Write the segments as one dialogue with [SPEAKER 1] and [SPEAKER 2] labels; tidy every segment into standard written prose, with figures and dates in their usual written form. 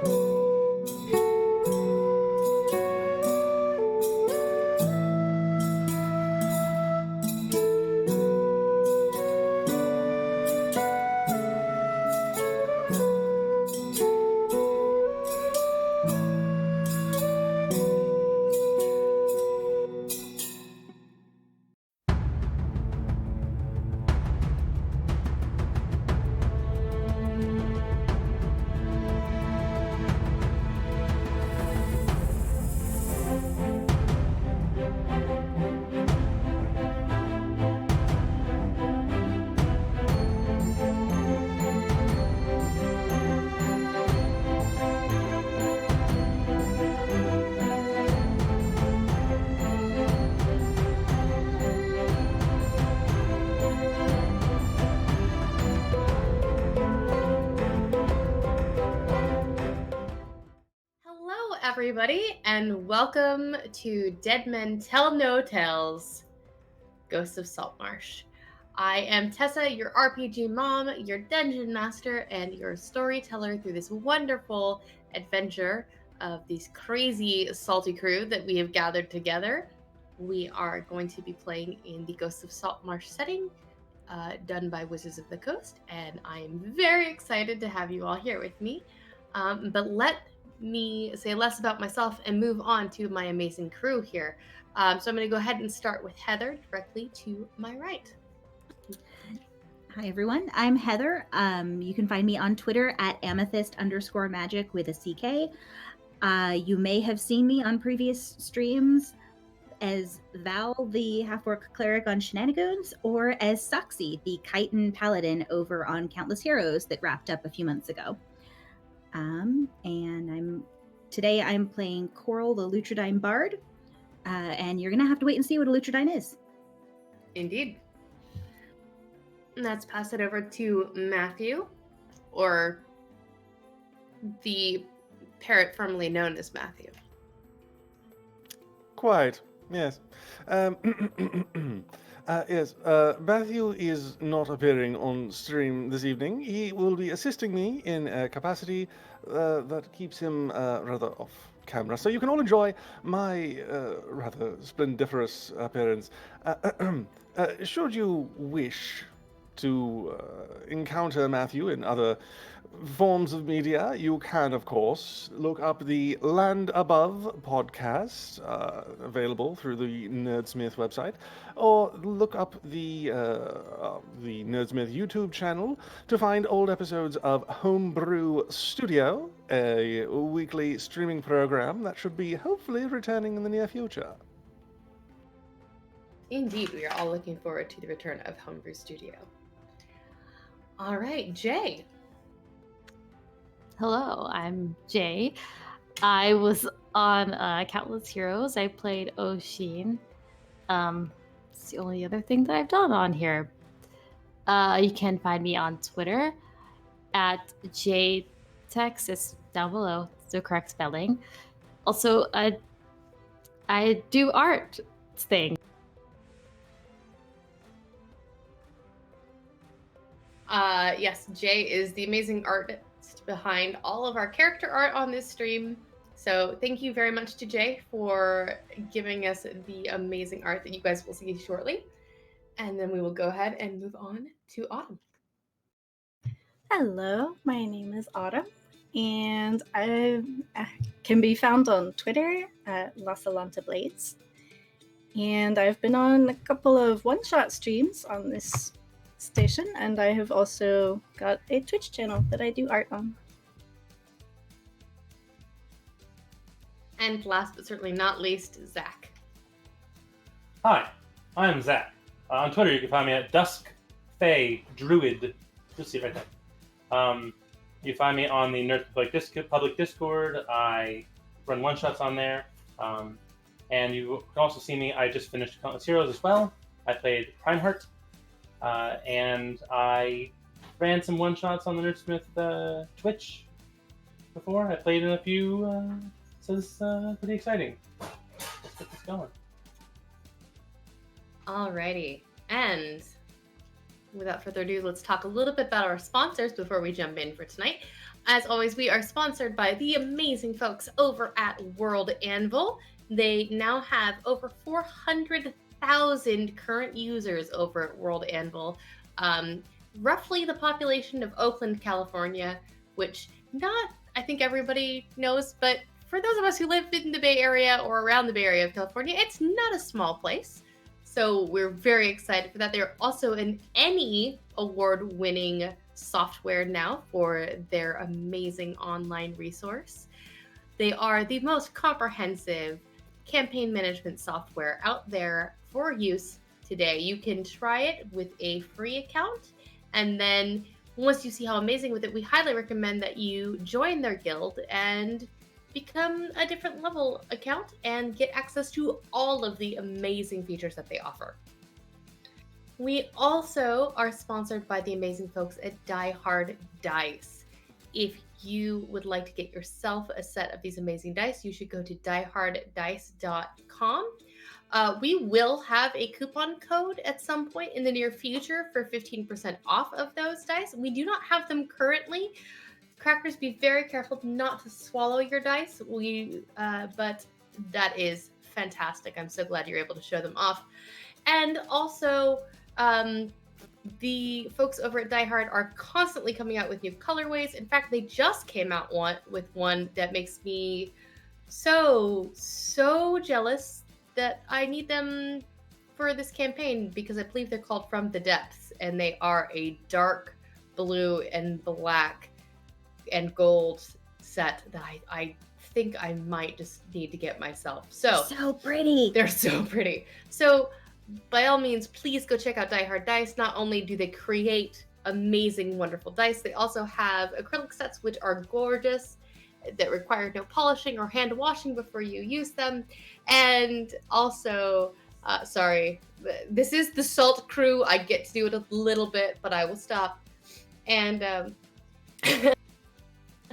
[SPEAKER 1] Hello, everybody, and welcome to Dead Men Tell No Tales, Ghosts of Saltmarsh. I am Tessa, your RPG mom, your dungeon master, and your storyteller through this wonderful adventure of this crazy salty crew that we have gathered together. We are going to be playing in the Ghosts of Saltmarsh setting, done by Wizards of the Coast, and I am very excited to have you all here with me. But let me say less about myself and move on to my amazing crew here. So I'm going to go ahead and start with Heather directly to my right.
[SPEAKER 2] Hi, everyone. I'm Heather. You can find me on Twitter at amethyst_magic with a CK. You may have seen me on previous streams as Val, the half-orc cleric on Shenanigans, or as Soxy, the chitin paladin over on Countless Heroes that wrapped up a few months ago. And today I'm playing Coral, the Lutradine Bard, and you're going to have to wait and see what a Lutradine is.
[SPEAKER 1] Indeed. Let's pass it over to Matthew, or the parrot formerly known as Matthew.
[SPEAKER 3] Quite, yes. Yes, Matthew is not appearing on stream this evening. He will be assisting me in a capacity that keeps him rather off camera. So you can all enjoy my rather splendiferous appearance. Should you wish to encounter Matthew in other forms of media, you can, of course, look up the Land Above podcast, available through the Nerdsmith website, or look up the Nerdsmith YouTube channel to find old episodes of Homebrew Studio, a weekly streaming program that should be hopefully returning in the near future.
[SPEAKER 1] Indeed, we are all looking forward to the return of Homebrew Studio. All right, Jay.
[SPEAKER 4] Hello, I'm Jay. I was on Countless Heroes. I played Oshin. It's the only other thing that I've done on here. You can find me on Twitter at JTex. It's down below. It's the correct spelling. Also, I do art things.
[SPEAKER 1] Yes, Jay is the amazing artist behind all of our character art on this stream. So thank you very much to Jay for giving us the amazing art that you guys will see shortly. And then we will go ahead and move on to Autumn.
[SPEAKER 5] Hello, my name is Autumn, and I can be found on Twitter at Lasalanta Blades. And I've been on a couple of one-shot streams on this station, and I have also got a Twitch channel that I do art on.
[SPEAKER 1] And last but certainly not least, Zach.
[SPEAKER 6] Hi, I'm Zach. On Twitter, you can find me at DuskFayDruid. You'll see it right there. You find me on the Nerdsmith public Discord. I run one-shots on there. And you can also see me. I just finished Countless Heroes as well. I played Primeheart. And I ran some one-shots on the Nerdsmith Twitch before. I played in a few, so this is pretty exciting. Let's get this going.
[SPEAKER 1] Alrighty, and without further ado, let's talk a little bit about our sponsors before we jump in for tonight. As always, we are sponsored by the amazing folks over at World Anvil. They now have over 400,000 current users over at World Anvil. Roughly the population of Oakland, California, which I think everybody knows, but for those of us who live in the Bay Area or around the Bay Area of California, it's not a small place. So we're very excited for that. They're also an Emmy award-winning software now for their amazing online resource. They are the most comprehensive campaign management software out there for use today. You can try it with a free account, and then once you see how amazing with it, we highly recommend that you join their guild and become a different level account and get access to all of the amazing features that they offer. We also are sponsored by the amazing folks at Die Hard Dice. If you would like to get yourself a set of these amazing dice, you should go to dieharddice.com. We will have a coupon code at some point in the near future for 15% off of those dice. We do not have them currently. Crackers, be very careful not to swallow your dice. But that is fantastic. I'm so glad you're able to show them off. And also, the folks over at Die Hard are constantly coming out with new colorways. In fact, they just came out with one that makes me so jealous that I need them for this campaign, because I believe they're called From the Depths, and they are a dark blue and black and gold set that I think I might just need to get myself.
[SPEAKER 2] So pretty.
[SPEAKER 1] They're so pretty. So by all means, please go check out Die Hard Dice. Not only do they create amazing, wonderful dice, they also have acrylic sets which are gorgeous, that require no polishing or hand washing before you use them. And also, sorry, this is the Salt Crew. I get to do it a little bit, but I will stop. And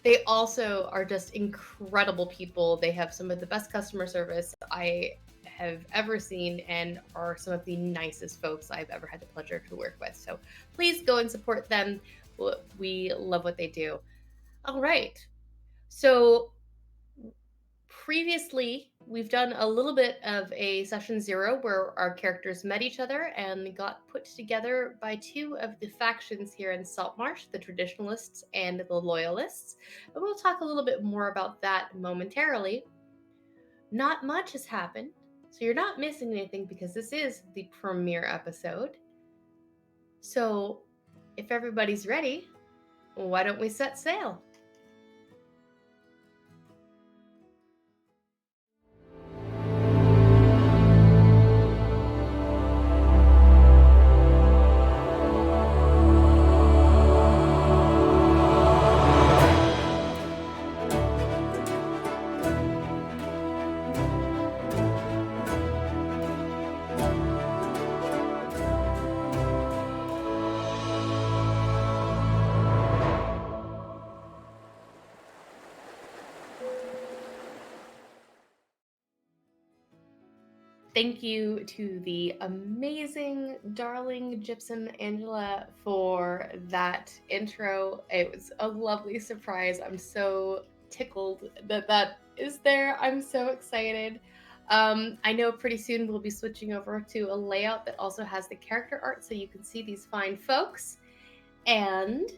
[SPEAKER 1] they also are just incredible people. They have some of the best customer service I have ever seen and are some of the nicest folks I've ever had the pleasure to work with. So please go and support them. We love what they do. All right. So previously, we've done a little bit of a session 0 where our characters met each other and got put together by two of the factions here in Saltmarsh, the Traditionalists and the Loyalists. And we'll talk a little bit more about that momentarily. Not much has happened, so you're not missing anything because this is the premiere episode. So if everybody's ready, why don't we set sail? Thank you to the amazing, darling Gypsum Angela for that intro. It was a lovely surprise. I'm so tickled that that is there. I'm so excited. I know pretty soon we'll be switching over to a layout that also has the character art so you can see these fine folks. And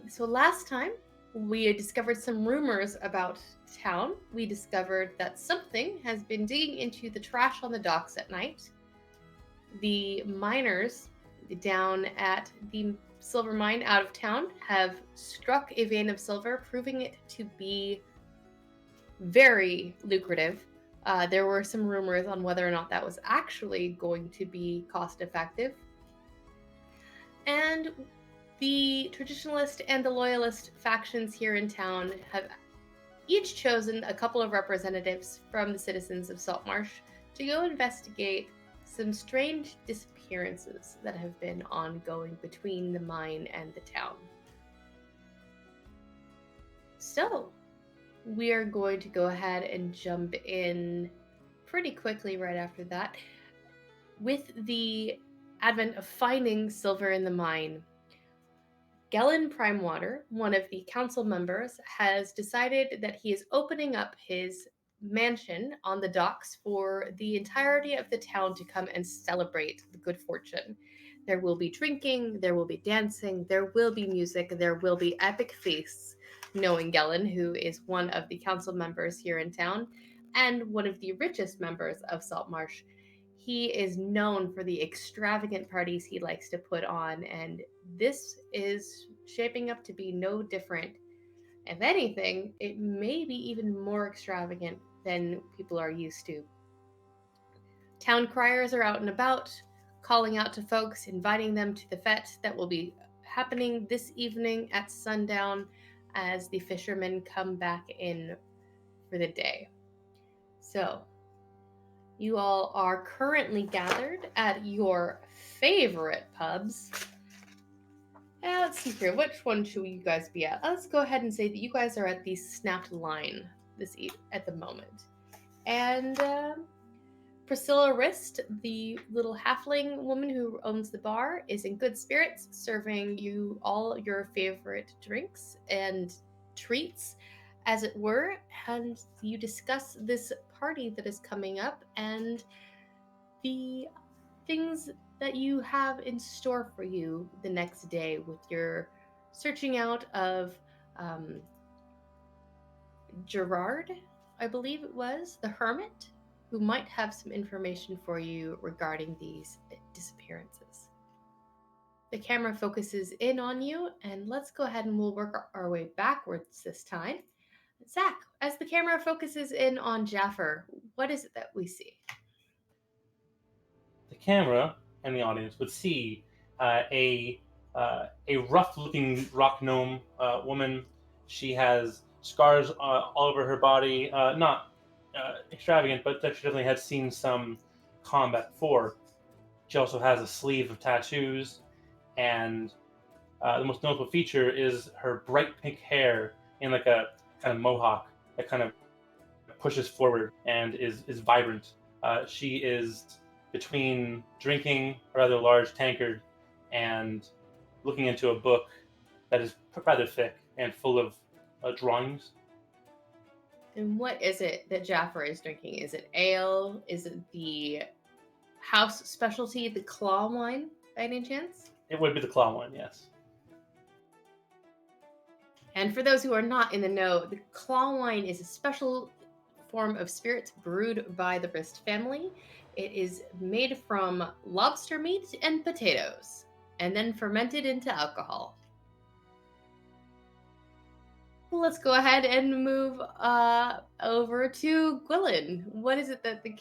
[SPEAKER 1] so last time we had discovered some rumors about town. We discovered that something has been digging into the trash on the docks at night. The miners down at the silver mine out of town have struck a vein of silver, proving it to be very lucrative. There were some rumors on whether or not that was actually going to be cost effective. And the Traditionalist and the Loyalist factions here in town have each chosen a couple of representatives from the citizens of Saltmarsh to go investigate some strange disappearances that have been ongoing between the mine and the town. So, we are going to go ahead and jump in pretty quickly right after that. With the advent of finding silver in the mine, Gellin Primewater, one of the council members, has decided that he is opening up his mansion on the docks for the entirety of the town to come and celebrate the good fortune. There will be drinking, there will be dancing, there will be music, there will be epic feasts. Knowing Gellin, who is one of the council members here in town and one of the richest members of Saltmarsh, he is known for the extravagant parties he likes to put on, and this is shaping up to be no different. If anything, it may be even more extravagant than people are used to. Town criers are out and about, calling out to folks, inviting them to the fete that will be happening this evening at sundown as the fishermen come back in for the day. So, you all are currently gathered at your favorite pubs. Let's see here. Which one should you guys be at? Let's go ahead and say that you guys are at the Snapped Line at the moment. And Priscilla Rist, the little halfling woman who owns the bar, is in good spirits, serving you all your favorite drinks and treats, as it were, and you discuss this party that is coming up and the things that you have in store for you the next day with your searching out of Gerard, I believe it was, the hermit, who might have some information for you regarding these disappearances. The camera focuses in on you, and let's go ahead and we'll work our way backwards this time. Zach, as the camera focuses in on Jaffer, what is it that we see?
[SPEAKER 6] The camera and the audience would see a rough-looking rock gnome woman. She has scars all over her body, not extravagant, but that she definitely had seen some combat before. She also has a sleeve of tattoos, and the most notable feature is her bright pink hair in like a kind of mohawk that kind of pushes forward and is vibrant. She is between drinking a rather large tankard and looking into a book that is rather thick and full of drawings.
[SPEAKER 1] And what is it that Jaffer is drinking? Is it ale? Is it the house specialty, the claw wine, by any chance?
[SPEAKER 6] It would be the claw wine, yes.
[SPEAKER 1] And for those who are not in the know, the claw wine is a special form of spirits brewed by the Rist family. It is made from lobster meat and potatoes, and then fermented into alcohol. Well, let's go ahead and move over to Gwilyn. What is it that the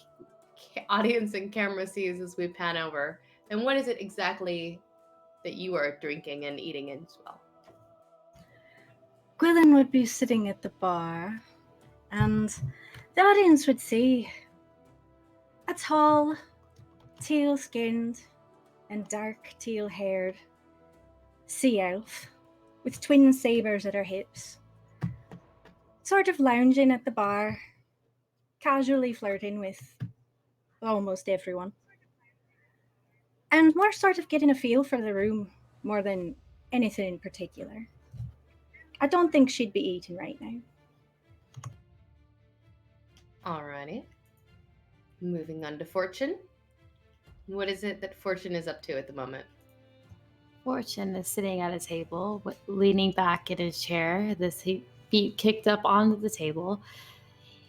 [SPEAKER 1] audience and camera sees as we pan over? And what is it exactly that you are drinking and eating as well?
[SPEAKER 5] Gwilyn would be sitting at the bar, and the audience would see a tall, teal-skinned and dark teal-haired sea elf with twin sabers at her hips, sort of lounging at the bar, casually flirting with almost everyone, and more sort of getting a feel for the room more than anything in particular. I don't think she'd be eating right now.
[SPEAKER 1] Alrighty. Moving on to Fortune. What is it that Fortune is up to at the moment?
[SPEAKER 4] Fortune is sitting at a table, leaning back in his chair, his feet kicked up onto the table.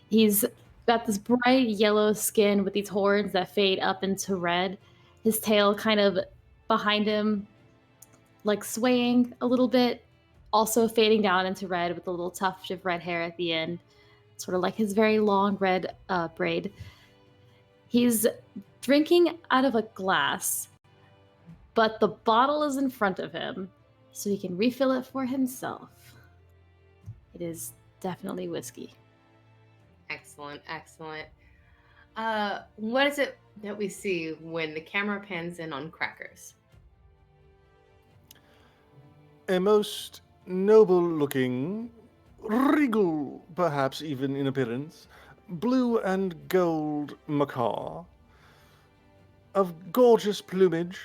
[SPEAKER 4] He's got this bright yellow skin with these horns that fade up into red. His tail kind of behind him, like swaying a little bit, also fading down into red with a little tuft of red hair at the end, sort of like his very long red braid. He's drinking out of a glass, but the bottle is in front of him, so he can refill it for himself. It is definitely whiskey.
[SPEAKER 1] Excellent, excellent. What is it that we see when the camera pans in on Crackers?
[SPEAKER 3] A most noble-looking, regal, perhaps even in appearance, blue and gold macaw, of gorgeous plumage,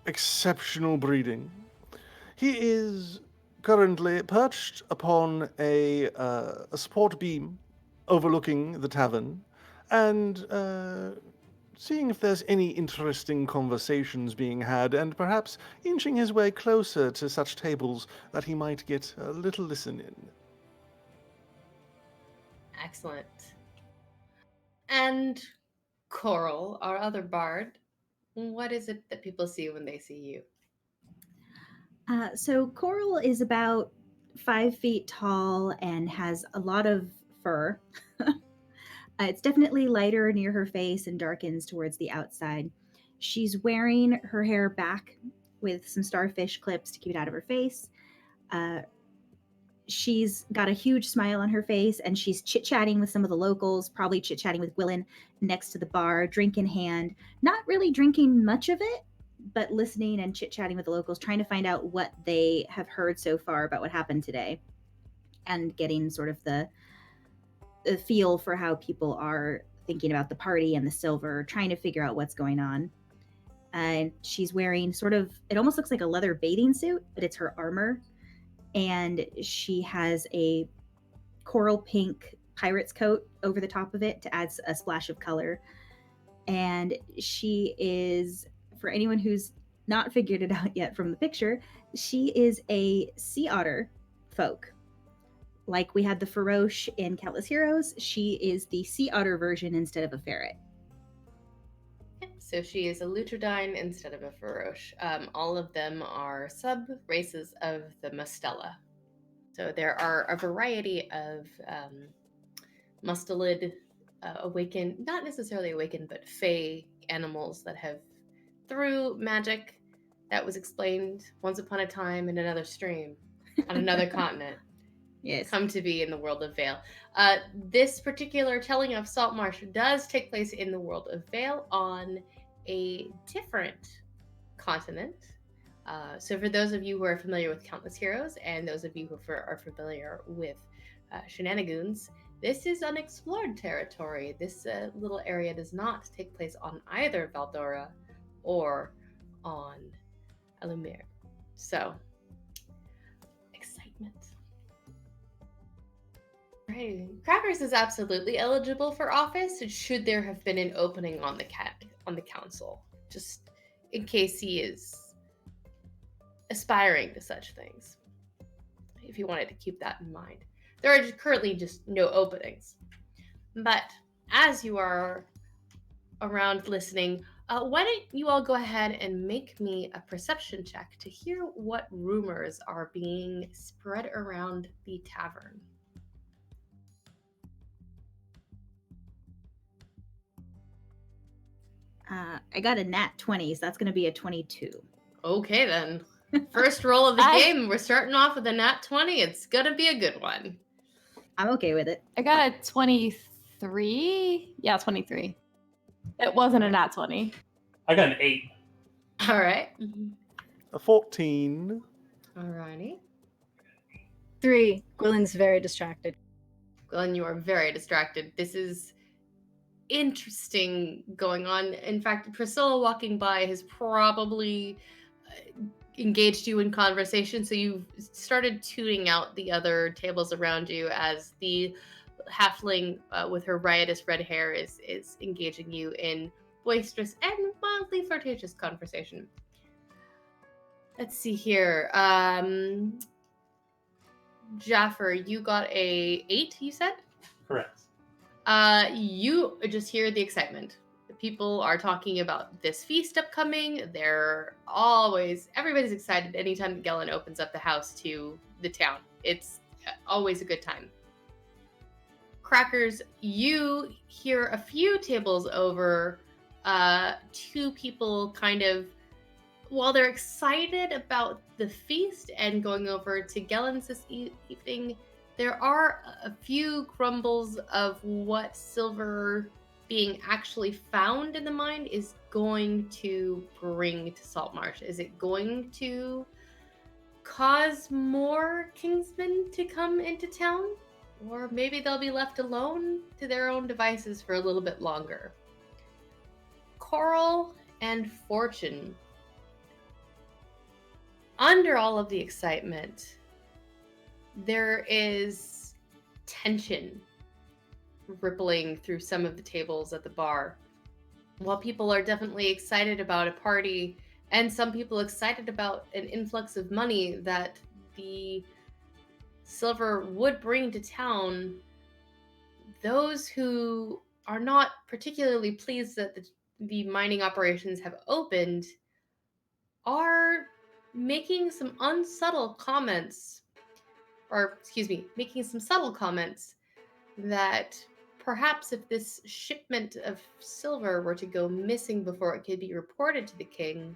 [SPEAKER 3] exceptional breeding. He is currently perched upon a support beam overlooking the tavern and seeing if there's any interesting conversations being had, and perhaps inching his way closer to such tables that he might get a little listen in.
[SPEAKER 1] Excellent. And Coral, our other bard, what is it that people see when they see you?
[SPEAKER 2] So Coral is about 5 feet tall and has a lot of fur. It's definitely lighter near her face and darkens towards the outside. She's wearing her hair back with some starfish clips to keep it out of her face. She's got a huge smile on her face, and she's chit-chatting with some of the locals, probably chit-chatting with Gwilyn next to the bar, drink in hand. Not really drinking much of it, but listening and chit-chatting with the locals, trying to find out what they have heard so far about what happened today, and getting sort of the feel for how people are thinking about the party and the silver, trying to figure out what's going on. And she's wearing sort of, it almost looks like a leather bathing suit, but it's her armor. And she has a coral pink pirate's coat over the top of it to add a splash of color. And she is, for anyone who's not figured it out yet from the picture, she is a sea otter folk. Like we had the Feroche in Countless Heroes, she is the sea otter version instead of a ferret.
[SPEAKER 1] So she is a Lutrudine instead of a Feroche. All of them are sub-races of the Mustela. So there are a variety of mustelid, awakened, not necessarily awakened, but fey animals that have, through magic that was explained once upon a time in another stream, on another continent,
[SPEAKER 2] Yes.
[SPEAKER 1] come to be in the world of Vale. This particular telling of Saltmarsh does take place in the world of Vale on a different continent. So for those of you who are familiar with Countless Heroes, and those of you who are familiar with Shenanigans, this is unexplored territory. This little area does not take place on either Valdora or on Alumir. So, excitement. Right. Crackers is absolutely eligible for office. Should there have been an opening on the council, just in case he is aspiring to such things. If you wanted to keep that in mind, there are currently just no openings. But as you are around listening, why don't you all go ahead and make me a perception check to hear what rumors are being spread around the tavern.
[SPEAKER 2] I got a nat 20, so that's going to be a 22.
[SPEAKER 1] Okay, then. First roll of the game. We're starting off with a nat 20. It's going to be a good one.
[SPEAKER 2] I'm okay with it.
[SPEAKER 4] I got a 23. Yeah, 23. It wasn't a nat 20.
[SPEAKER 6] I got an 8.
[SPEAKER 1] All right.
[SPEAKER 3] A 14.
[SPEAKER 1] Alrighty.
[SPEAKER 5] 3. Gwilyn's very distracted.
[SPEAKER 1] Glenn, you are very distracted. This is interesting going on. In fact, Priscilla walking by has probably engaged you in conversation, so you've started tuning out the other tables around you as the halfling with her riotous red hair is engaging you in boisterous and mildly flirtatious conversation. Let's see here. Jaffer, you got a 8, you said?
[SPEAKER 6] Correct.
[SPEAKER 1] You just hear the excitement. The people are talking about this feast upcoming. Everybody's excited anytime Gellin opens up the house to the town. It's always a good time. Crackers, you hear a few tables over, 2 people kind of, while they're excited about the feast and going over to Gellin's this evening, there are a few grumbles of what silver being actually found in the mine is going to bring to Saltmarsh. Is it going to cause more Kingsmen to come into town? Or maybe they'll be left alone to their own devices for a little bit longer. Coral and Fortune. under all of the excitement, there is tension rippling through some of the tables at the bar. While people are definitely excited about a party, and some people excited about an influx of money that the silver would bring to town, those who are not particularly pleased that the mining operations have opened are making some unsubtle comments, or excuse me, making some subtle comments that perhaps if this shipment of silver were to go missing before it could be reported to the king,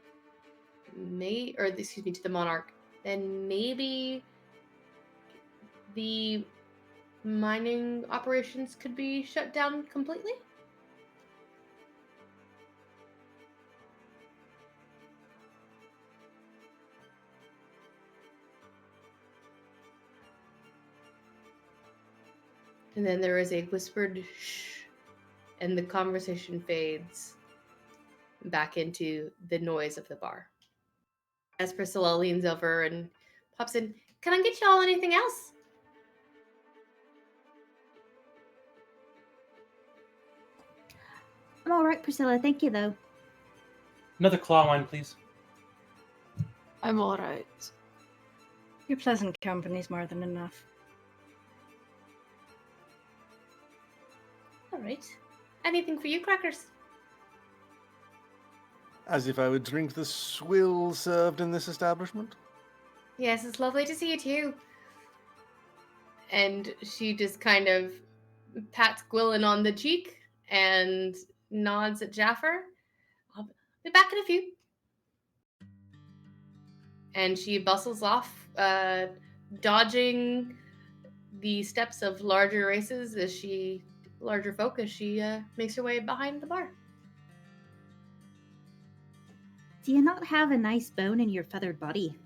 [SPEAKER 1] to the monarch, then maybe the mining operations could be shut down completely? And then there is a whispered shh, and the conversation fades back into the noise of the bar. As Priscilla leans over and pops in, "Can I get y'all anything else?"
[SPEAKER 2] I'm all right, Priscilla. Thank you, though.
[SPEAKER 6] Another claw wine, please.
[SPEAKER 4] I'm all right.
[SPEAKER 5] Your pleasant company's more than enough.
[SPEAKER 1] All right. Anything for you, Crackers?
[SPEAKER 3] As if I would drink the swill served in this establishment.
[SPEAKER 1] Yes, it's lovely to see you too. And she just kind of pats Gwilyn on the cheek and nods at Jaffer. "I'll be back in a few." And she bustles off, dodging the steps of larger races larger folk as she makes her way behind the bar.
[SPEAKER 2] Do you not have a nice bone in your feathered body?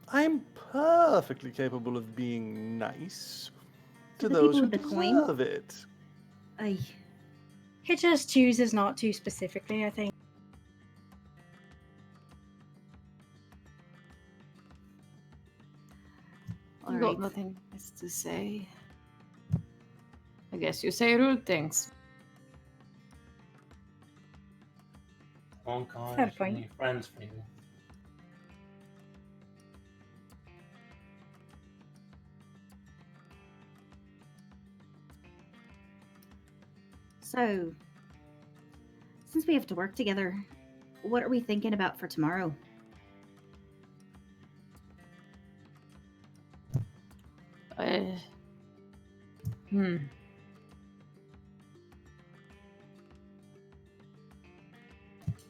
[SPEAKER 3] I'm perfectly capable of being nice to
[SPEAKER 2] the
[SPEAKER 3] those
[SPEAKER 2] people
[SPEAKER 3] who
[SPEAKER 2] with the coin?
[SPEAKER 3] deserve it.
[SPEAKER 5] He just chooses not to specifically, I think.
[SPEAKER 2] All
[SPEAKER 4] You
[SPEAKER 2] right.
[SPEAKER 4] got nothing nice to say. I guess you say rude things.
[SPEAKER 6] Long con,
[SPEAKER 5] Fair
[SPEAKER 6] there's
[SPEAKER 5] point.
[SPEAKER 6] many friends for you.
[SPEAKER 2] So, since we have to work together, what are we thinking about for tomorrow?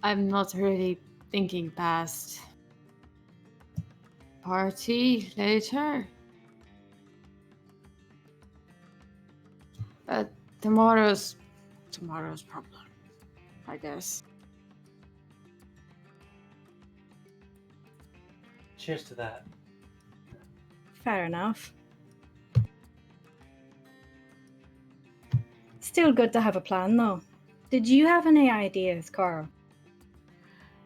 [SPEAKER 4] I'm not really thinking past party later. But tomorrow's problem, I guess.
[SPEAKER 6] Cheers to that.
[SPEAKER 5] Fair enough. Still good to have a plan, though. Did you have any ideas, Carl?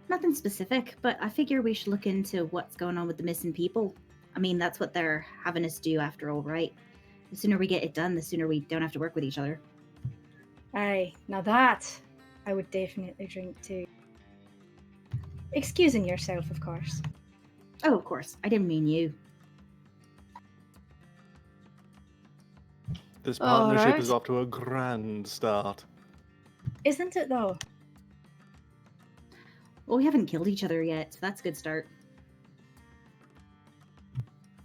[SPEAKER 2] Nothing specific, but I figure we should look into what's going on with the missing people. I mean, that's what they're having us do after all, right? The sooner we get it done, the sooner we don't have to work with each other.
[SPEAKER 5] Aye, now that I would definitely drink too. Excusing yourself, of course.
[SPEAKER 2] Oh, of course. I didn't mean you.
[SPEAKER 3] This
[SPEAKER 4] All
[SPEAKER 3] partnership
[SPEAKER 4] right.
[SPEAKER 3] is off to a grand start.
[SPEAKER 5] Isn't it, though?
[SPEAKER 2] Well, we haven't killed each other yet, so that's a good start.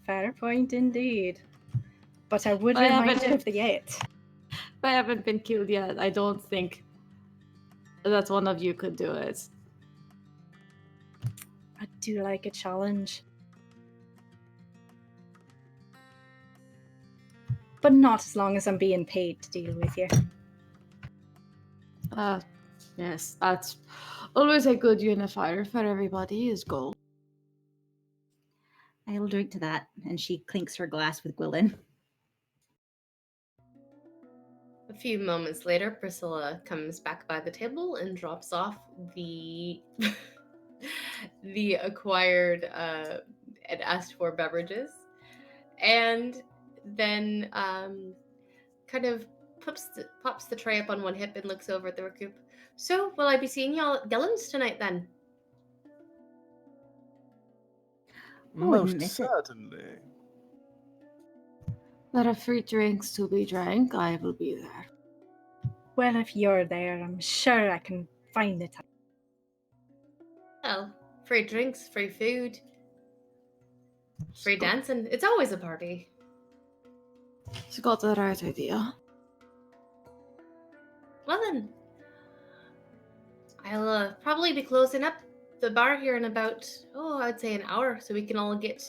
[SPEAKER 5] Fair point indeed. But I would
[SPEAKER 4] I
[SPEAKER 5] remind
[SPEAKER 4] haven't-
[SPEAKER 5] you of the yet.
[SPEAKER 4] If I haven't been killed yet, I don't think that one of you could do it.
[SPEAKER 5] I do like a challenge. But not as long as I'm being paid to deal with you.
[SPEAKER 4] Yes, that's always a good unifier for everybody is gold.
[SPEAKER 2] I'll drink to that, and she clinks her glass with Gwilyn.
[SPEAKER 1] A few moments later, Priscilla comes back by the table and drops off the the acquired and asked for beverages, and then kind of pops the tray up on one hip and looks over at the recoup. So, will I be seeing y'all at Gillen's tonight then?
[SPEAKER 2] wouldn't
[SPEAKER 3] Most
[SPEAKER 2] miss it.
[SPEAKER 3] certainly.
[SPEAKER 4] There are free drinks to be drank. I will be there.
[SPEAKER 5] Well, if you're there, I'm sure I can find the time.
[SPEAKER 1] Well, free drinks, free food, free dancing. It's always a party.
[SPEAKER 4] She got the right idea.
[SPEAKER 1] Well then, I'll probably be closing up the bar here in about, I'd say an hour, so we can all get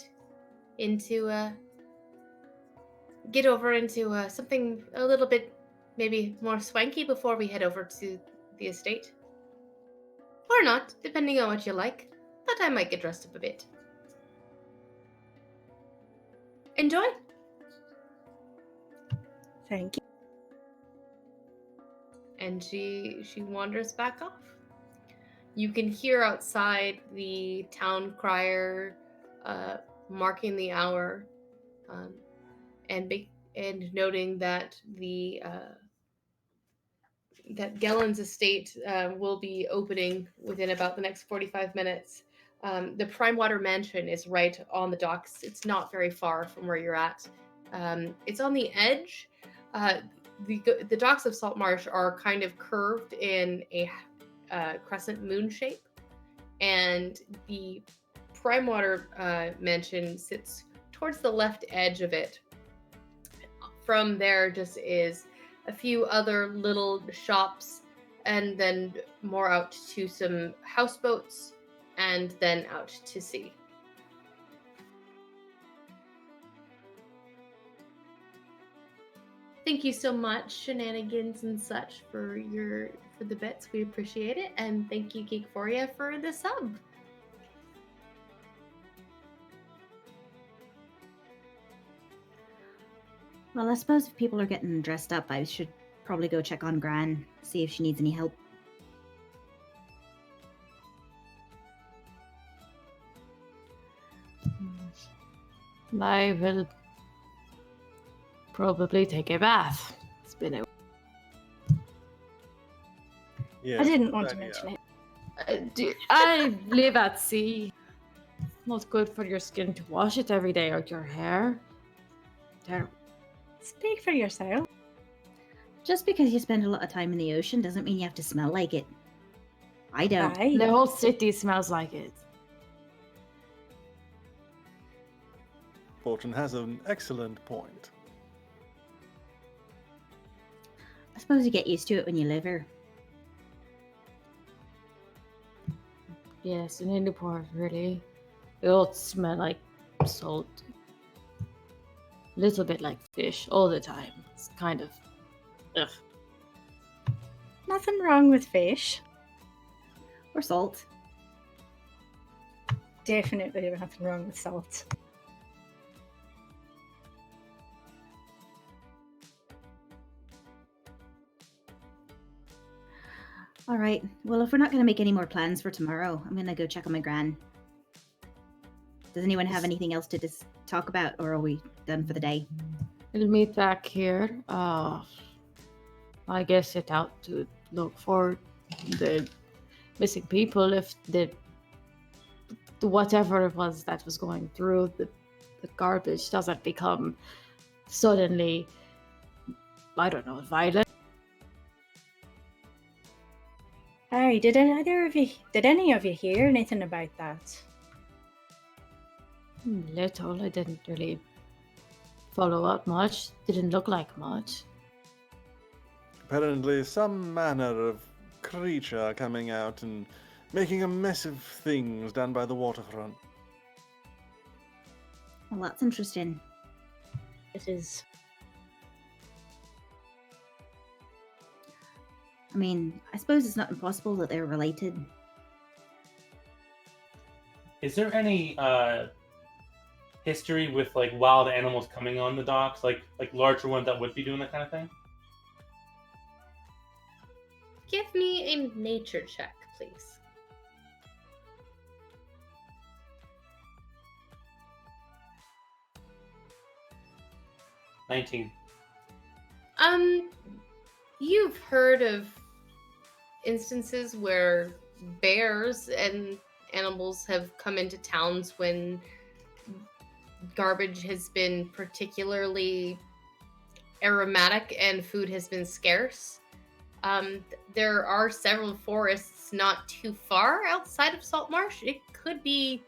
[SPEAKER 1] over into something a little bit maybe more swanky before we head over to the estate. Or not, depending on what you like. But I might get dressed up a bit. Enjoy!
[SPEAKER 5] Thank you.
[SPEAKER 1] And she wanders back off. You can hear outside the town crier marking the hour, and noting that that Gellen's estate will be opening within about the next 45 minutes. The Primewater Mansion is right on the docks. It's not very far from where you're at. It's on the edge. The docks of Saltmarsh are kind of curved in a crescent moon shape, and the Primewater Mansion sits towards the left edge of it. From there just is a few other little shops, and then more out to some houseboats, and then out to sea. Thank you so much, Shenanigans and such, for the bits. We appreciate it, and thank you, Geekphoria, for the sub.
[SPEAKER 2] Well, I suppose if people are getting dressed up, I should probably go check on Gran, see if she needs any help.
[SPEAKER 4] I will probably take a bath. It's been a...
[SPEAKER 3] Yes,
[SPEAKER 5] I didn't want to
[SPEAKER 3] that,
[SPEAKER 5] mention
[SPEAKER 3] yeah.
[SPEAKER 5] it.
[SPEAKER 4] I live at sea. Not good for your skin to wash it every day, or your hair. Terrible.
[SPEAKER 5] Speak for yourself.
[SPEAKER 2] Just because you spend a lot of time in the ocean doesn't mean you have to smell like it. I don't.
[SPEAKER 5] Aye.
[SPEAKER 4] The whole city smells like it.
[SPEAKER 3] Fortune has an excellent point.
[SPEAKER 2] I suppose you get used to it when you live here.
[SPEAKER 4] Yes, in the port, really. It all smell like salt. Little bit like fish all the time. It's kind of... ugh.
[SPEAKER 5] Nothing wrong with fish.
[SPEAKER 2] Or salt.
[SPEAKER 5] Definitely nothing wrong with salt.
[SPEAKER 2] All right. Well, if we're not going to make any more plans for tomorrow, I'm going to go check on my Gran. Does anyone have anything else to talk about, or are we done for the day?
[SPEAKER 4] We'll meet back here. I guess set out to look for the missing people. If the whatever it was that was going through the garbage doesn't become suddenly, I don't know, violent.
[SPEAKER 5] Hey, did any of you hear anything about that?
[SPEAKER 4] Little. I didn't really follow up much. Didn't look like much.
[SPEAKER 3] Apparently, some manner of creature coming out and making a mess of things down by the waterfront.
[SPEAKER 2] Well, that's interesting.
[SPEAKER 5] It is.
[SPEAKER 2] I mean, I suppose it's not impossible that they're related.
[SPEAKER 6] Is there any history with like wild animals coming on the docks, like larger ones that would be doing that kind of thing?
[SPEAKER 1] Give me a nature check, please.
[SPEAKER 6] 19.
[SPEAKER 1] You've heard of instances where bears and animals have come into towns when garbage has been particularly aromatic and food has been scarce. There are several forests not too far outside of Saltmarsh. It could be,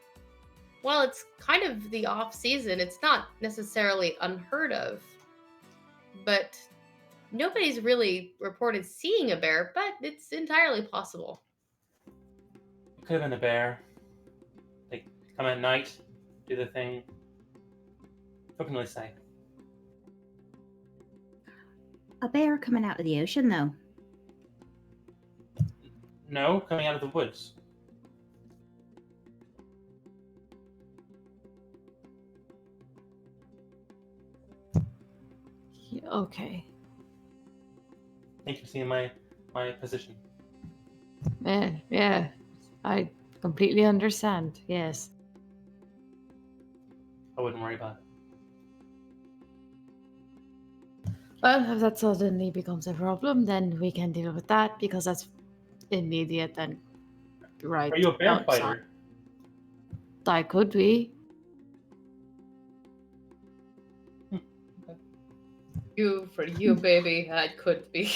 [SPEAKER 1] well, it's kind of the off season. It's not necessarily unheard of, but nobody's really reported seeing a bear, but it's entirely possible.
[SPEAKER 6] It could have been a bear. They come at night, do the thing. What can really say?
[SPEAKER 2] A bear coming out of the ocean, though.
[SPEAKER 6] No, coming out of the woods.
[SPEAKER 4] Yeah, okay.
[SPEAKER 6] Thank you for seeing my position.
[SPEAKER 4] Yeah, I completely understand. Yes.
[SPEAKER 6] I wouldn't worry about it.
[SPEAKER 4] Well, if that suddenly becomes a problem, then we can deal with that because that's immediate and right.
[SPEAKER 6] Are you a bear
[SPEAKER 4] outside.
[SPEAKER 6] fighter?
[SPEAKER 4] I could be.
[SPEAKER 1] For you, baby, I could be.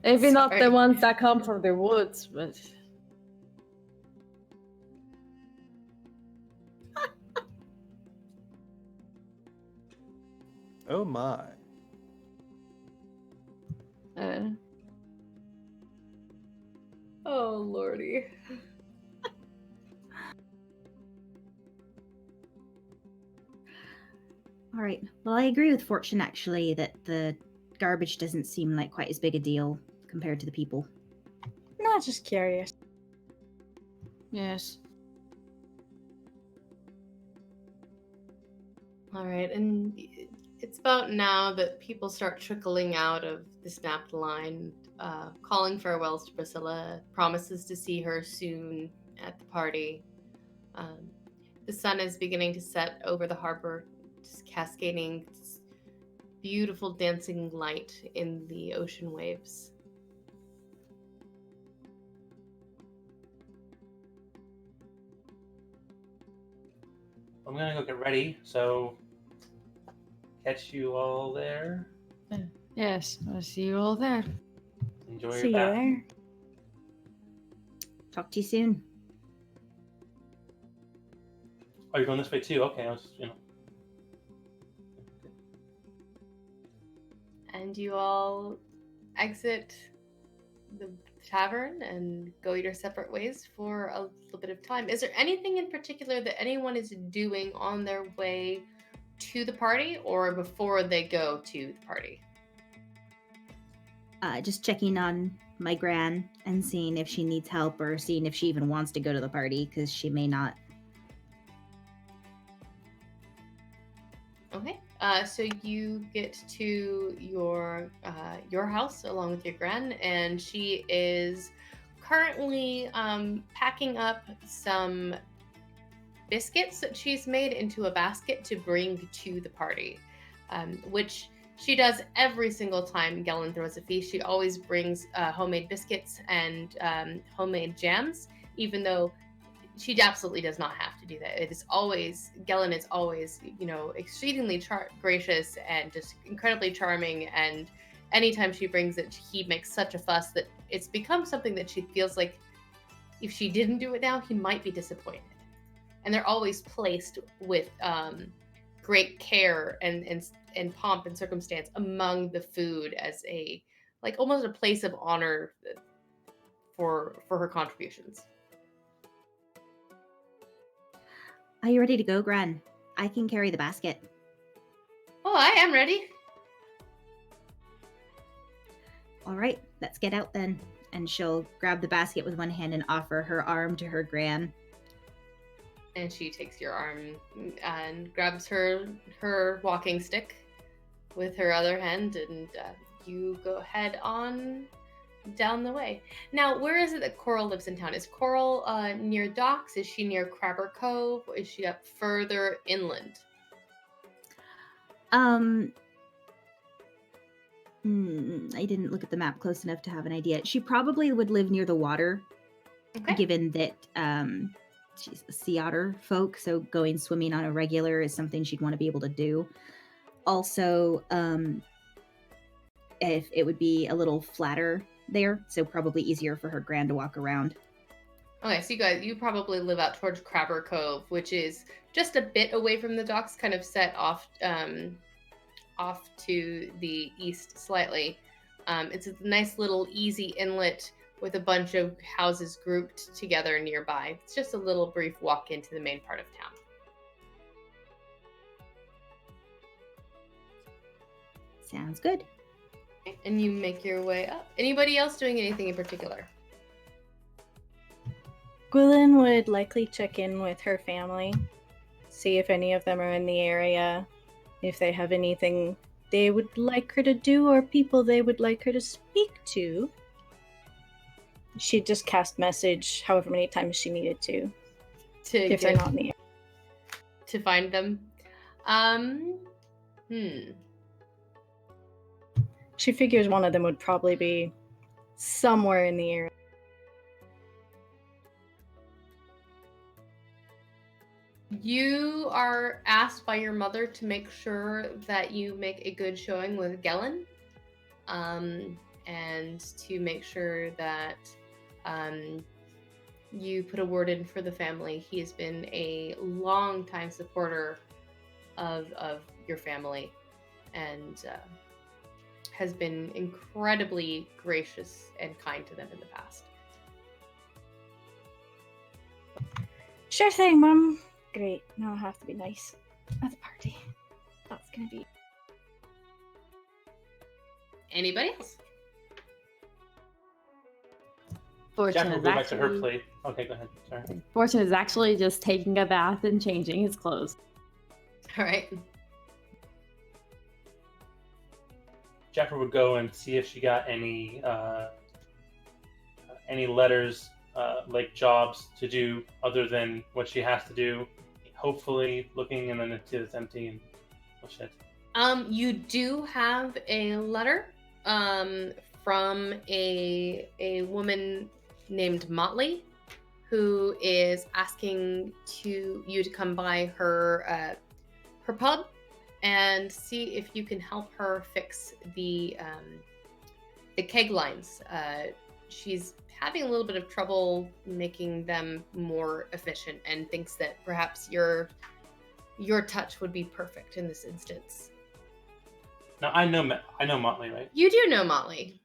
[SPEAKER 4] Maybe not
[SPEAKER 1] Sorry.
[SPEAKER 4] the ones that come from the woods, but
[SPEAKER 3] Oh my.
[SPEAKER 1] Oh, lordy.
[SPEAKER 2] All right. Well, I agree with Fortune, actually, that the garbage doesn't seem like quite as big a deal compared to the people.
[SPEAKER 5] No, just curious.
[SPEAKER 4] yes.
[SPEAKER 1] All right, and it's about now that people start trickling out of the snapped line, calling farewells to Priscilla, promises to see her soon at the party. The sun is beginning to set over the harbor, just cascading beautiful dancing light in the ocean waves.
[SPEAKER 6] I'm gonna go get ready, so catch you all there.
[SPEAKER 4] Yes, I'll see you all there.
[SPEAKER 6] Enjoy
[SPEAKER 5] See
[SPEAKER 6] your
[SPEAKER 5] you
[SPEAKER 6] bath.
[SPEAKER 5] there.
[SPEAKER 2] Talk to you soon.
[SPEAKER 6] Oh, you're going this way too? Okay, I was,
[SPEAKER 1] And you all exit the tavern and go your separate ways for a little bit of time. Is there anything in particular that anyone is doing on their way to the party or before they go to the party?
[SPEAKER 2] Just checking on my gran and seeing if she needs help or seeing if she even wants to go to the party, because she may not.
[SPEAKER 1] Okay. So you get to your house along with your gran, and she is currently packing up some biscuits that she's made into a basket to bring to the party, which she does every single time Gellin throws a feast. She always brings homemade biscuits and homemade jams, even though she absolutely does not have to do that. It is always, Gellin is always, exceedingly gracious and just incredibly charming. And anytime she brings it, he makes such a fuss that it's become something that she feels like if she didn't do it now, he might be disappointed. And they're always placed with great care and pomp and circumstance among the food as a, like, almost a place of honor for her contributions.
[SPEAKER 2] Are you ready to go, Gran? I can carry the basket.
[SPEAKER 1] Oh, I am ready.
[SPEAKER 2] All right, let's get out then. And she'll grab the basket with one hand and offer her arm to her gran.
[SPEAKER 1] And she takes your arm and grabs her walking stick with her other hand, and you go head on down the way. Now, where is it that Coral lives in town? Is Coral near docks? Is she near Crabber Cove? Is she up further inland?
[SPEAKER 2] I didn't look at the map close enough to have an idea. She probably would live near the water,
[SPEAKER 1] Okay.
[SPEAKER 2] given that she's a sea otter folk, so going swimming on a regular is something she'd want to be able to do. Also, if it would be a little flatter there, so probably easier for her grand to walk around.
[SPEAKER 1] Okay, so you probably live out towards Crabber Cove, which is just a bit away from the docks, kind of set off to the east slightly. It's a nice little easy inlet with a bunch of houses grouped together nearby. It's just a little brief walk into the main part of town.
[SPEAKER 2] Sounds good.
[SPEAKER 1] Okay, and you make your way up. Anybody else doing anything in particular?
[SPEAKER 5] Gwilyn would likely check in with her family, see if any of them are in the area, if they have anything they would like her to do or people they would like her to speak to. She'd just cast message however many times she needed to if they're not in the area.
[SPEAKER 1] To find them.
[SPEAKER 5] She figures one of them would probably be somewhere in the area.
[SPEAKER 1] You are asked by your mother to make sure that you make a good showing with Gellin, and to make sure that you put a word in for the family. He has been a long-time supporter of your family, and has been incredibly gracious and kind to them in the past.
[SPEAKER 5] Sure thing, Mom. Great. Now I have to be nice at the party. That's gonna be.
[SPEAKER 1] Anybody else?
[SPEAKER 6] Jack
[SPEAKER 4] Fortune
[SPEAKER 6] will
[SPEAKER 4] is
[SPEAKER 6] go back to her
[SPEAKER 4] actually
[SPEAKER 6] plate. Okay, go ahead. Sorry.
[SPEAKER 4] Fortune is actually just taking a bath and changing his clothes.
[SPEAKER 1] All right.
[SPEAKER 6] Jeffrey would go and see if she got any letters, like jobs to do other than what she has to do. Hopefully, looking and then it's empty and oh shit.
[SPEAKER 1] You do have a letter from a woman named Motley, who is asking you to come by her pub and see if you can help her fix the keg lines. She's having a little bit of trouble making them more efficient and thinks that perhaps your touch would be perfect in this instance.
[SPEAKER 6] Now I know Motley, right?
[SPEAKER 1] You do know Motley.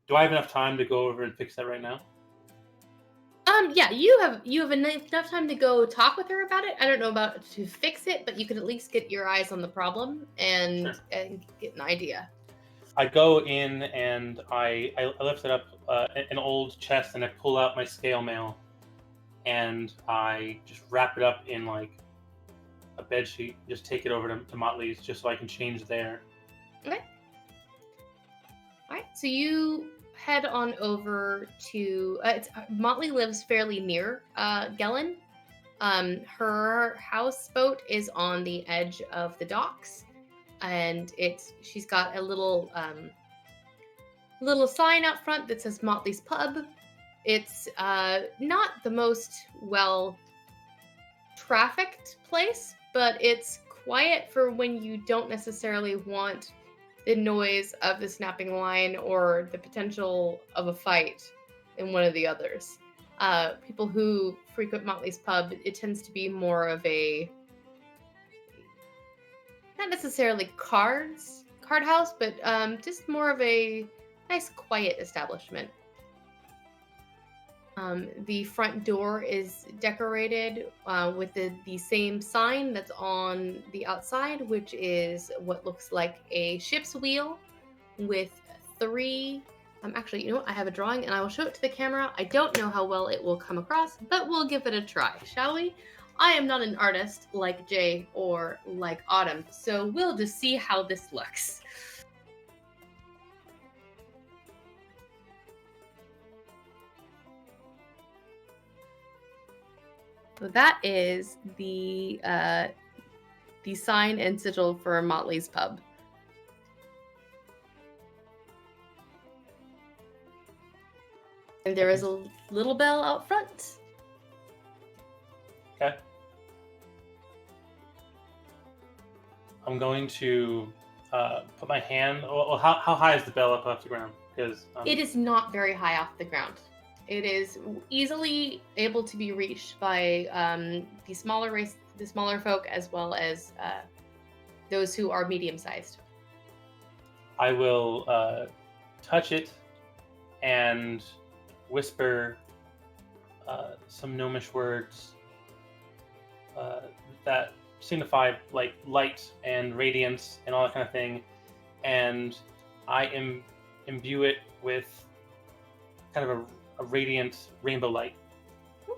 [SPEAKER 6] Do I have enough time to go over and fix that right now?
[SPEAKER 1] Yeah, you have enough time to go talk with her about it. I don't know about to fix it, but you could at least get your eyes on the problem and
[SPEAKER 6] Sure.
[SPEAKER 1] and get an idea.
[SPEAKER 6] I go in and I lift it up an old chest and I pull out my scale mail and I just wrap it up in like a bed sheet. Just take it over to Motley's just so I can change there.
[SPEAKER 1] Okay. All right. So you head on over to Motley lives fairly near Gellin. Her houseboat is on the edge of the docks, and she's got a little sign out front that says Motley's Pub. It's not the most well trafficked place, but it's quiet for when you don't necessarily want the noise of the snapping line or the potential of a fight in one of the others. People who frequent Motley's Pub, it tends to be more of a, not necessarily card house, but just more of a nice quiet establishment. The front door is decorated with the same sign that's on the outside, which is what looks like a ship's wheel with three. Actually, you know what? I have a drawing and I will show it to the camera. I don't know how well it will come across, but we'll give it a try, shall we? I am not an artist like Jay or like Autumn, so we'll just see how this looks. So that is the the sign and sigil for Motley's Pub. And there is a little bell out front.
[SPEAKER 6] Okay. I'm going to put my hand. Well, how high is the bell up off the ground? Because
[SPEAKER 1] it is not very high off the ground. It is easily able to be reached by the smaller folk, as well as those who are medium-sized.
[SPEAKER 6] I will touch it and whisper some gnomish words that signify like light and radiance and all that kind of thing, and I imbue it with kind of a radiant rainbow light,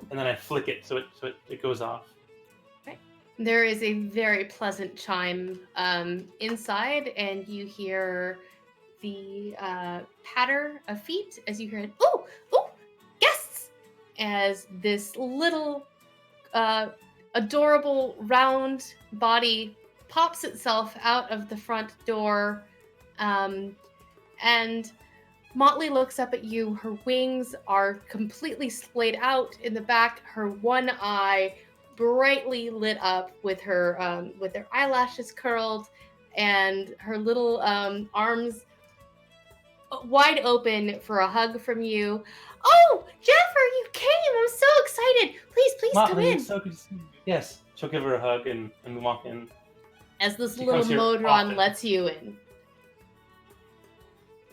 [SPEAKER 6] and then I flick it so it goes off.
[SPEAKER 1] Okay. There is a very pleasant chime inside, and you hear the patter of feet as you hear it. Oh, guests! As this little adorable round body pops itself out of the front door, and Motley looks up at you. Her wings are completely splayed out in the back, her one eye brightly lit up with her eyelashes curled, and her little arms wide open for a hug from you. Oh, Jeffrey, you came! I'm so excited. Please
[SPEAKER 6] Motley,
[SPEAKER 1] come in.
[SPEAKER 6] it's so good to see you. Yes, she'll give her a hug and walk in.
[SPEAKER 1] As this
[SPEAKER 6] She
[SPEAKER 1] little
[SPEAKER 6] comes here
[SPEAKER 1] Modron
[SPEAKER 6] often.
[SPEAKER 1] lets you in.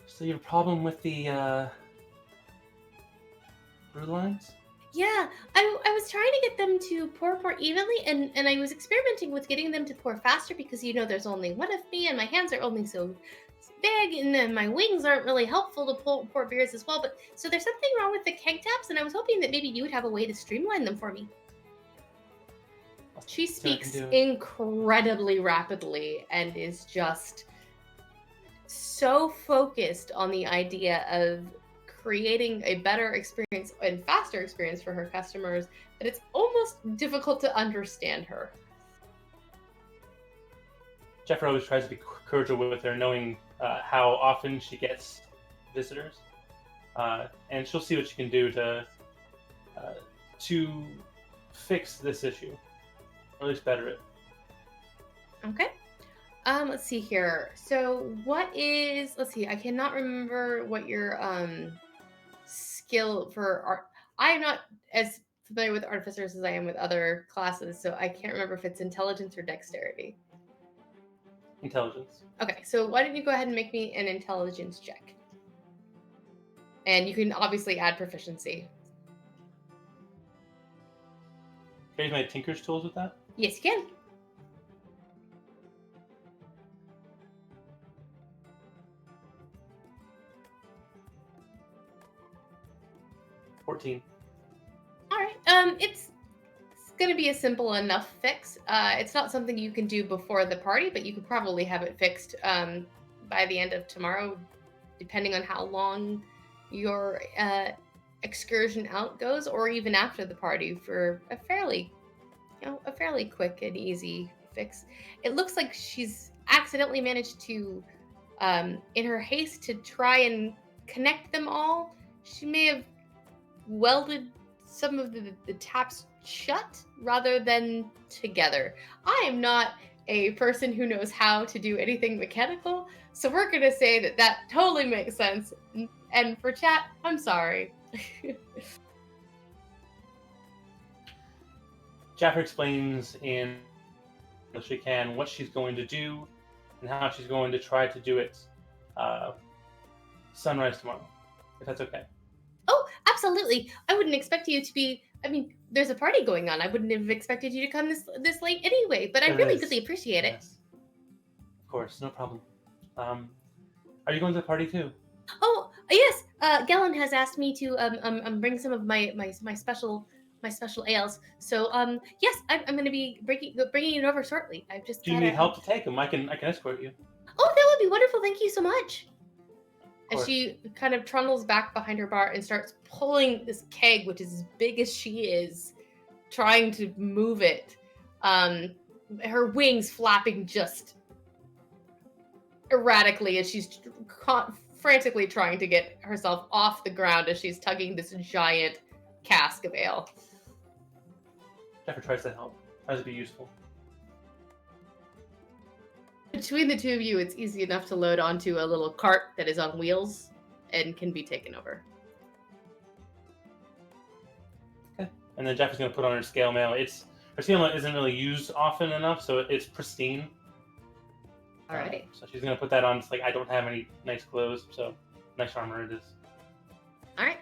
[SPEAKER 6] So you have a problem with the brew lines?
[SPEAKER 1] Yeah, I was trying to get them to pour evenly, and I was experimenting with getting them to pour faster because, there's only one of me, and my hands are only so big, and then my wings aren't really helpful to pour beers as well. But so there's something wrong with the keg taps, and I was hoping that maybe you would have a way to streamline them for me. She speaks incredibly rapidly and is just so focused on the idea of creating a better experience and faster experience for her customers that it's almost difficult to understand her.
[SPEAKER 6] Jeffrey always tries to be cordial with her, knowing how often she gets visitors, and she'll see what she can do to fix this issue, or at least better it.
[SPEAKER 1] Okay. Let's see here. So let's see, I cannot remember what your skill for art. I am not as familiar with artificers as I am with other classes, so I can't remember if it's intelligence or dexterity.
[SPEAKER 6] Intelligence.
[SPEAKER 1] Okay, so why don't you go ahead and make me an intelligence check? And you can obviously add proficiency.
[SPEAKER 6] Can I use my Tinker's tools with that?
[SPEAKER 1] Yes, you can.
[SPEAKER 6] $14.
[SPEAKER 1] All right. It's going to be a simple enough fix. It's not something you can do before the party, but you could probably have it fixed by the end of tomorrow, depending on how long your excursion out goes, or even after the party for a fairly quick and easy fix. It looks like she's accidentally managed to, in her haste to try and connect them all, she may have welded some of the taps shut rather than together. I am not a person who knows how to do anything mechanical, so we're going to say that totally makes sense. And for chat, I'm sorry.
[SPEAKER 6] Jaffer explains in as she can what she's going to do and how she's going to try to do it sunrise tomorrow, if that's okay.
[SPEAKER 1] Oh, absolutely. I wouldn't expect you to be... there's a party going on. I wouldn't have expected you to come this late anyway, but I really appreciate it.
[SPEAKER 6] Yes. Of course, no problem. Are you going to the party too?
[SPEAKER 1] Oh, yes. Gellin has asked me to bring some of my special ales. So yes, I'm going to be bringing it over shortly. I've just.
[SPEAKER 6] Do you need help to take them? I can escort you.
[SPEAKER 1] Oh, that would be wonderful. Thank you so much. As she kind of trundles back behind her bar and starts pulling this keg, which is as big as she is, trying to move it her wings flapping just erratically as she's frantically trying to get herself off the ground as she's tugging this giant cask of ale.
[SPEAKER 6] Jeffrey tries to help. Tries to be useful.
[SPEAKER 1] Between the two of you, it's easy enough to load onto a little cart that is on wheels and can be taken over.
[SPEAKER 6] Okay. And then Jeffrey's going to put on her scale mail. Her scale mail isn't really used often enough, so it's pristine.
[SPEAKER 1] Alrighty.
[SPEAKER 6] So she's going to put that on. It's like, I don't have any nice clothes, so nice armor it is.
[SPEAKER 1] Alright.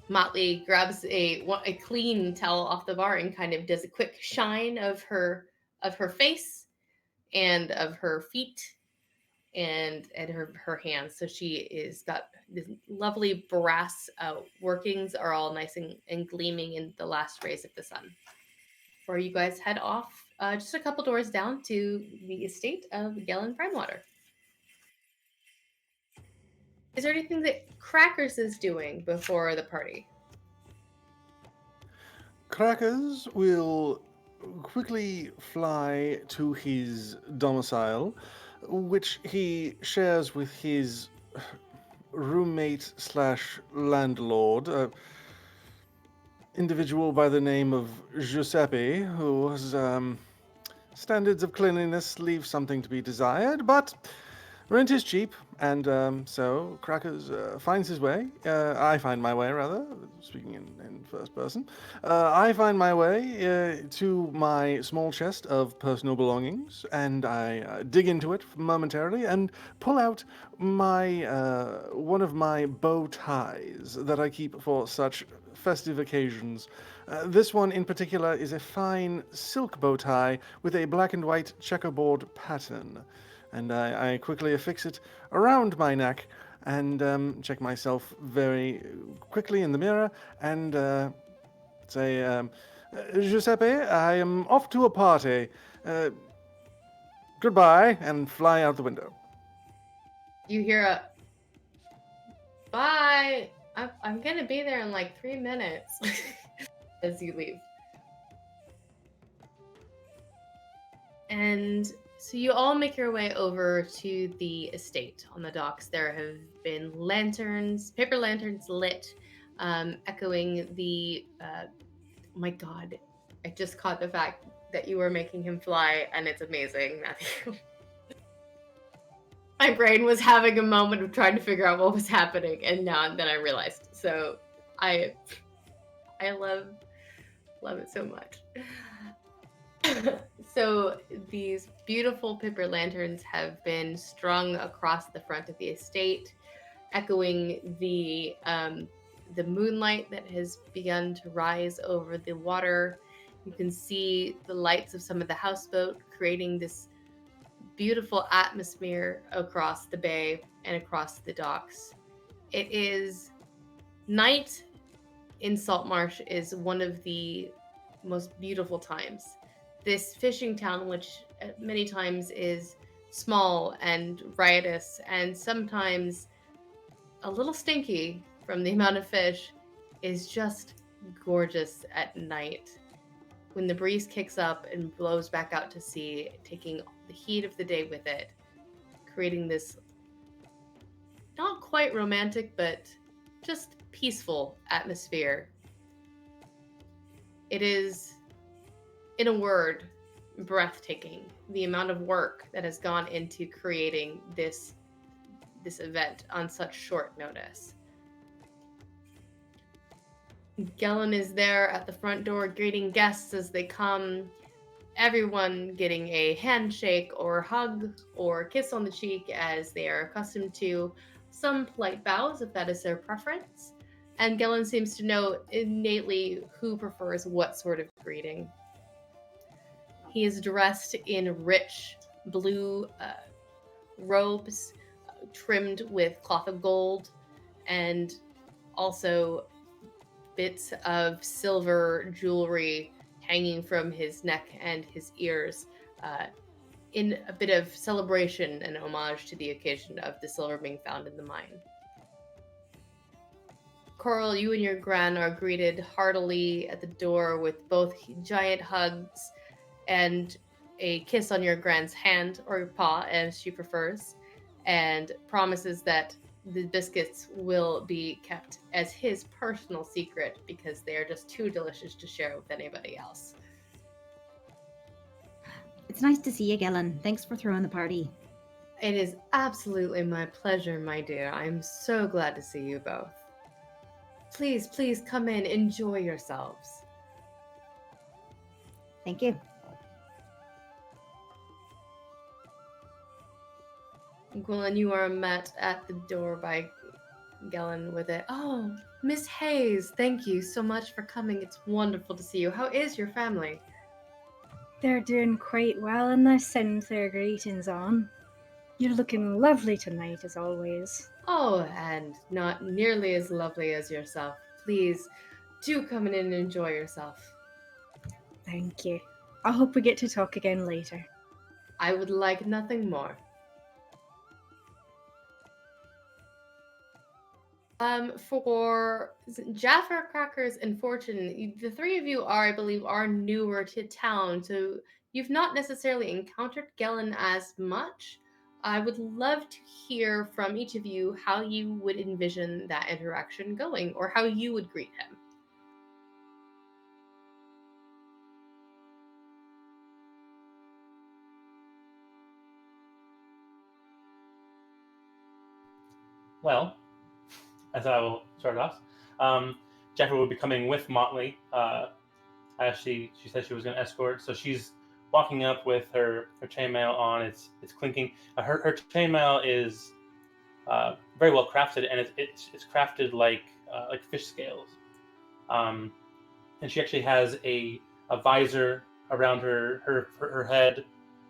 [SPEAKER 1] Motley grabs a clean towel off the bar and kind of does a quick shine of her face and of her feet and her hands. So she is got this lovely brass workings are all nice and gleaming in the last rays of the sun. Before you guys head off, just a couple doors down to the estate of Gellin Primewater. Is there anything that Crackers is doing before the party?
[SPEAKER 3] Crackers will quickly fly to his domicile, which he shares with his roommate slash landlord, a individual by the name of Giuseppe, whose standards of cleanliness leave something to be desired, but rent is cheap, and so Crackers finds his way. I find my way, rather, speaking in first person. I find my way to my small chest of personal belongings, and I dig into it momentarily and pull out my one of my bow ties that I keep for such festive occasions. This one in particular is a fine silk bow tie with a black and white checkerboard pattern. And I quickly affix it around my neck and check myself very quickly in the mirror and say, Giuseppe, I am off to a party. Goodbye, and fly out the window.
[SPEAKER 1] You hear a bye. I'm gonna be there in like 3 minutes as you leave. And so you all make your way over to the estate on the docks. There have been lanterns, paper lanterns lit, echoing the, oh my God, I just caught the fact that you were making him fly, and it's amazing, Matthew. My brain was having a moment of trying to figure out what was happening, and then I realized. So I love it so much. So these beautiful paper lanterns have been strung across the front of the estate, echoing the moonlight that has begun to rise over the water. You can see the lights of some of the houseboat creating this beautiful atmosphere across the bay and across the docks. It is night in Saltmarsh is one of the most beautiful times. This fishing town, which many times is small and riotous and sometimes a little stinky from the amount of fish, is just gorgeous at night. When the breeze kicks up and blows back out to sea, taking the heat of the day with it, creating this not quite romantic, but just peaceful atmosphere. It is, in a word, breathtaking, the amount of work that has gone into creating this event on such short notice. Gellin is there at the front door greeting guests as they come, everyone getting a handshake or hug or kiss on the cheek as they are accustomed to, some polite bows if that is their preference, and Gellin seems to know innately who prefers what sort of greeting. He is dressed in rich blue robes trimmed with cloth of gold and also bits of silver jewelry hanging from his neck and his ears in a bit of celebration and homage to the occasion of the silver being found in the mine. Coral, you and your gran are greeted heartily at the door with both giant hugs and a kiss on your grand's hand or paw, as she prefers, and promises that the biscuits will be kept as his personal secret because they are just too delicious to share with anybody else.
[SPEAKER 2] It's nice to see you, Gellin. Thanks for throwing the party.
[SPEAKER 1] It is absolutely my pleasure, my dear. I'm so glad to see you both. Please, please come in, enjoy yourselves.
[SPEAKER 2] Thank you.
[SPEAKER 1] Gwilyn, you are met at the door by Gellin with it. Oh, Miss Hayes, thank you so much for coming. It's wonderful to see you. How is your family?
[SPEAKER 5] They're doing quite well, and they send their greetings on. You're looking lovely tonight, as always.
[SPEAKER 1] Oh, and not nearly as lovely as yourself. Please do come in and enjoy yourself.
[SPEAKER 5] Thank you. I hope we get to talk again later.
[SPEAKER 1] I would like nothing more. For Jaffa, Crackers, and Fortune, the three of you are, I believe, are newer to town, so you've not necessarily encountered Gellin as much. I would love to hear from each of you how you would envision that interaction going, or how you would greet him.
[SPEAKER 6] Well, as I will start off, Jaffa will be coming with Motley. She said she was going to escort, so she's walking up with her chainmail on. It's clinking. Her chainmail is very well crafted, and it's crafted like fish scales. And she actually has a visor around her head,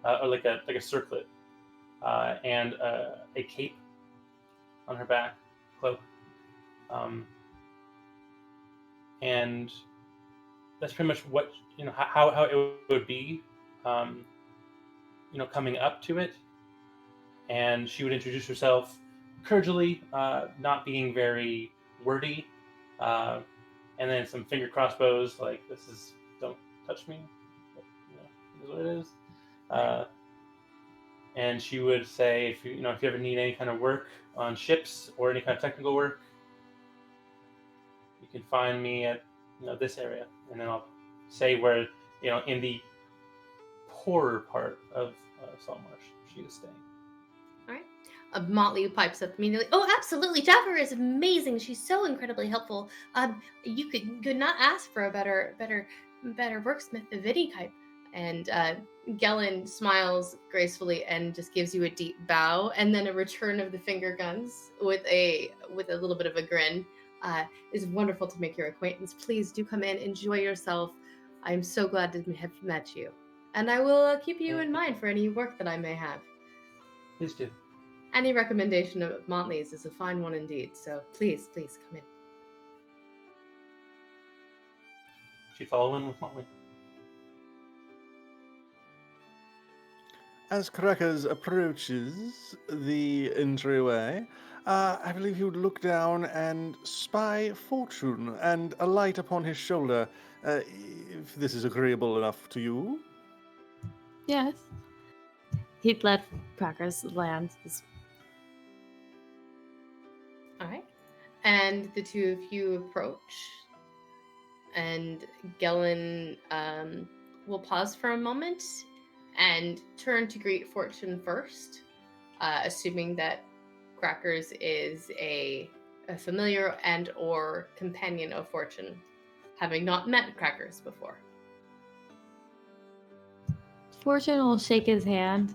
[SPEAKER 6] or like a circlet, and a cape on her back, cloak. And that's pretty much what how it would be, coming up to it. And she would introduce herself cordially, not being very wordy, and then some finger crossbows, like this is don't touch me, but, is what it is. And she would say, if you ever need any kind of work on ships or any kind of technical work, you can find me at this area, and then I'll say where in the poorer part of Saltmarsh she is staying.
[SPEAKER 1] All right. Motley pipes up immediately. Oh, absolutely! Jaffa is amazing. She's so incredibly helpful. You could not ask for a better worksmith of any type. And Gellin smiles gracefully and just gives you a deep bow, and then a return of the finger guns with a little bit of a grin. It's wonderful to make your acquaintance. Please do come in, enjoy yourself. I'm so glad to have met you, and I will keep you in mind for any work that I may have.
[SPEAKER 6] Please do.
[SPEAKER 1] Any recommendation of Motley's is a fine one indeed, so please come in.
[SPEAKER 6] She'd follow in with Motley.
[SPEAKER 3] As Crackers approaches the entryway, I believe he would look down and spy Fortune and alight upon his shoulder, if this is agreeable enough to you.
[SPEAKER 4] Yes. He'd let Crackers land.
[SPEAKER 1] All right. And the two of you approach, and Gellin will pause for a moment and turn to greet Fortune first, assuming that Crackers is a familiar and or companion of Fortune, having not met Crackers before.
[SPEAKER 4] Fortune will shake his hand.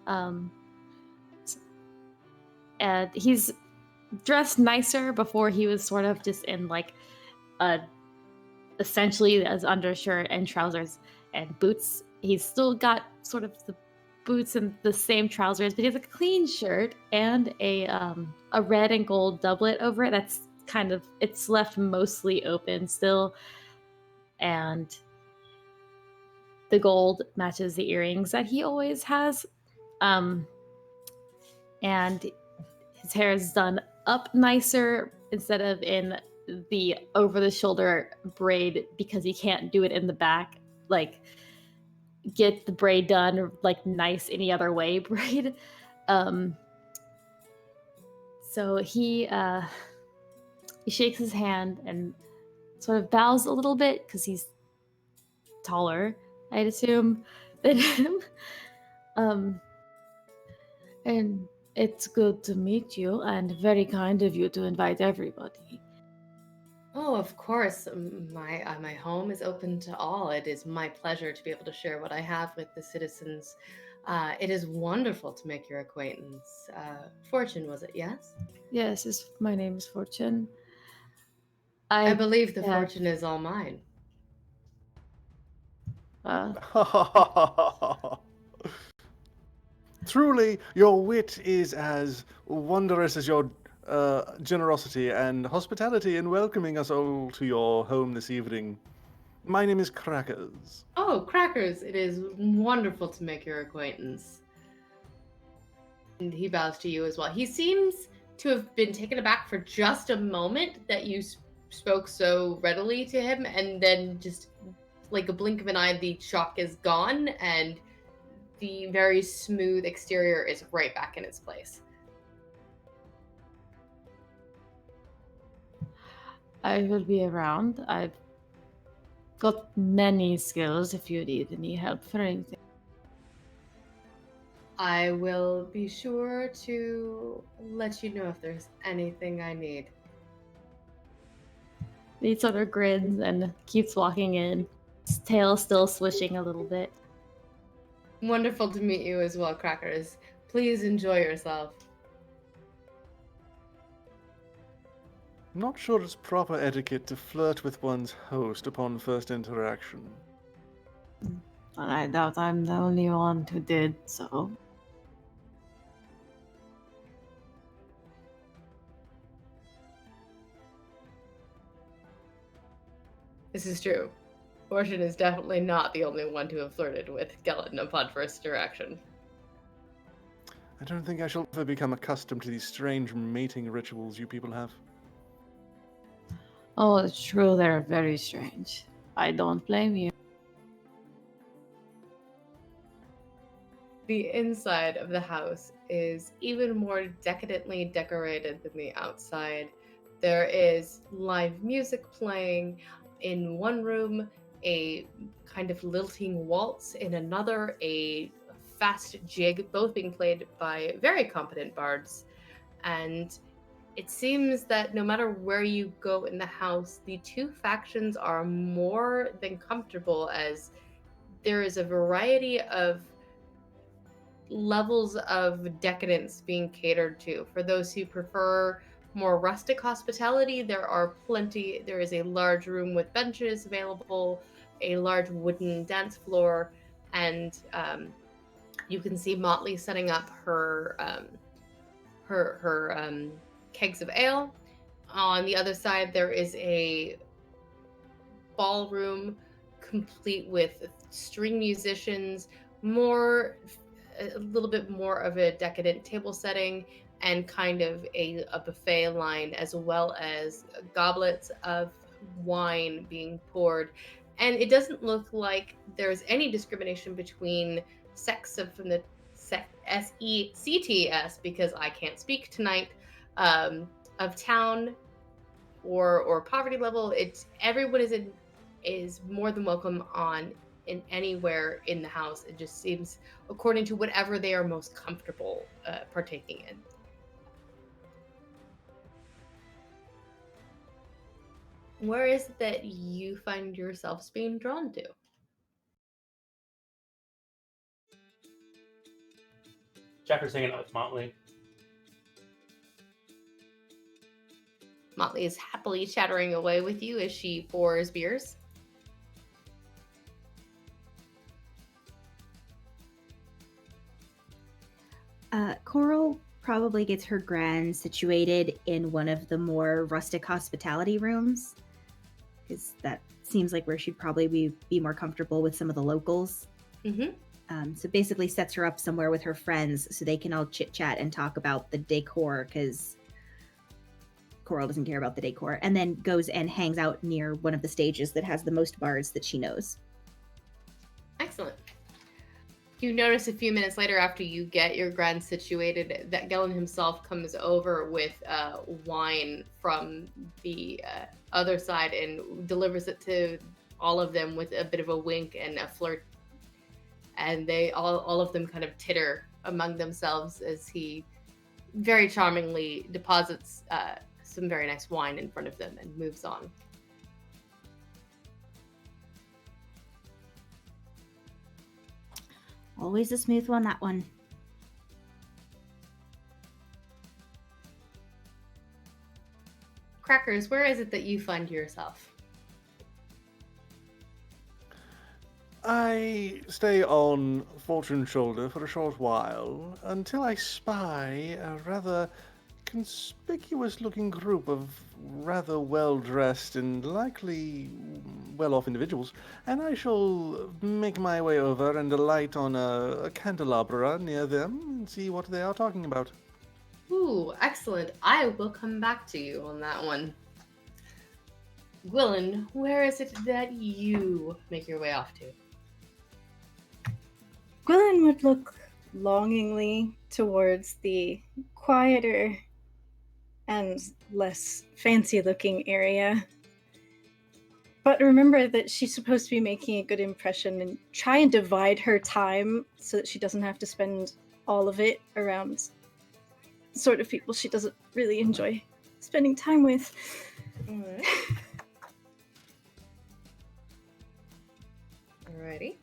[SPEAKER 4] And he's dressed nicer. Before he was sort of just in like essentially as undershirt and trousers and boots. He's still got sort of the boots and the same trousers, but he has a clean shirt and a red and gold doublet over it. That's kind of, it's left mostly open still, and the gold matches the earrings that he always has. And his hair is done up nicer instead of in the over the shoulder braid, because he can't do it in the back. Like, get the braid done like nice any other way braid. So he shakes his hand and sort of bows a little bit because he's taller, I'd assume, than him. And it's good to meet you, and very kind of you to invite everybody.
[SPEAKER 1] Oh, of course. My home is open to all. It is my pleasure to be able to share what I have with the citizens. It is wonderful to make your acquaintance. Fortune, was it? Yes.
[SPEAKER 4] Yes, my name is Fortune.
[SPEAKER 1] I believe the
[SPEAKER 4] yeah.
[SPEAKER 1] fortune is all mine.
[SPEAKER 3] Truly, your wit is as wondrous as your generosity and hospitality in welcoming us all to your home this evening. My name is Crackers.
[SPEAKER 1] Oh, Crackers, it is wonderful to make your acquaintance. And he bows to you as well. He seems to have been taken aback for just a moment that you spoke so readily to him, and then just like a blink of an eye, the shock is gone, and the very smooth exterior is right back in its place.
[SPEAKER 4] I will be around. I've got many skills if you need any help for anything.
[SPEAKER 1] I will be sure to let you know if there's anything I need.
[SPEAKER 4] He sort of grins and keeps walking in, his tail still swishing a little bit.
[SPEAKER 1] Wonderful to meet you as well, Crackers. Please enjoy yourself.
[SPEAKER 3] Not sure it's proper etiquette to flirt with one's host upon first interaction.
[SPEAKER 4] I doubt I'm the only one who did so.
[SPEAKER 1] This is true. Fortune is definitely not the only one to have flirted with Skeleton upon first interaction.
[SPEAKER 3] I don't think I shall ever become accustomed to these strange mating rituals you people have.
[SPEAKER 4] Oh, it's true, they're very strange. I don't blame you.
[SPEAKER 1] The inside of the house is even more decadently decorated than the outside. There is live music playing in one room, a kind of lilting waltz in another, a fast jig, both being played by very competent bards. And it seems that no matter where you go in the house, the two factions are more than comfortable, as there is a variety of levels of decadence being catered to. For those who prefer more rustic hospitality, there is a large room with benches available, a large wooden dance floor, and you can see Motley setting up her kegs of ale. On the other side, there is a ballroom complete with string musicians, a little bit more of a decadent table setting, and kind of a buffet line, as well as goblets of wine being poured. And it doesn't look like there's any discrimination between from the SECTS, because I can't speak tonight, of town or poverty level. Everyone is more than welcome in anywhere in the house. It just seems according to whatever they are most comfortable partaking in. Where is it that you find yourselves being drawn to?
[SPEAKER 6] Jacker's hanging out with Motley.
[SPEAKER 1] Motley is happily chattering away with you as she pours beers.
[SPEAKER 2] Coral probably gets her grand situated in one of the more rustic hospitality rooms, because that seems like where she'd probably be more comfortable with some of the locals.
[SPEAKER 1] Mm-hmm.
[SPEAKER 2] So basically sets her up somewhere with her friends so they can all chit-chat and talk about the decor, because Coral doesn't care about the decor, and then goes and hangs out near one of the stages that has the most bards that she knows.
[SPEAKER 1] Excellent. You notice a few minutes later, after you get your grand situated, that Gellin himself comes over with wine from the other side and delivers it to all of them with a bit of a wink and a flirt. And they all of them kind of titter among themselves as he very charmingly deposits some very nice wine in front of them and moves on.
[SPEAKER 2] Always a smooth one, that one.
[SPEAKER 1] Crackers, where is it that you find yourself?
[SPEAKER 3] I stay on Fortune's shoulder for a short while until I spy a rather conspicuous-looking group of rather well-dressed and likely well-off individuals, and I shall make my way over and alight on a candelabra near them and see what they are talking about.
[SPEAKER 1] Ooh, excellent. I will come back to you on that one. Gwilyn, where is it that you make your way off to?
[SPEAKER 5] Gwilyn would look longingly towards the quieter and less fancy-looking area. But remember that she's supposed to be making a good impression and try and divide her time so that she doesn't have to spend all of it around the sort of people she doesn't really enjoy spending time with.
[SPEAKER 1] Alright. Alrighty.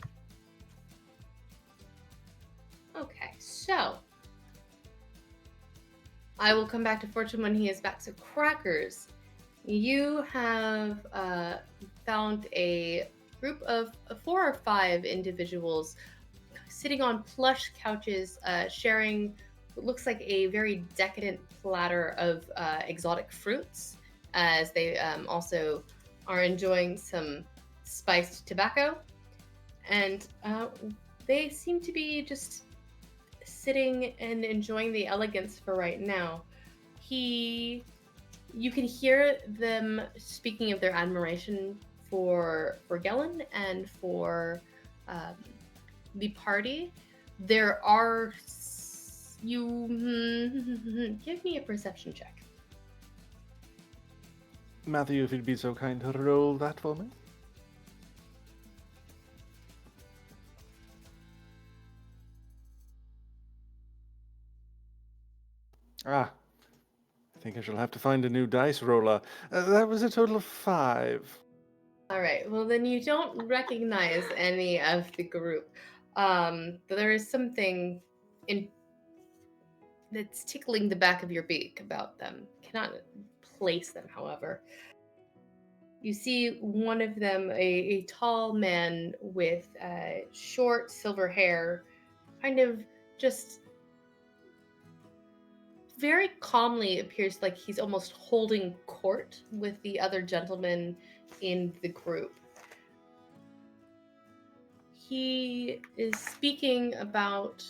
[SPEAKER 1] Okay, so I will come back to Fortune when he is back. So Crackers, you have found a group of 4 or 5 individuals sitting on plush couches, sharing what looks like a very decadent platter of exotic fruits, as they also are enjoying some spiced tobacco. And they seem to be just sitting and enjoying the elegance for right now. You can hear them speaking of their admiration for Gellin and for the party. There are give me a perception check.
[SPEAKER 3] Matthew, if you'd be so kind to roll that for me. I think I shall have to find a new dice roller. That was a total of 5.
[SPEAKER 1] All right. Well, then you don't recognize any of the group. There is something that's tickling the back of your beak about them. Cannot place them, however. You see one of them, a tall man with short silver hair, kind of just very calmly appears like he's almost holding court with the other gentlemen in the group. He is speaking about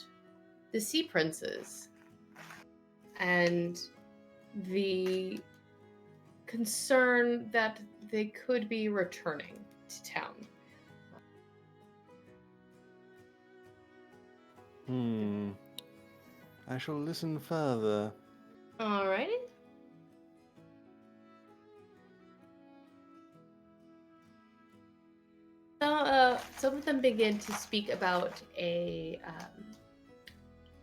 [SPEAKER 1] the sea princes and the concern that they could be returning to town.
[SPEAKER 3] I shall listen further.
[SPEAKER 1] Alrighty. So, some of them begin to speak about a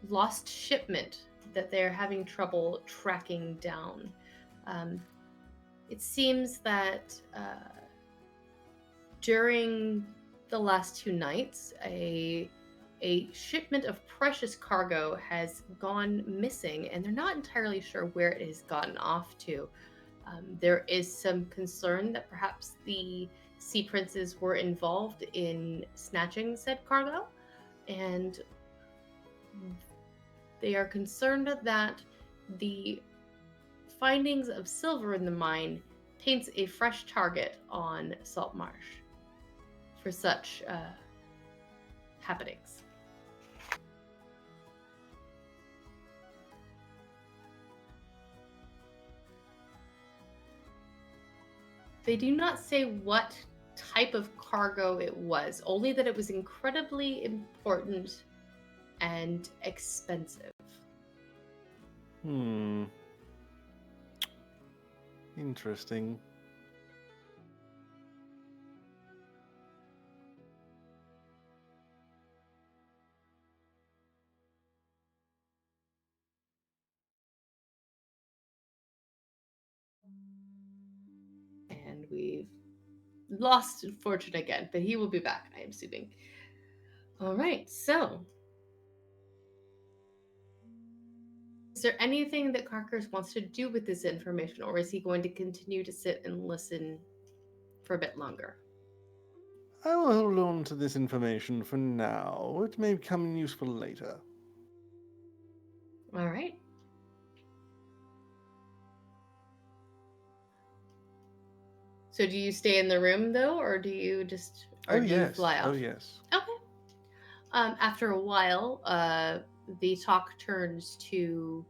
[SPEAKER 1] lost shipment that they're having trouble tracking down. It seems that during the last 2 nights, a shipment of precious cargo has gone missing, and they're not entirely sure where it has gotten off to. There is some concern that perhaps the sea princes were involved in snatching said cargo, and they are concerned that the findings of silver in the mine paints a fresh target on Saltmarsh for such happenings. They do not say what type of cargo it was, only that it was incredibly important and expensive.
[SPEAKER 3] Interesting.
[SPEAKER 1] And we've lost Fortune again, but he will be back, I am assuming. All right, so is there anything that Carkers wants to do with this information, or is he going to continue to sit and listen for a bit longer?
[SPEAKER 3] I will hold on to this information for now. It may become useful later.
[SPEAKER 1] All right. So do you stay in the room though, or do you just you fly off?
[SPEAKER 3] Oh yes.
[SPEAKER 1] Okay. After a while, the talk turns to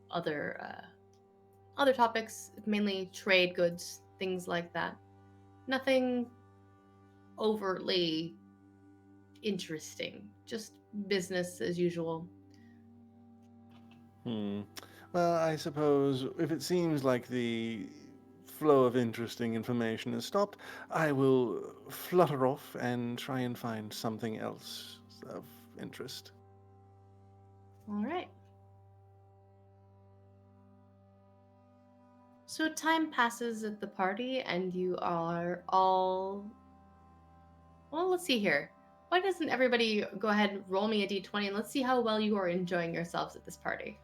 [SPEAKER 1] other topics, mainly trade goods, things like that. Nothing overtly interesting, just business as usual.
[SPEAKER 3] Well, I suppose if it seems like the flow of interesting information has stopped, I will flutter off and try and find something else of interest.
[SPEAKER 1] All right. So time passes at the party, and you are all. Well, let's see here. Why doesn't everybody go ahead and roll me a d20 and let's see how well you are enjoying yourselves at this party?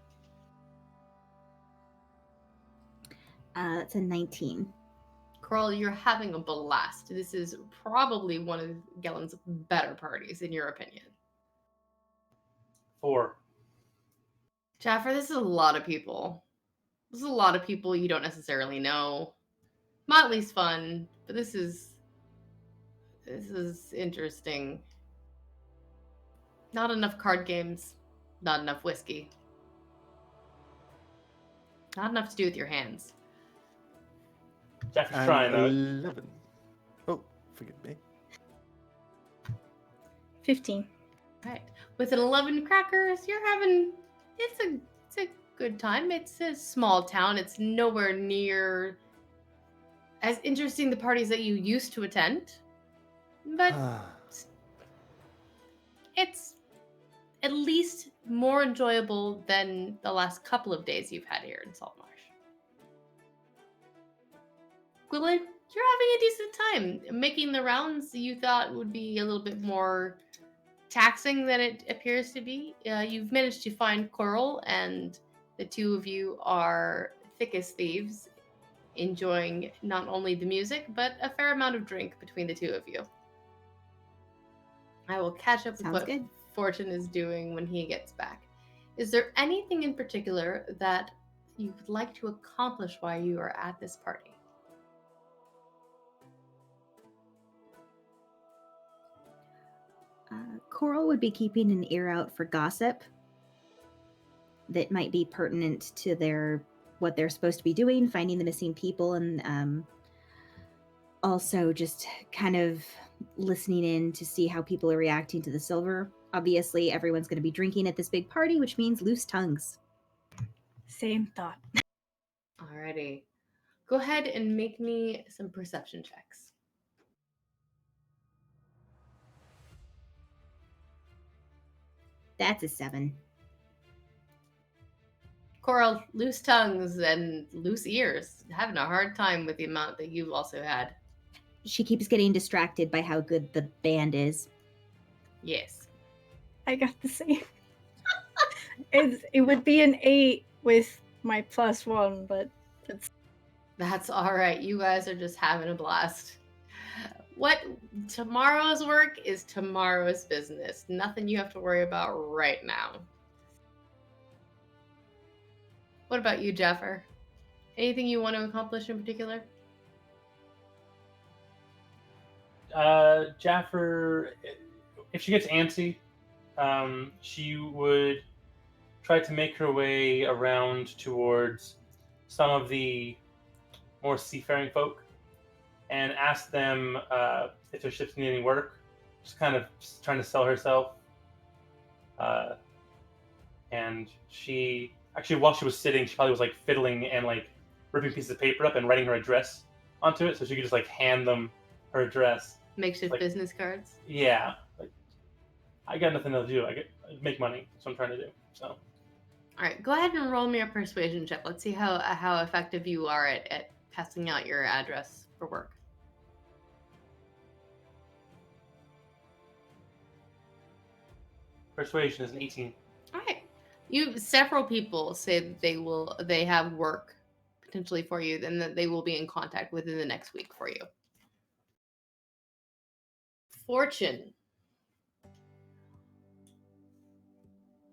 [SPEAKER 2] That's a 19.
[SPEAKER 1] Coral, you're having a blast. This is probably one of Gellen's better parties, in your opinion.
[SPEAKER 6] 4.
[SPEAKER 1] Jaffer, this is a lot of people. This is a lot of people you don't necessarily know. Motley's fun, but this is interesting. Not enough card games, not enough whiskey. Not enough to do with your hands.
[SPEAKER 6] Jeffrey's trying though.
[SPEAKER 3] 11. Oh, forgive me.
[SPEAKER 5] 15.
[SPEAKER 1] Right. With an 11 crackers, you're having it's a good time. It's a small town. It's nowhere near as interesting the parties that you used to attend. But it's at least more enjoyable than the last couple of days you've had here in Saltmarsh. Gwilyn, you're having a decent time. Making the rounds you thought would be a little bit more taxing than it appears to be. You've managed to find Coral, and the two of you are thick as thieves, enjoying not only the music, but a fair amount of drink between the two of you. I will catch up with what Fortune is doing when he gets back. Is there anything in particular that you would like to accomplish while you are at this party?
[SPEAKER 2] Coral would be keeping an ear out for gossip that might be pertinent to what they're supposed to be doing, finding the missing people, and also just kind of listening in to see how people are reacting to the silver. Obviously, everyone's going to be drinking at this big party, which means loose tongues.
[SPEAKER 5] Same thought.
[SPEAKER 1] Alrighty. Go ahead and make me some perception checks.
[SPEAKER 2] That's a 7.
[SPEAKER 1] Coral, loose tongues and loose ears. Having a hard time with the amount that you've also had.
[SPEAKER 2] She keeps getting distracted by how good the band is.
[SPEAKER 1] Yes.
[SPEAKER 5] I got the same. It would be an 8 with my +1, but
[SPEAKER 1] that's all right. You guys are just having a blast. What tomorrow's work is tomorrow's business. Nothing you have to worry about right now. What about you, Jaffer? Anything you want to accomplish in particular?
[SPEAKER 6] Jaffer, if she gets antsy, she would try to make her way around towards some of the more seafaring folk and ask them if their ships need any work. Just kind of trying to sell herself. and she actually, while she was sitting, she probably was like fiddling and like ripping pieces of paper up and writing her address onto it, so she could just like hand them her address.
[SPEAKER 1] Makeshift
[SPEAKER 6] Like-
[SPEAKER 1] business cards.
[SPEAKER 6] Yeah, like I got nothing to do. I make money. That's what I'm trying to do. So
[SPEAKER 1] All right, go ahead and roll me a persuasion check. Let's see how effective you are at passing out your address for work.
[SPEAKER 6] persuasion is an 18.
[SPEAKER 1] All right. Several people say that they have work potentially for you, and that they will be in contact within the next week for you. Fortune.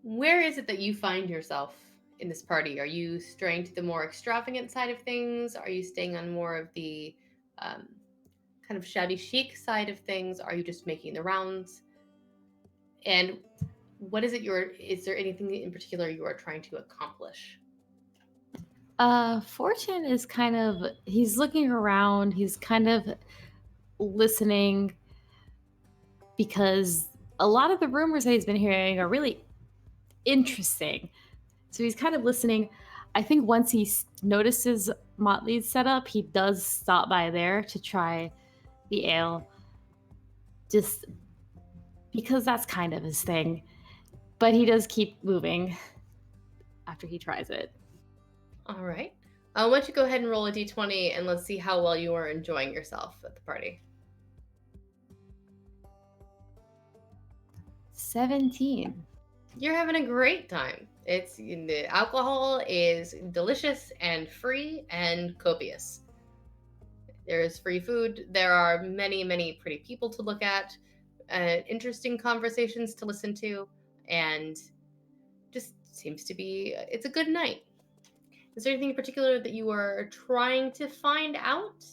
[SPEAKER 1] Where is it that you find yourself in this party? Are you straying to the more extravagant side of things? Are you staying on more of the kind of shabby chic side of things? Are you just making the rounds? And what is it is there anything in particular you are trying to accomplish?
[SPEAKER 4] Fortune is kind of, he's looking around, he's kind of listening, because a lot of the rumors that he's been hearing are really interesting. So he's kind of listening. I think once he notices Motley's setup, he does stop by there to try the ale, just because that's kind of his thing. But he does keep moving after he tries it.
[SPEAKER 1] All right. Why don't you go ahead and roll a d20 and let's see how well you are enjoying yourself at the party.
[SPEAKER 4] 17.
[SPEAKER 1] You're having a great time. The alcohol is delicious and free and copious. There is free food. There are many, many pretty people to look at, interesting conversations to listen to, and just seems to be, it's a good night. Is there anything in particular that you are trying to find out?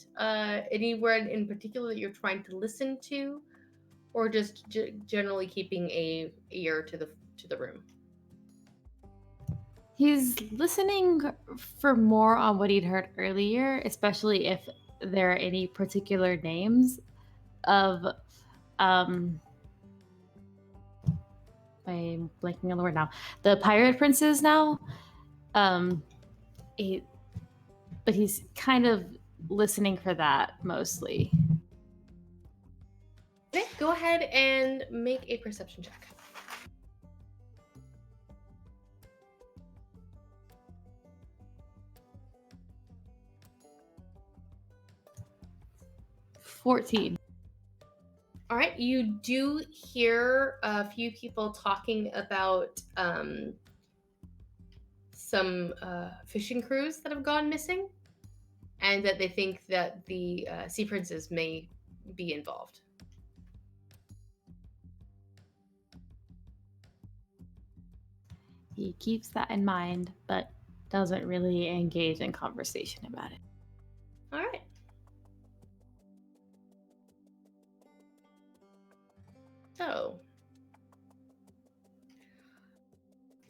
[SPEAKER 1] Anywhere in particular that you're trying to listen to, or just generally keeping a ear to the room?
[SPEAKER 4] He's listening for more on what he'd heard earlier, especially if there are any particular names of I'm blanking on the word now. The pirate princes now. But he's kind of listening for that mostly.
[SPEAKER 1] Okay, go ahead and make a perception check.
[SPEAKER 4] $14.
[SPEAKER 1] All right, you do hear a few people talking about some fishing crews that have gone missing, and that they think that the sea princes may be involved.
[SPEAKER 4] He keeps that in mind, but doesn't really engage in conversation about it.
[SPEAKER 1] All right. So,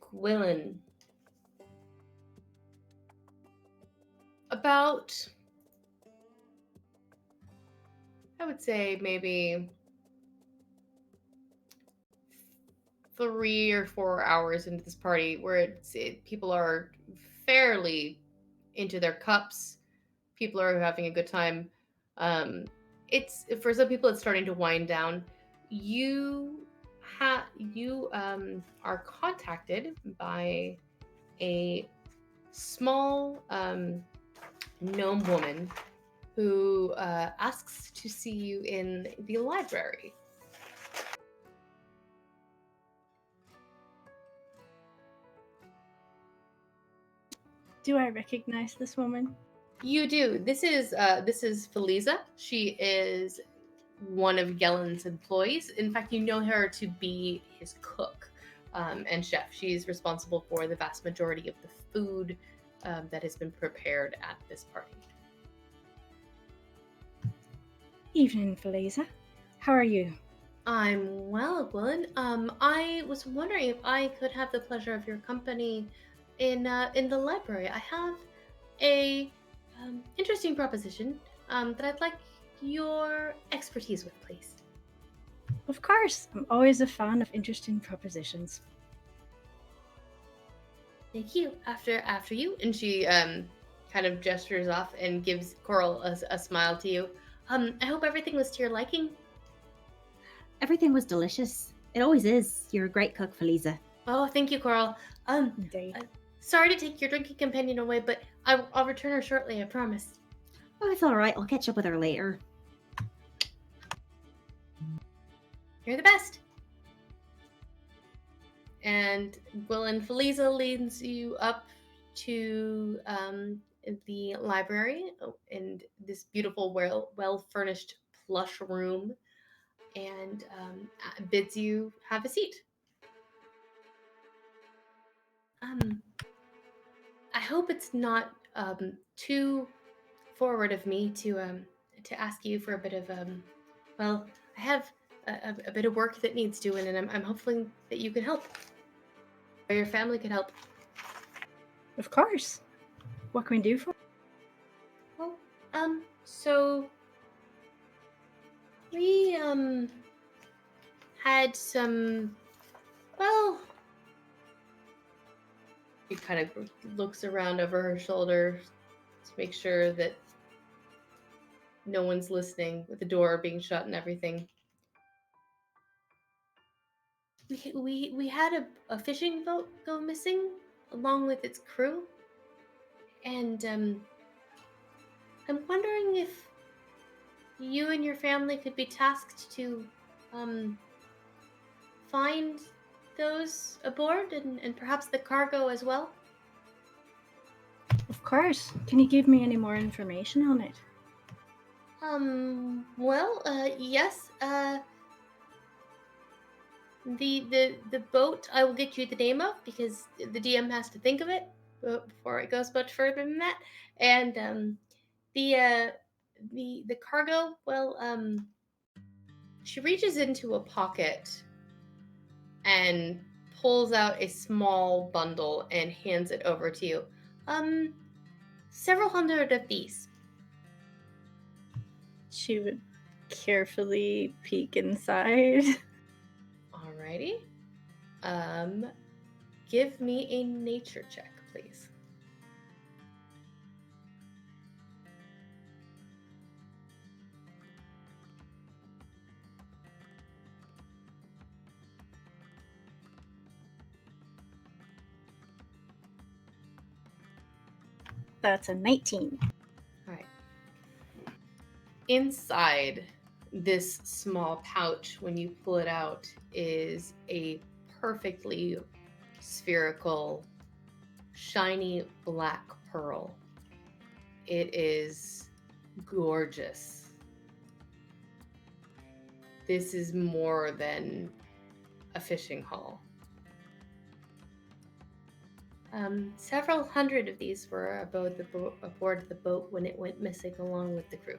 [SPEAKER 1] Gwilyn. About, I would say maybe 3 or 4 hours into this party, where people are fairly into their cups. People are having a good time. It's, for some people, it's starting to wind down. You are contacted by a small gnome woman who asks to see you in the library.
[SPEAKER 5] Do I recognize this woman?
[SPEAKER 1] You do. This is Feliza. She is one of Gellen's employees. In fact, you know her to be his cook and chef. She's responsible for the vast majority of the food that has been prepared at this party.
[SPEAKER 5] Evening, Feliza. How are you?
[SPEAKER 1] I'm well, Gwilyn. I was wondering if I could have the pleasure of your company in the library. I have a interesting proposition that I'd like your expertise with, please.
[SPEAKER 5] Of course. I'm always a fan of interesting propositions.
[SPEAKER 1] Thank you. After you, and she kind of gestures off and gives Coral a smile to you. I hope everything was to your liking.
[SPEAKER 2] Everything was delicious. It always is. You're a great cook, Feliza.
[SPEAKER 1] Oh, thank you, Coral.
[SPEAKER 5] Indeed.
[SPEAKER 1] Sorry to take your drinking companion away, but I'll return her shortly. I promise.
[SPEAKER 2] Oh, it's all right. I'll catch up with her later.
[SPEAKER 1] You're the best. And Gwilyn Feliza leads you up to the library in this beautiful, well furnished, plush room, and bids you have a seat. I hope it's not too forward of me to ask you for a bit of well, I have a bit of work that needs doing, and I'm hoping that you can help, or your family could help.
[SPEAKER 5] Of course. What can we do for?
[SPEAKER 1] Well, so we had some. Well, she kind of looks around over her shoulder to make sure that no one's listening, with the door being shut and everything. We had a fishing boat go missing along with its crew, and I'm wondering if you and your family could be tasked to find those aboard and perhaps the cargo as well.
[SPEAKER 5] Of course. Can you give me any more information on it?
[SPEAKER 1] Yes. The boat I will get you the name of, because the DM has to think of it before it goes much further than that. And the cargo, she reaches into a pocket and pulls out a small bundle and hands it over to you. Several hundred of these.
[SPEAKER 5] She would carefully peek inside.
[SPEAKER 1] Alrighty. Give me a nature check, please.
[SPEAKER 5] That's a 19.
[SPEAKER 1] All right. Inside this small pouch, when you pull it out, is a perfectly spherical, shiny black pearl. It is gorgeous. This is more than a fishing haul. Several hundred of these were aboard the boat when it went missing along with the crew.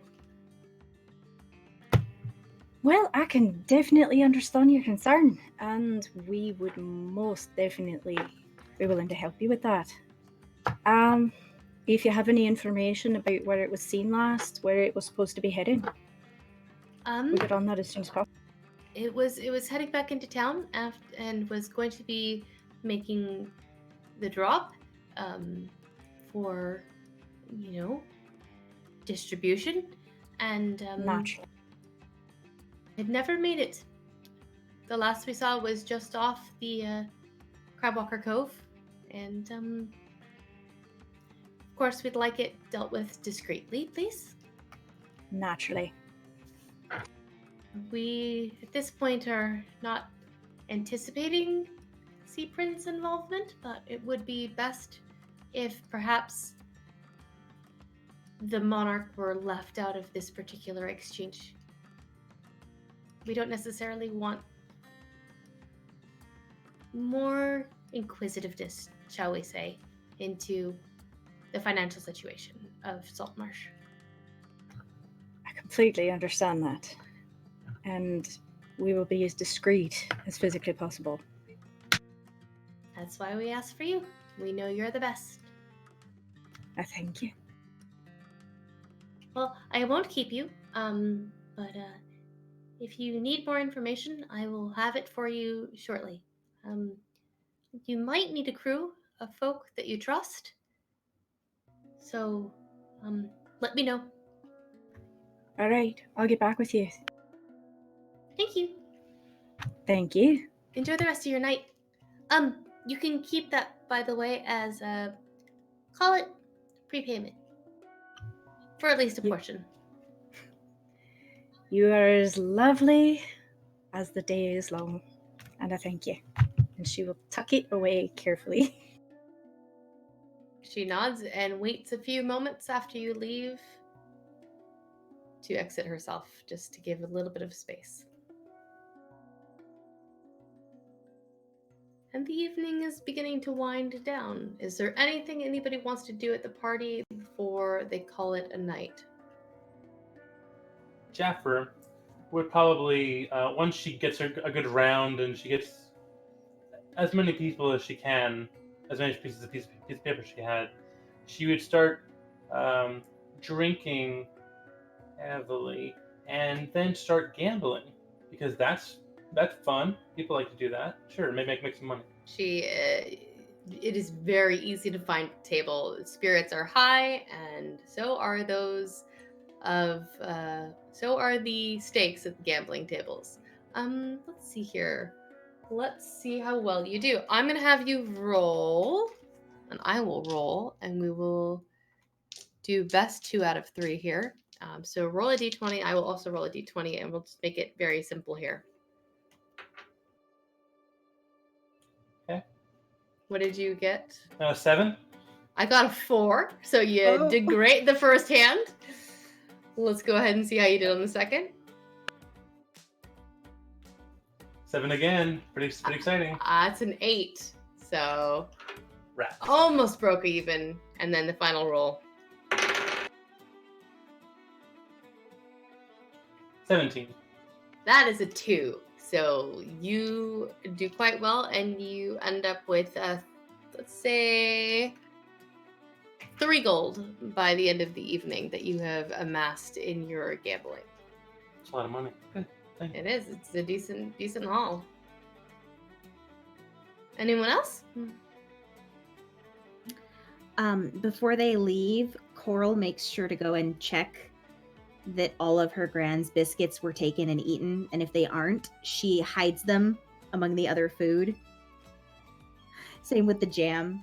[SPEAKER 5] Well, I can definitely understand your concern, and we would most definitely be willing to help you with that. If you have any information about where it was seen last, where it was supposed to be heading, we get on that as soon as possible.
[SPEAKER 1] It was heading back into town and was going to be making the drop for distribution, and
[SPEAKER 5] Naturally.
[SPEAKER 1] it never made it. The last we saw was just off the Crabwalker Cove, and of course we'd like it dealt with discreetly, please.
[SPEAKER 5] Naturally.
[SPEAKER 1] We at this point are not anticipating Sea Prince involvement, but it would be best if perhaps the monarch were left out of this particular exchange. We don't necessarily want more inquisitiveness, shall we say, into the financial situation of Saltmarsh.
[SPEAKER 5] I completely understand that. And we will be as discreet as physically possible.
[SPEAKER 1] That's why we asked for you. We know you're the best.
[SPEAKER 5] I thank you.
[SPEAKER 1] Well, I won't keep you, but if you need more information, I will have it for you shortly. You might need a crew of folk that you trust. So, let me know.
[SPEAKER 5] All right, I'll get back with you.
[SPEAKER 1] Thank you.
[SPEAKER 5] Thank you.
[SPEAKER 1] Enjoy the rest of your night. You can keep that, by the way, as call it prepayment for at least a portion.
[SPEAKER 5] You are as lovely as the day is long, and I thank you. And she will tuck it away carefully.
[SPEAKER 1] She nods and waits a few moments after you leave to exit herself, just to give a little bit of space. And the evening is beginning to wind down. Is there anything anybody wants to do at the party before they call it a night?
[SPEAKER 6] Jaffer would probably, once she gets a good round and she gets as many people as she can, as many pieces of paper she had, she would start drinking heavily and then start gambling, because that's fun. People like to do that. Sure, maybe make some money.
[SPEAKER 1] It is very easy to find a table. Spirits are high, and so are those of so are the stakes at the gambling tables. Let's see here. Let's see how well you do. I'm gonna have you roll, and I will roll, and we will do best 2 out of 3 here. So roll a d20. I will also roll a d20, and we'll just make it very simple here.
[SPEAKER 6] Okay.
[SPEAKER 1] What did you get?
[SPEAKER 6] 7.
[SPEAKER 1] I got a 4, so you did great the first hand. Let's go ahead and see how you did on the second.
[SPEAKER 6] 7 again. Pretty exciting.
[SPEAKER 1] It's an 8, so
[SPEAKER 6] Rats.
[SPEAKER 1] almost broke even. And then the final roll.
[SPEAKER 6] 17.
[SPEAKER 1] That is a 2, so you do quite well, and you end up with, let's say, 3 gold by the end of the evening that you have amassed in your gambling.
[SPEAKER 6] That's a lot of money. Good. Thank you.
[SPEAKER 1] It is. It's a decent haul. Anyone else?
[SPEAKER 2] Before they leave, Coral makes sure to go and check that all of her grand's biscuits were taken and eaten, and if they aren't, she hides them among the other food. Same with the jam,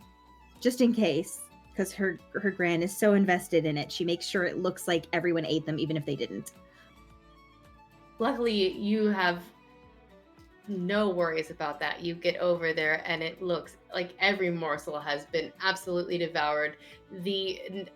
[SPEAKER 2] just in case, because her gran is so invested in it. She makes sure it looks like everyone ate them, even if they didn't.
[SPEAKER 1] Luckily, you have no worries about that. You get over there, and it looks like every morsel has been absolutely devoured. The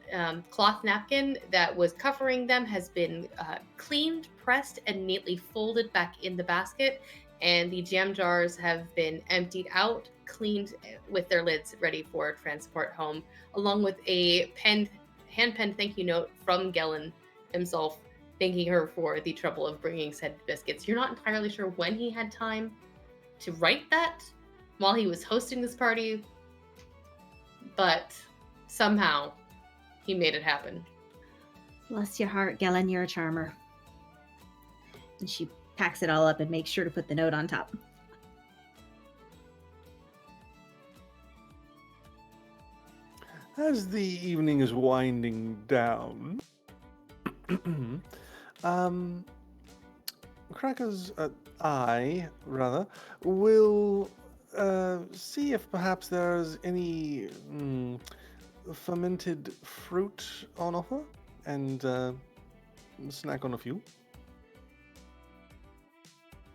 [SPEAKER 1] cloth napkin that was covering them has been cleaned, pressed, and neatly folded back in the basket, and the jam jars have been emptied out, cleaned with their lids ready for transport home, along with a hand-penned thank you note from Gellin himself, thanking her for the trouble of bringing said biscuits. You're not entirely sure when he had time to write that while he was hosting this party, but somehow he made it happen.
[SPEAKER 2] Bless your heart, Gellin, you're a charmer. And she packs it all up and makes sure to put the note on top.
[SPEAKER 3] As the evening is winding down, Crackers, I, rather, will see if perhaps there's any fermented fruit on offer, and snack on a few.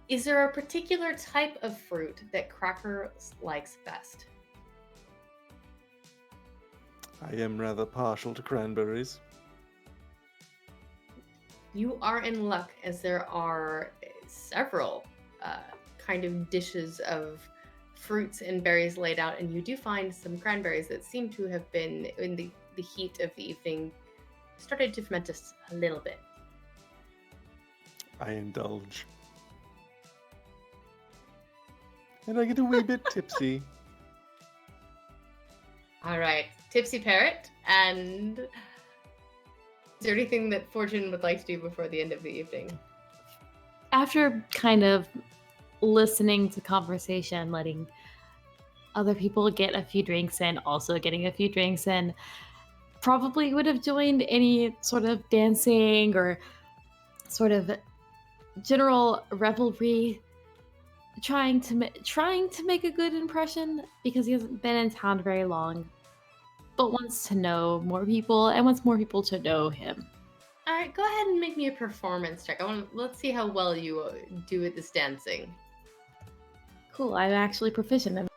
[SPEAKER 1] Is there a particular type of fruit that Cracker likes best?
[SPEAKER 3] I am rather partial to cranberries.
[SPEAKER 1] You are in luck, as there are several kind of dishes of fruits and berries laid out, and you do find some cranberries that seem to have been, in the heat of the evening, started to ferment just a little bit.
[SPEAKER 3] I indulge. And I get a wee bit tipsy.
[SPEAKER 1] All right, Tipsy Parrot, and is there anything that Fortune would like to do before the end of the evening?
[SPEAKER 4] After kind of listening to conversation, letting other people get a few drinks in, also getting a few drinks in. Probably would have joined any sort of dancing or sort of general revelry, trying to make a good impression because he hasn't been in town very long, but wants to know more people and wants more people to know him.
[SPEAKER 1] All right, go ahead and make me a performance check. Let's see how well you do at this dancing.
[SPEAKER 4] Cool, I'm actually proficient in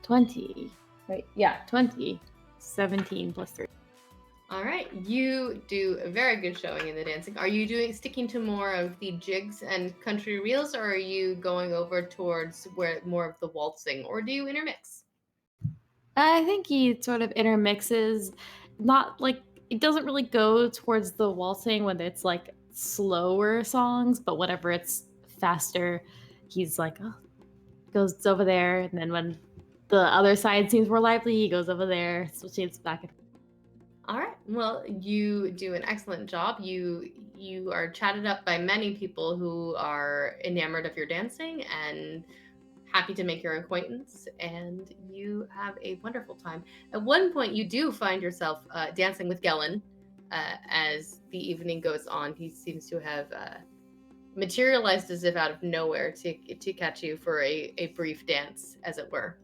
[SPEAKER 4] 20. Wait, yeah, 20. 17 plus 3.
[SPEAKER 1] All right, you do a very good showing in the dancing. Are you sticking to more of the jigs and country reels, or are you going over towards where more of the waltzing, or do you intermix?
[SPEAKER 4] I think he sort of intermixes, not like it doesn't really go towards the waltzing when it's like slower songs, but whenever it's faster, he's like, oh, goes over there, and then when the other side seems more lively, he goes over there, switching it back and forth.
[SPEAKER 1] All right. Well, you do an excellent job. You are chatted up by many people who are enamored of your dancing and happy to make your acquaintance, and you have a wonderful time. At one point, you do find yourself dancing with Gellin as the evening goes on. He seems to have materialized as if out of nowhere to catch you for a brief dance, as it were.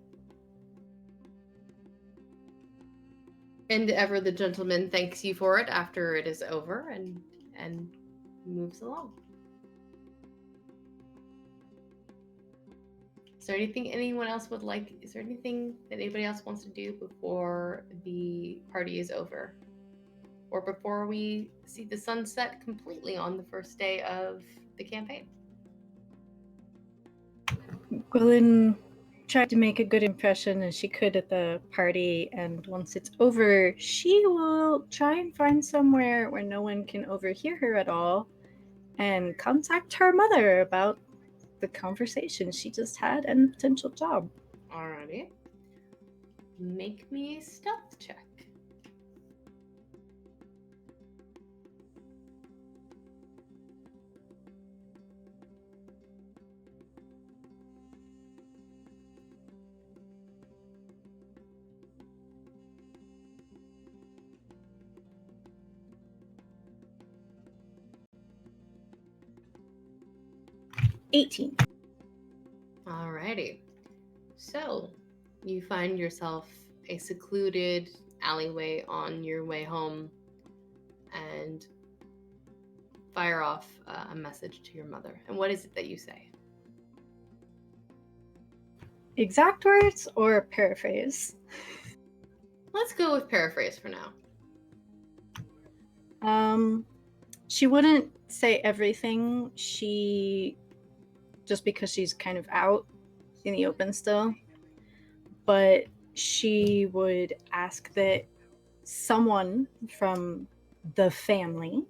[SPEAKER 1] And ever the gentleman thanks you for it after it is over and moves along. Is there anything anyone else would like? Is there anything that anybody else wants to do before the party is over? Or before we see the sunset completely on the first day of the campaign?
[SPEAKER 5] Gwilyn tried to make a good impression as she could at the party, and once it's over, she will try and find somewhere where no one can overhear her at all and contact her mother about the conversation she just had and the potential job.
[SPEAKER 1] Alrighty. Make me a stealth check.
[SPEAKER 5] $18.
[SPEAKER 1] Alrighty. So, you find yourself a secluded alleyway on your way home and fire off a message to your mother. And what is it that you say?
[SPEAKER 5] Exact words or paraphrase?
[SPEAKER 1] Let's go with paraphrase for now.
[SPEAKER 5] She wouldn't say everything. Just because she's kind of out in the open still, but she would ask that someone from the family,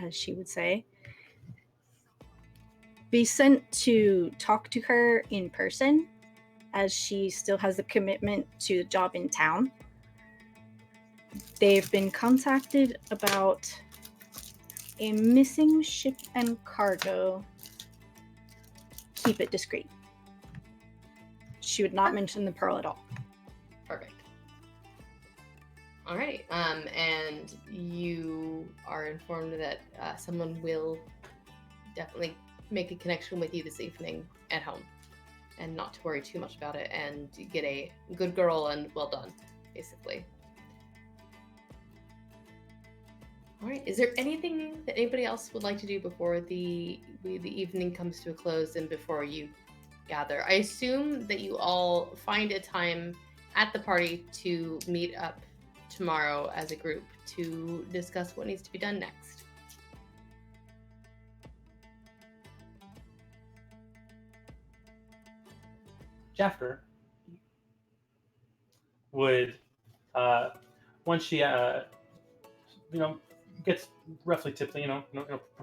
[SPEAKER 5] as she would say, be sent to talk to her in person, as she still has a commitment to the job in town. They've been contacted about a missing ship and cargo. Keep it discreet. She would not mention the pearl at all.
[SPEAKER 1] Perfect. Alrighty. And you are informed that someone will definitely make a connection with you this evening at home, and not to worry too much about it, and get a good girl and well done, basically. All right. Is there anything that anybody else would like to do before the evening comes to a close and before you gather? I assume that you all find a time at the party to meet up tomorrow as a group to discuss what needs to be done next.
[SPEAKER 6] Jaffer would, once she, gets roughly tipsy,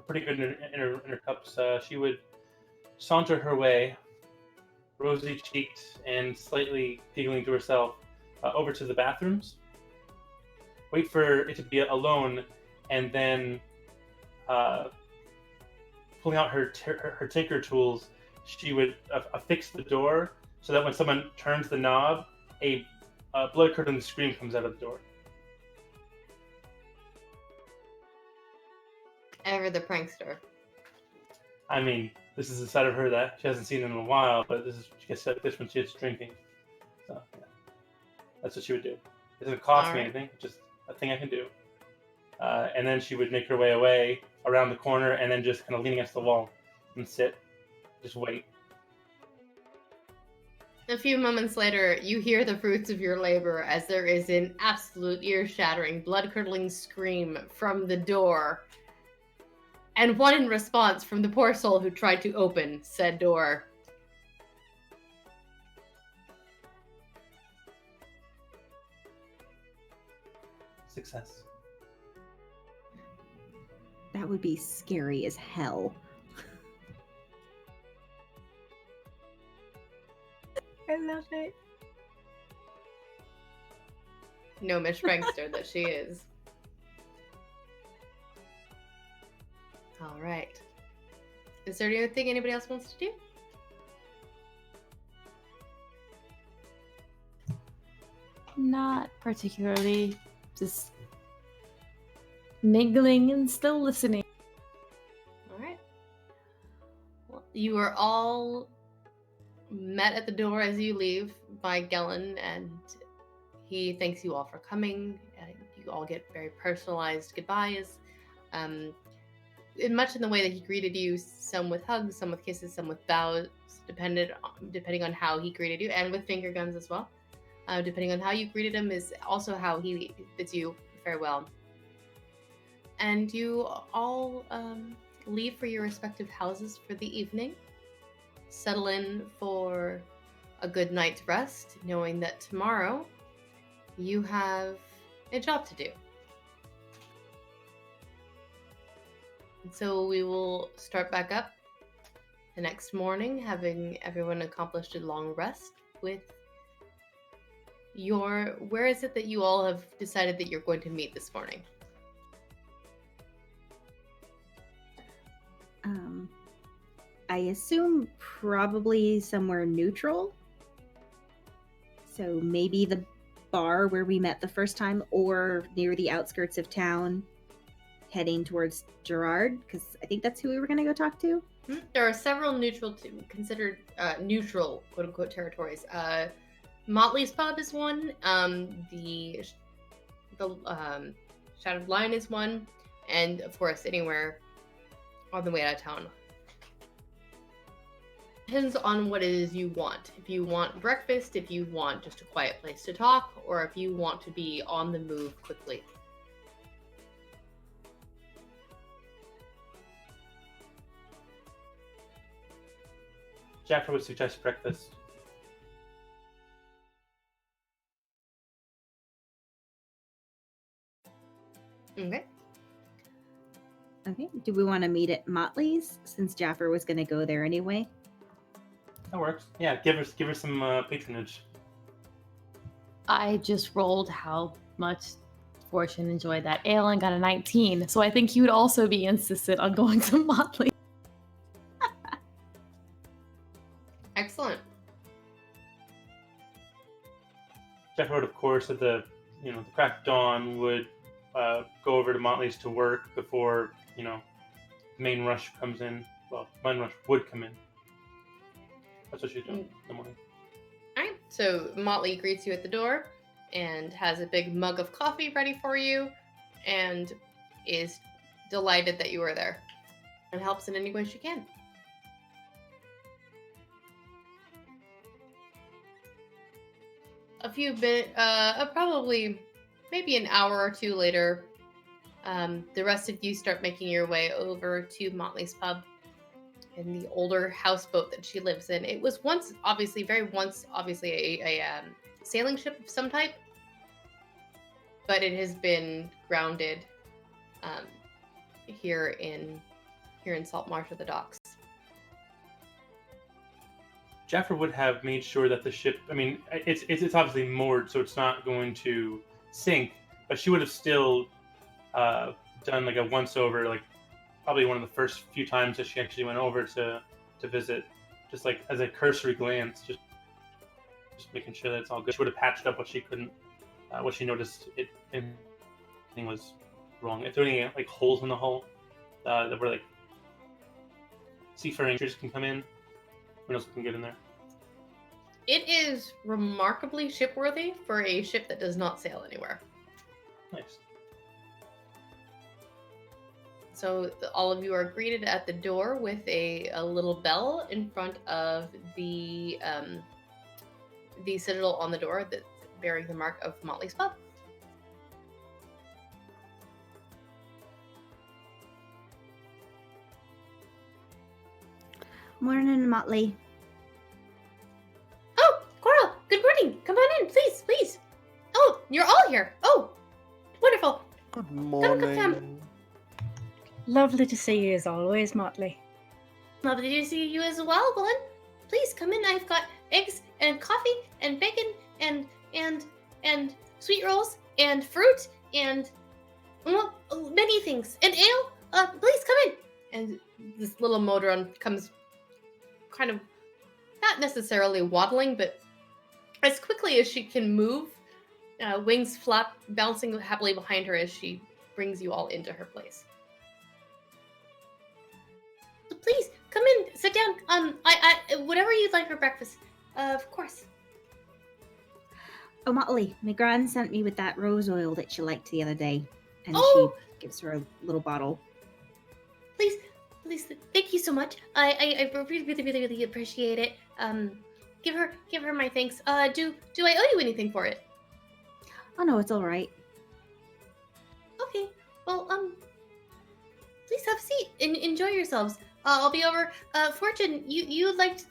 [SPEAKER 6] pretty good in her cups, she would saunter her way, rosy-cheeked and slightly giggling to herself, over to the bathrooms, wait for it to be alone, and then pulling out her tinker tools, she would affix the door so that when someone turns the knob, a blood-curdling scream comes out of the door.
[SPEAKER 1] Ever the prankster.
[SPEAKER 6] I mean, this is a side of her that she hasn't seen in a while, but she gets like this when she's drinking. So, yeah. That's what she would do. It doesn't cost me anything, just a thing I can do. And then she would make her way away around the corner and then just kind of lean against the wall and sit. Just wait.
[SPEAKER 1] A few moments later, you hear the fruits of your labor as there is an absolute ear-shattering, blood-curdling scream from the door. And one in response from the poor soul who tried to open said door.
[SPEAKER 6] Success.
[SPEAKER 2] That would be scary as hell.
[SPEAKER 5] I love it.
[SPEAKER 1] Gnomish prankster that she is. All right. Is there anything anybody else wants to do?
[SPEAKER 4] Not particularly. Just mingling and still listening.
[SPEAKER 1] All right. Well, you are all met at the door as you leave by Gellin, and he thanks you all for coming. You all get very personalized goodbyes. Much in the way that he greeted you, some with hugs, some with kisses, some with bows, depending on how he greeted you, and with finger guns as well. Depending on how you greeted him is also how he bids you farewell. And you all leave for your respective houses for the evening. Settle in for a good night's rest, knowing that tomorrow you have a job to do. And so we will start back up the next morning, having everyone accomplished a long rest with where is it that you all have decided that you're going to meet this morning?
[SPEAKER 2] I assume probably somewhere neutral. So maybe the bar where we met the first time, or near the outskirts of town, heading towards Gerard, because I think that's who we were going to go talk to.
[SPEAKER 1] There are several considered neutral, quote-unquote, territories. Motley's Pub is one. The Shattered Lion is one. And, of course, anywhere on the way out of town. Depends on what it is you want. If you want breakfast, if you want just a quiet place to talk, or if you want to be on the move quickly.
[SPEAKER 6] Jaffer would suggest breakfast.
[SPEAKER 1] Okay.
[SPEAKER 2] Okay. Do we want to meet at Motley's, since Jaffer was going to go there anyway?
[SPEAKER 6] That works. Yeah, give her some patronage.
[SPEAKER 4] I just rolled how much Fortune enjoyed that ale and got a 19, so I think he would also be insistent on going to Motley.
[SPEAKER 1] Excellent.
[SPEAKER 6] Jaffer would, of course, at the crack of dawn, would go over to Motley's to work before the main rush comes in. Well, main rush would come in. That's what she's doing in the morning.
[SPEAKER 1] All right. So Motley greets you at the door and has a big mug of coffee ready for you, and is delighted that you are there, and helps in any way she can. A few bit, probably maybe an hour or two later, the rest of you start making your way over to Motley's Pub in the older houseboat that she lives in. It was once obviously a sailing ship of some type, but it has been grounded here in Saltmarsh at the docks.
[SPEAKER 6] Jaffer would have made sure that the ship, it's obviously moored, so it's not going to sink, but she would have still done like a once over, like probably one of the first few times that she actually went over to visit, just like as a cursory glance, just making sure that it's all good. She would have patched up what she couldn't, what she noticed anything was wrong. If there were any like holes in the hull that were like seafaring creatures can come in, what else can get in there?
[SPEAKER 1] It is remarkably shipworthy for a ship that does not sail anywhere.
[SPEAKER 6] Nice.
[SPEAKER 1] So all of you are greeted at the door with a little bell in front of the citadel on the door that's bearing the mark of Motley's Pub.
[SPEAKER 2] Morning, Motley.
[SPEAKER 1] Oh, Coral, good morning. Come on in, please, please. Oh, you're all here. Oh, wonderful.
[SPEAKER 3] Good
[SPEAKER 1] Come.
[SPEAKER 3] morning.
[SPEAKER 5] Lovely to see you as always, Motley.
[SPEAKER 1] Lovely to see you as well, Glenn. Please come in. I've got eggs and coffee and bacon and sweet rolls and fruit and many things and ale. Please come in. And this little Modron comes, kind of not necessarily waddling, but as quickly as she can move, wings flap, bouncing happily behind her as she brings you all into her place. So please come in, sit down. I whatever you'd like for breakfast, of course.
[SPEAKER 2] Oh, Motley, my gran sent me with that rose oil that she liked the other day, and
[SPEAKER 1] Oh!
[SPEAKER 2] she gives her a little bottle.
[SPEAKER 1] Please, thank you so much. I really appreciate it. Give her my thanks. Do I owe you anything for it?
[SPEAKER 2] Oh no, it's all right.
[SPEAKER 1] Okay. Well, please have a seat and enjoy yourselves. I'll be over. Fortune, you liked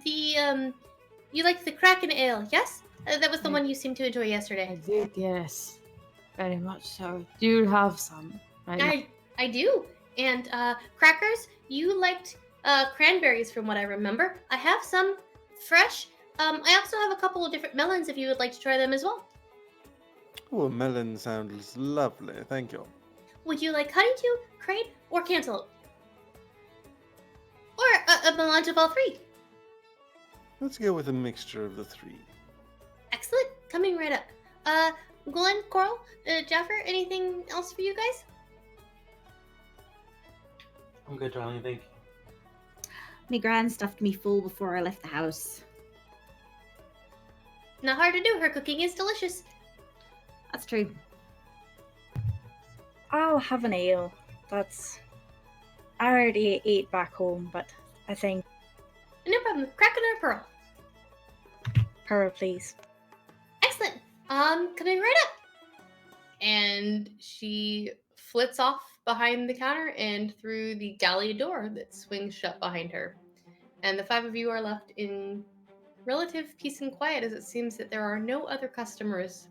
[SPEAKER 1] the Kraken ale, yes? That was the one you seemed to enjoy
[SPEAKER 4] I
[SPEAKER 1] yesterday.
[SPEAKER 4] did, yes. Very much so. Do you have some? Right now?
[SPEAKER 1] I do. And crackers, you liked cranberries from what I remember. I have some fresh. I also have a couple of different melons if you would like to try them as well.
[SPEAKER 3] Oh, a melon sounds lovely. Thank you.
[SPEAKER 1] Would you like honeydew, crepe, or cantaloupe? Or a melange of all three?
[SPEAKER 3] Let's go with a mixture of the three.
[SPEAKER 1] Excellent. Coming right up. Glenn, Coral, Jaffer, anything else for you guys?
[SPEAKER 6] I'm good, darling. Thank you.
[SPEAKER 2] My gran stuffed me full before I left the house.
[SPEAKER 1] Not hard to do. Her cooking is delicious.
[SPEAKER 2] That's true.
[SPEAKER 5] I'll have an ale. I already ate back home, but I think
[SPEAKER 1] No problem. Kraken or pearl?
[SPEAKER 5] pearl, please.
[SPEAKER 1] Excellent. Coming right up. And she flits off behind the counter and through the galley door that swings shut behind her. And the five of you are left in relative peace and quiet, as it seems that there are no other customers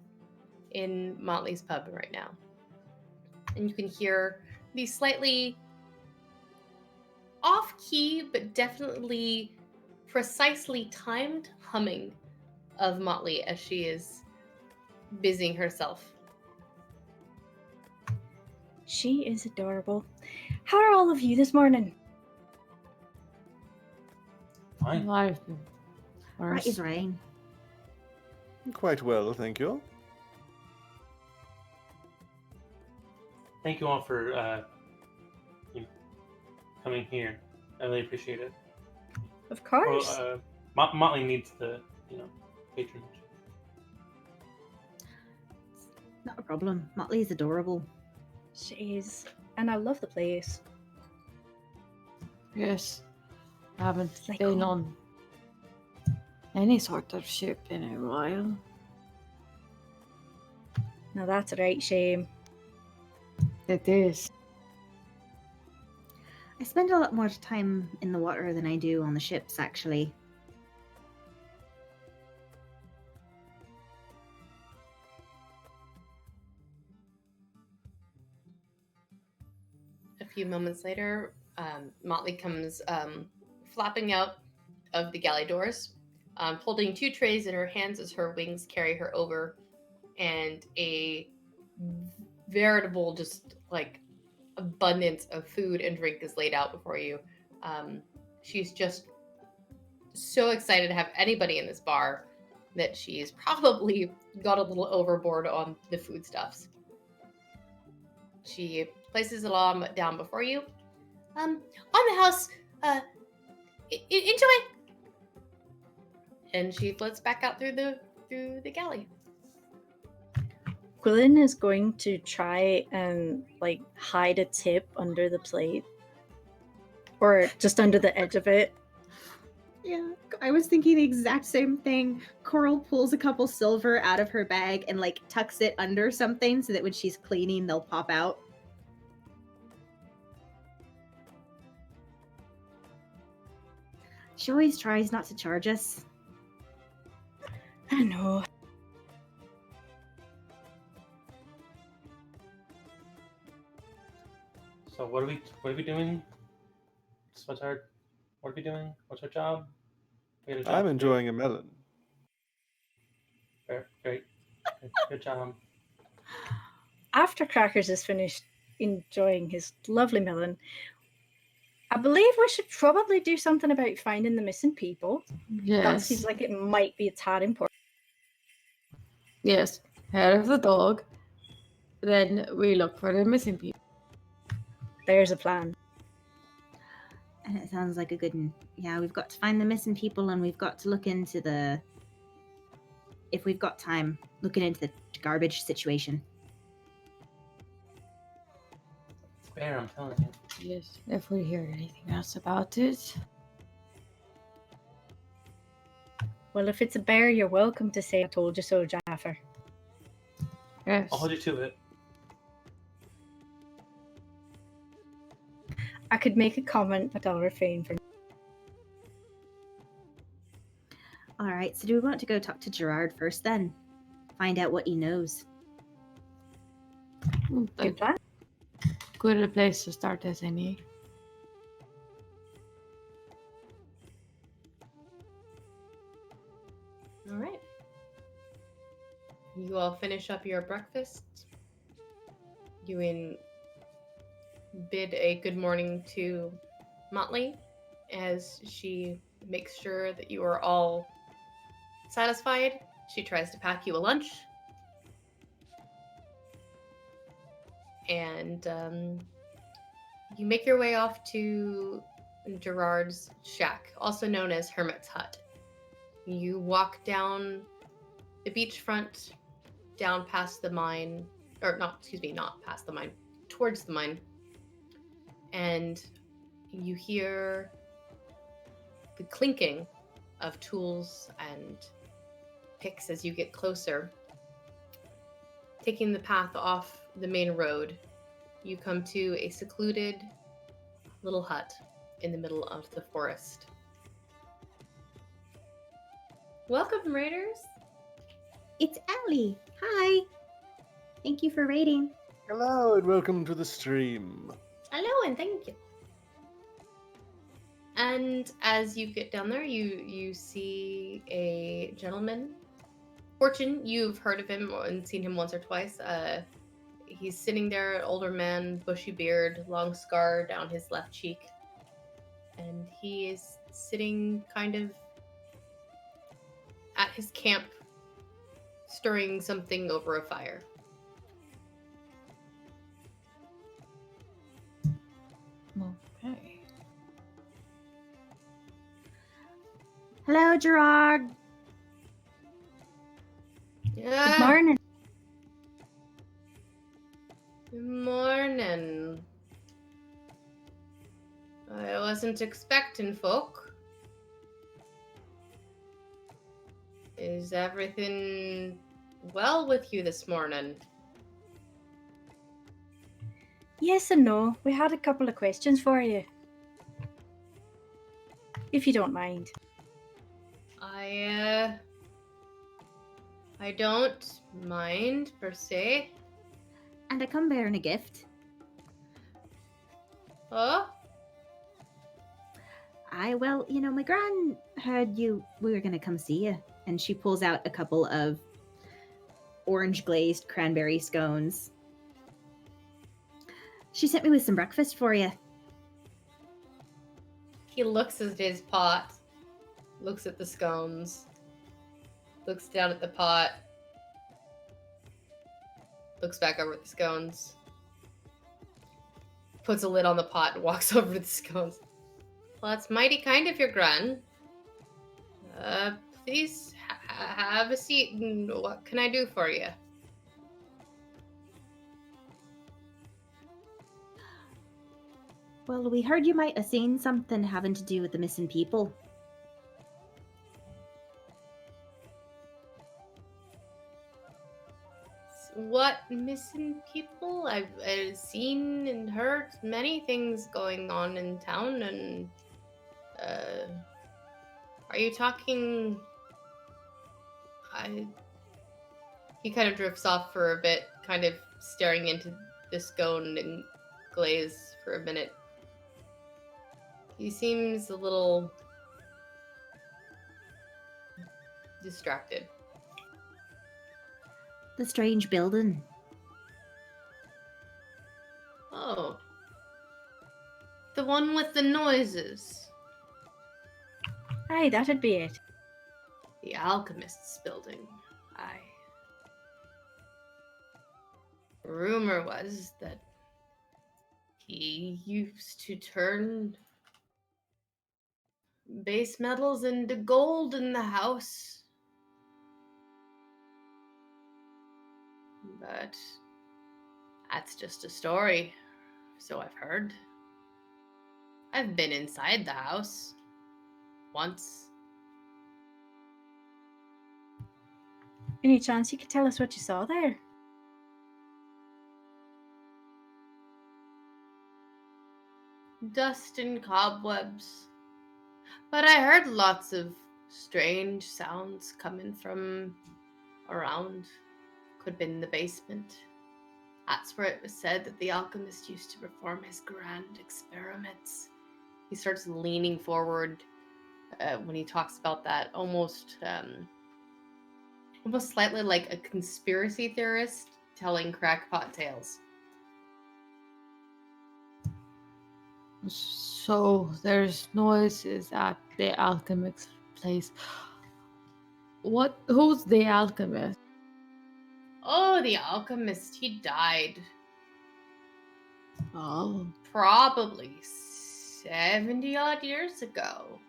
[SPEAKER 1] in Motley's Pub right now. And you can hear the slightly off-key, but definitely precisely timed humming of Motley as she is busying herself.
[SPEAKER 5] She is adorable. How are all of you this morning?
[SPEAKER 6] Fine.
[SPEAKER 4] Life.
[SPEAKER 2] Right is rain.
[SPEAKER 3] Quite well, thank you.
[SPEAKER 6] Thank you all for coming here. I really appreciate it.
[SPEAKER 5] Of course.
[SPEAKER 6] Motley needs the patronage.
[SPEAKER 2] Not a problem. Motley's adorable.
[SPEAKER 5] She is. And I love the place.
[SPEAKER 4] Yes. I haven't
[SPEAKER 5] It's like
[SPEAKER 4] been
[SPEAKER 5] home.
[SPEAKER 4] on any sort of ship in a while.
[SPEAKER 5] Now that's a right shame.
[SPEAKER 4] It is.
[SPEAKER 2] I spend a lot more time in the water than I do on the ships, actually.
[SPEAKER 1] A few moments later, Motley comes flapping out of the galley doors, holding two trays in her hands as her wings carry her over, and a veritable, just like abundance of food and drink is laid out before you. She's just so excited to have anybody in this bar that she's probably got a little overboard on the foodstuffs. She places it all down before you. On the house, enjoy. And she floats back out through the galley.
[SPEAKER 5] Gwilyn is going to try and like hide a tip under the plate, or just under the edge of it.
[SPEAKER 2] Yeah, I was thinking the exact same thing. Coral pulls a couple silver out of her bag and like tucks it under something so that when she's cleaning, they'll pop out. She always tries not to charge us.
[SPEAKER 5] I know.
[SPEAKER 6] So what are we doing? What are we doing? What's our job? We had a job
[SPEAKER 3] I'm
[SPEAKER 6] today.
[SPEAKER 3] enjoying a melon.
[SPEAKER 6] Great. Good job.
[SPEAKER 5] After Crackers is finished enjoying his lovely melon, I believe we should probably do something about finding the missing people. That
[SPEAKER 4] Yes.
[SPEAKER 5] seems like it might be a tad important.
[SPEAKER 4] Yes. Head of the dog. Then we look for the missing people.
[SPEAKER 5] There's a plan.
[SPEAKER 2] And it sounds like a good one. Yeah, we've got to find the missing people and we've got to look into the... If we've got time, looking into the garbage situation.
[SPEAKER 6] It's fair, I'm telling you.
[SPEAKER 4] Yes. If we hear anything else about it.
[SPEAKER 5] Well, if it's a bear, you're welcome to say I told you so, Jaffer.
[SPEAKER 4] Yes.
[SPEAKER 6] I'll hold you to it.
[SPEAKER 5] I could make a comment, but I'll refrain from.
[SPEAKER 2] All right, so do we want to go talk to Gerard first then? Find out what he knows.
[SPEAKER 5] Good plan.
[SPEAKER 4] Good a place to start as any.
[SPEAKER 1] All right. You all finish up your breakfast. You bid a good morning to Motley as she makes sure that you are all satisfied. She tries to pack you a lunch. And you make your way off to Gerard's shack, also known as Hermit's Hut. You walk down the beachfront, down past the mine, or not past the mine, towards the mine. And you hear the clinking of tools and picks as you get closer. Taking the path off the main road, you come to a secluded little hut in the middle of the forest. Welcome, raiders.
[SPEAKER 2] It's Allie. Hi. Thank you for raiding.
[SPEAKER 3] Hello and welcome to the stream.
[SPEAKER 1] Hello and thank you. And as you get down there, you see a gentleman. Fortune, you've heard of him and seen him once or twice. He's sitting there, an older man, bushy beard, long scar down his left cheek. And he is sitting kind of at his camp, stirring something over a fire.
[SPEAKER 4] Okay.
[SPEAKER 2] Hello, Gerard.
[SPEAKER 1] Yeah.
[SPEAKER 5] Good morning.
[SPEAKER 1] Good morning. I wasn't expecting folk. Is everything well with you this morning?
[SPEAKER 5] Yes and no. We had a couple of questions for you. If you don't mind.
[SPEAKER 1] I don't mind per se.
[SPEAKER 2] And I come bearing a gift.
[SPEAKER 1] Oh?
[SPEAKER 2] Well, you know, my gran heard we were going to come see you. And she pulls out a couple of orange glazed cranberry scones. She sent me with some breakfast for you.
[SPEAKER 1] He looks at his pot, looks at the scones, looks down at the pot, looks back over at the scones, puts a lid on the pot and walks over to the scones. Well, that's mighty kind of your Gran. Please have a seat, and what can I do for you?
[SPEAKER 2] Well, we heard you might have seen something having to do with the missing people.
[SPEAKER 1] What missing people? I've seen and heard many things going on in town, and are you talking? He kind of drifts off for a bit, kind of staring into the scone and glaze for a minute. He seems a little distracted.
[SPEAKER 2] The strange building.
[SPEAKER 1] Oh. The one with the noises.
[SPEAKER 5] Aye, that'd be it.
[SPEAKER 1] The alchemist's building. Aye. Rumor was that he used to turn base metals into gold in the house. But that's just a story, so I've heard. I've been inside the house once.
[SPEAKER 5] Any chance you could tell us what you saw there?
[SPEAKER 1] Dust and cobwebs. But I heard lots of strange sounds coming from around. Could have been the basement. That's where it was said that the alchemist used to perform his grand experiments. He starts leaning forward when he talks about that, almost slightly like a conspiracy theorist telling crackpot tales.
[SPEAKER 4] So there's noises at the alchemist's place. Who's the alchemist?
[SPEAKER 1] Oh, the alchemist, he died.
[SPEAKER 4] Oh.
[SPEAKER 1] Probably 70 odd years ago.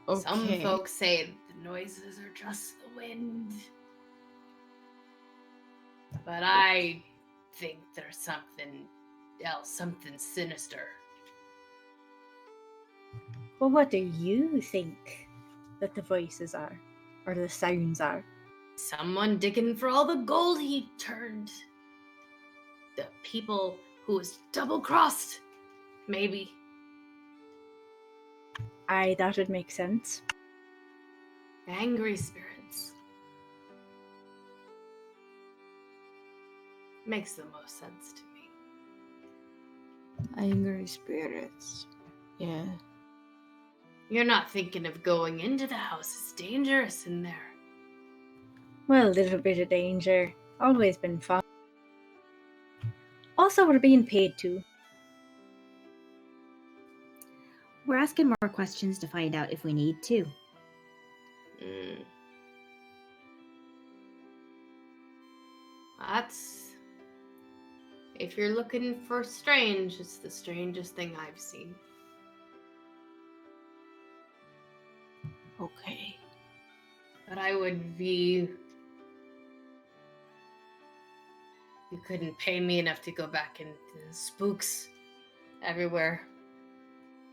[SPEAKER 4] Okay.
[SPEAKER 1] Some folks say the noises are just the wind. But I think there's something else, something sinister.
[SPEAKER 5] Well, what do you think that the voices are? Or the sounds are?
[SPEAKER 1] Someone digging for all the gold he turned. The people who was double-crossed, maybe.
[SPEAKER 5] Aye, that would make sense.
[SPEAKER 1] Angry spirits. Makes the most sense to me.
[SPEAKER 4] Angry spirits. Yeah.
[SPEAKER 1] You're not thinking of going into the house. It's dangerous in there.
[SPEAKER 5] Well, a little bit of danger. Always been fun. Also, we're being paid to.
[SPEAKER 2] We're asking more questions to find out if we need to.
[SPEAKER 1] That's... If you're looking for strange, it's the strangest thing I've seen.
[SPEAKER 4] Okay.
[SPEAKER 1] But I would be... You couldn't pay me enough to go back and spooks everywhere.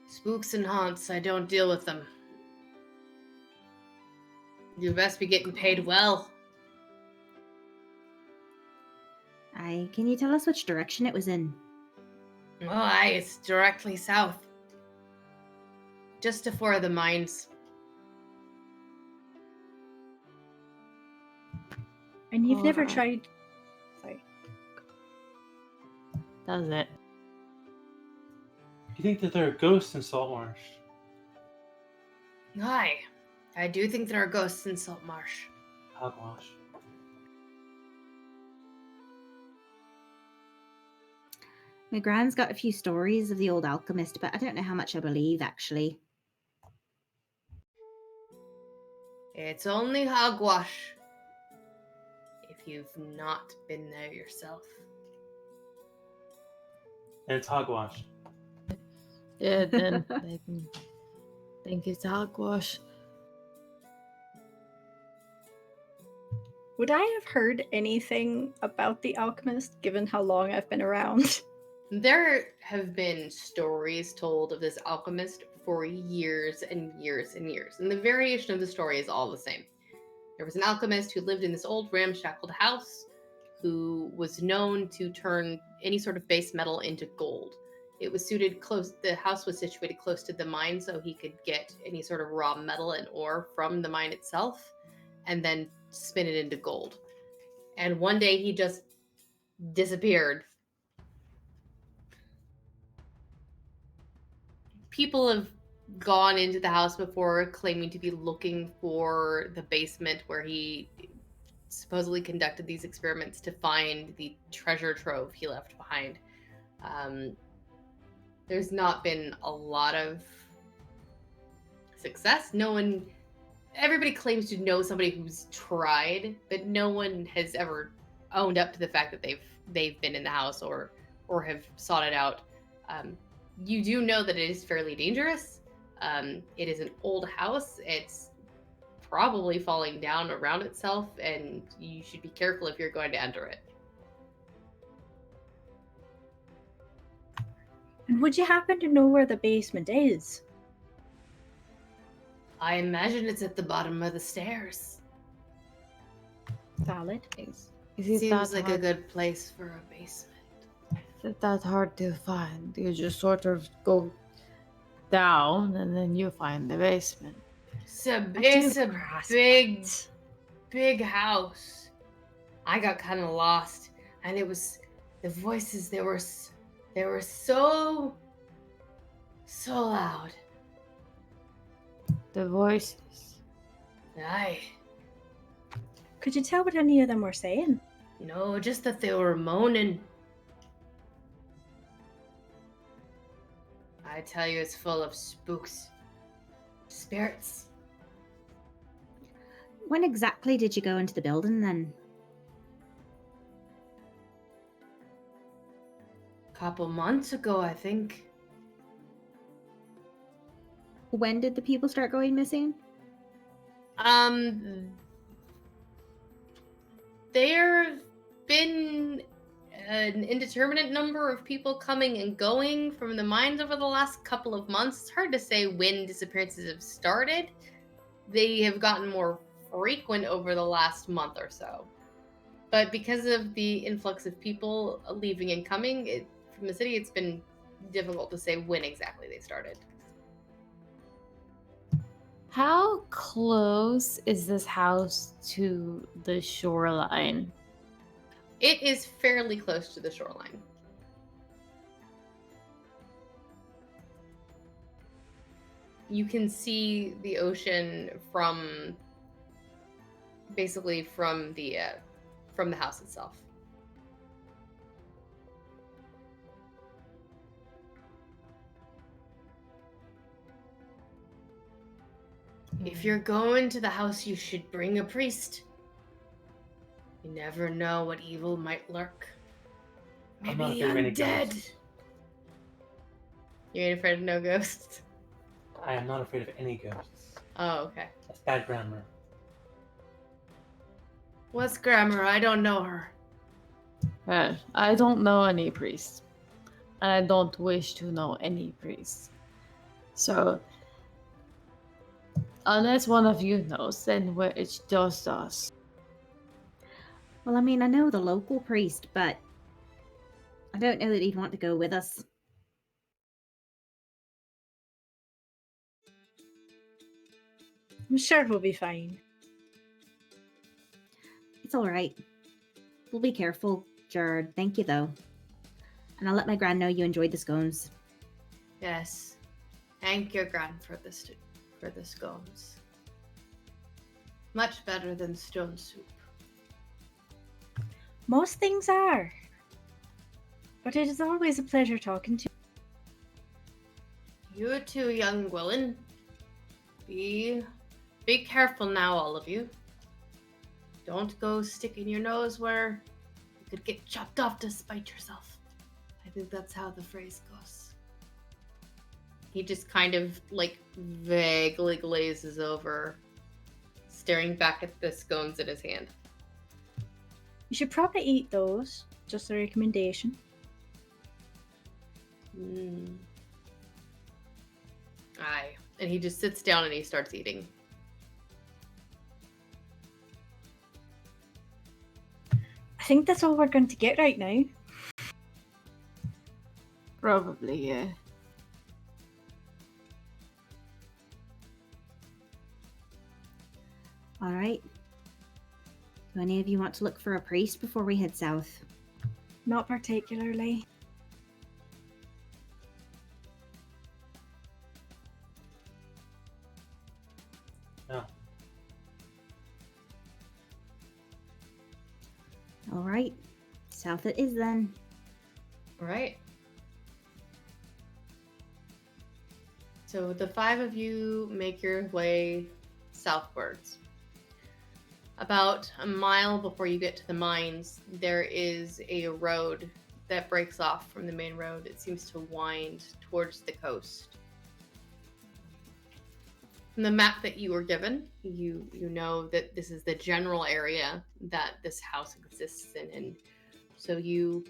[SPEAKER 1] Spooks and haunts, I don't deal with them. You best be getting paid well.
[SPEAKER 2] Can you tell us which direction it was in?
[SPEAKER 1] Oh, aye, it's directly south. Just before the mines.
[SPEAKER 5] And you've never
[SPEAKER 4] Alright.
[SPEAKER 5] tried... Sorry.
[SPEAKER 4] Does it?
[SPEAKER 6] You think that there are ghosts in Saltmarsh?
[SPEAKER 1] Aye, I do think there are ghosts in Saltmarsh.
[SPEAKER 6] Hogwash.
[SPEAKER 2] My gran's got a few stories of the old alchemist, but I don't know how much I believe, actually.
[SPEAKER 1] It's only hogwash if you've not been there yourself.
[SPEAKER 6] And it's hogwash.
[SPEAKER 4] Yeah, then I think it's hogwash.
[SPEAKER 5] Would I have heard anything about the alchemist given how long I've been around?
[SPEAKER 1] There have been stories told of this alchemist for years and years and years, and the variation of the story is all the same. There was an alchemist who lived in this old ramshackled house who was known to turn any sort of base metal into gold. It was the house was situated close to the mine, so he could get any sort of raw metal and ore from the mine itself and then spin it into gold. And one day he just disappeared. People have gone into the house before claiming to be looking for the basement where he supposedly conducted these experiments to find the treasure trove he left behind. There's not been a lot of success. Everybody claims to know somebody who's tried, but no one has ever owned up to the fact that they've been in the house or have sought it out. You do know that it is fairly dangerous. It is an old house. It's probably falling down around itself, and you should be careful if you're going to enter it.
[SPEAKER 5] And would you happen to know where the basement is?
[SPEAKER 1] I imagine it's at the bottom of the stairs.
[SPEAKER 5] Valid.
[SPEAKER 4] Is it
[SPEAKER 1] Seems
[SPEAKER 4] that
[SPEAKER 1] like a
[SPEAKER 4] hard?
[SPEAKER 1] good place for a basement.
[SPEAKER 4] Is it that hard to find? You just sort of go down and then you find the basement.
[SPEAKER 1] It's a
[SPEAKER 5] do
[SPEAKER 1] big house. I got kind of lost, and it was the voices. They were so loud.
[SPEAKER 4] The voices.
[SPEAKER 1] Aye.
[SPEAKER 5] Could you tell what any of them were saying?
[SPEAKER 1] No, just that they were moaning. I tell you, it's full of spooks. Spirits.
[SPEAKER 2] When exactly did you go into the building then?
[SPEAKER 1] Couple months ago, I think.
[SPEAKER 2] When did the people start going missing?
[SPEAKER 1] There've been an indeterminate number of people coming and going from the mines over the last couple of months. It's hard to say when disappearances have started. They have gotten more frequent over the last month or so. But because of the influx of people leaving and coming from the city, it's been difficult to say when exactly they started.
[SPEAKER 4] How close is this house to the shoreline?
[SPEAKER 1] It is fairly close to the shoreline. You can see the ocean from basically from the house itself. If you're going to the house, you should bring a priest. You never know what evil might lurk.
[SPEAKER 6] I'm
[SPEAKER 1] Maybe
[SPEAKER 6] not afraid of any
[SPEAKER 1] undead.
[SPEAKER 6] ghosts.
[SPEAKER 1] You ain't afraid of no ghosts?
[SPEAKER 6] I am not afraid of any ghosts.
[SPEAKER 1] Oh, okay.
[SPEAKER 6] That's bad grammar.
[SPEAKER 1] What's grammar? I don't know her.
[SPEAKER 4] I don't know any priests. And I don't wish to know any priests. So, unless one of you knows, then it's just us.
[SPEAKER 2] Well, I mean, I know the local priest, but I don't know that he'd want to go with us.
[SPEAKER 5] I'm sure we'll be fine.
[SPEAKER 2] It's all right. We'll be careful, Jared. Thank you, though. And I'll let my gran know you enjoyed the scones.
[SPEAKER 1] Yes. Thank your gran for the scones. Much better than stone soup.
[SPEAKER 5] Most things are. But it is always a pleasure talking to
[SPEAKER 1] You too, young Gwilyn. Be careful now, all of you. Don't go sticking your nose where you could get chopped off to spite yourself. I think that's how the phrase goes. He just kind of like vaguely glazes over, staring back at the scones in his hand.
[SPEAKER 5] You should probably eat those. Just a recommendation.
[SPEAKER 1] Aye. And he just sits down and he starts eating.
[SPEAKER 5] I think that's all we're going to get right now.
[SPEAKER 4] Probably, yeah.
[SPEAKER 2] All right. Do any of you want to look for a priest before we head south?
[SPEAKER 5] Not particularly.
[SPEAKER 6] No.
[SPEAKER 2] All right. South it is then.
[SPEAKER 1] All right. So the 5 of you make your way southwards. About a mile before you get to the mines, there is a road that breaks off from the main road. It seems to wind towards the coast. From the map that you were given, you know that this is the general area that this house exists in, and so you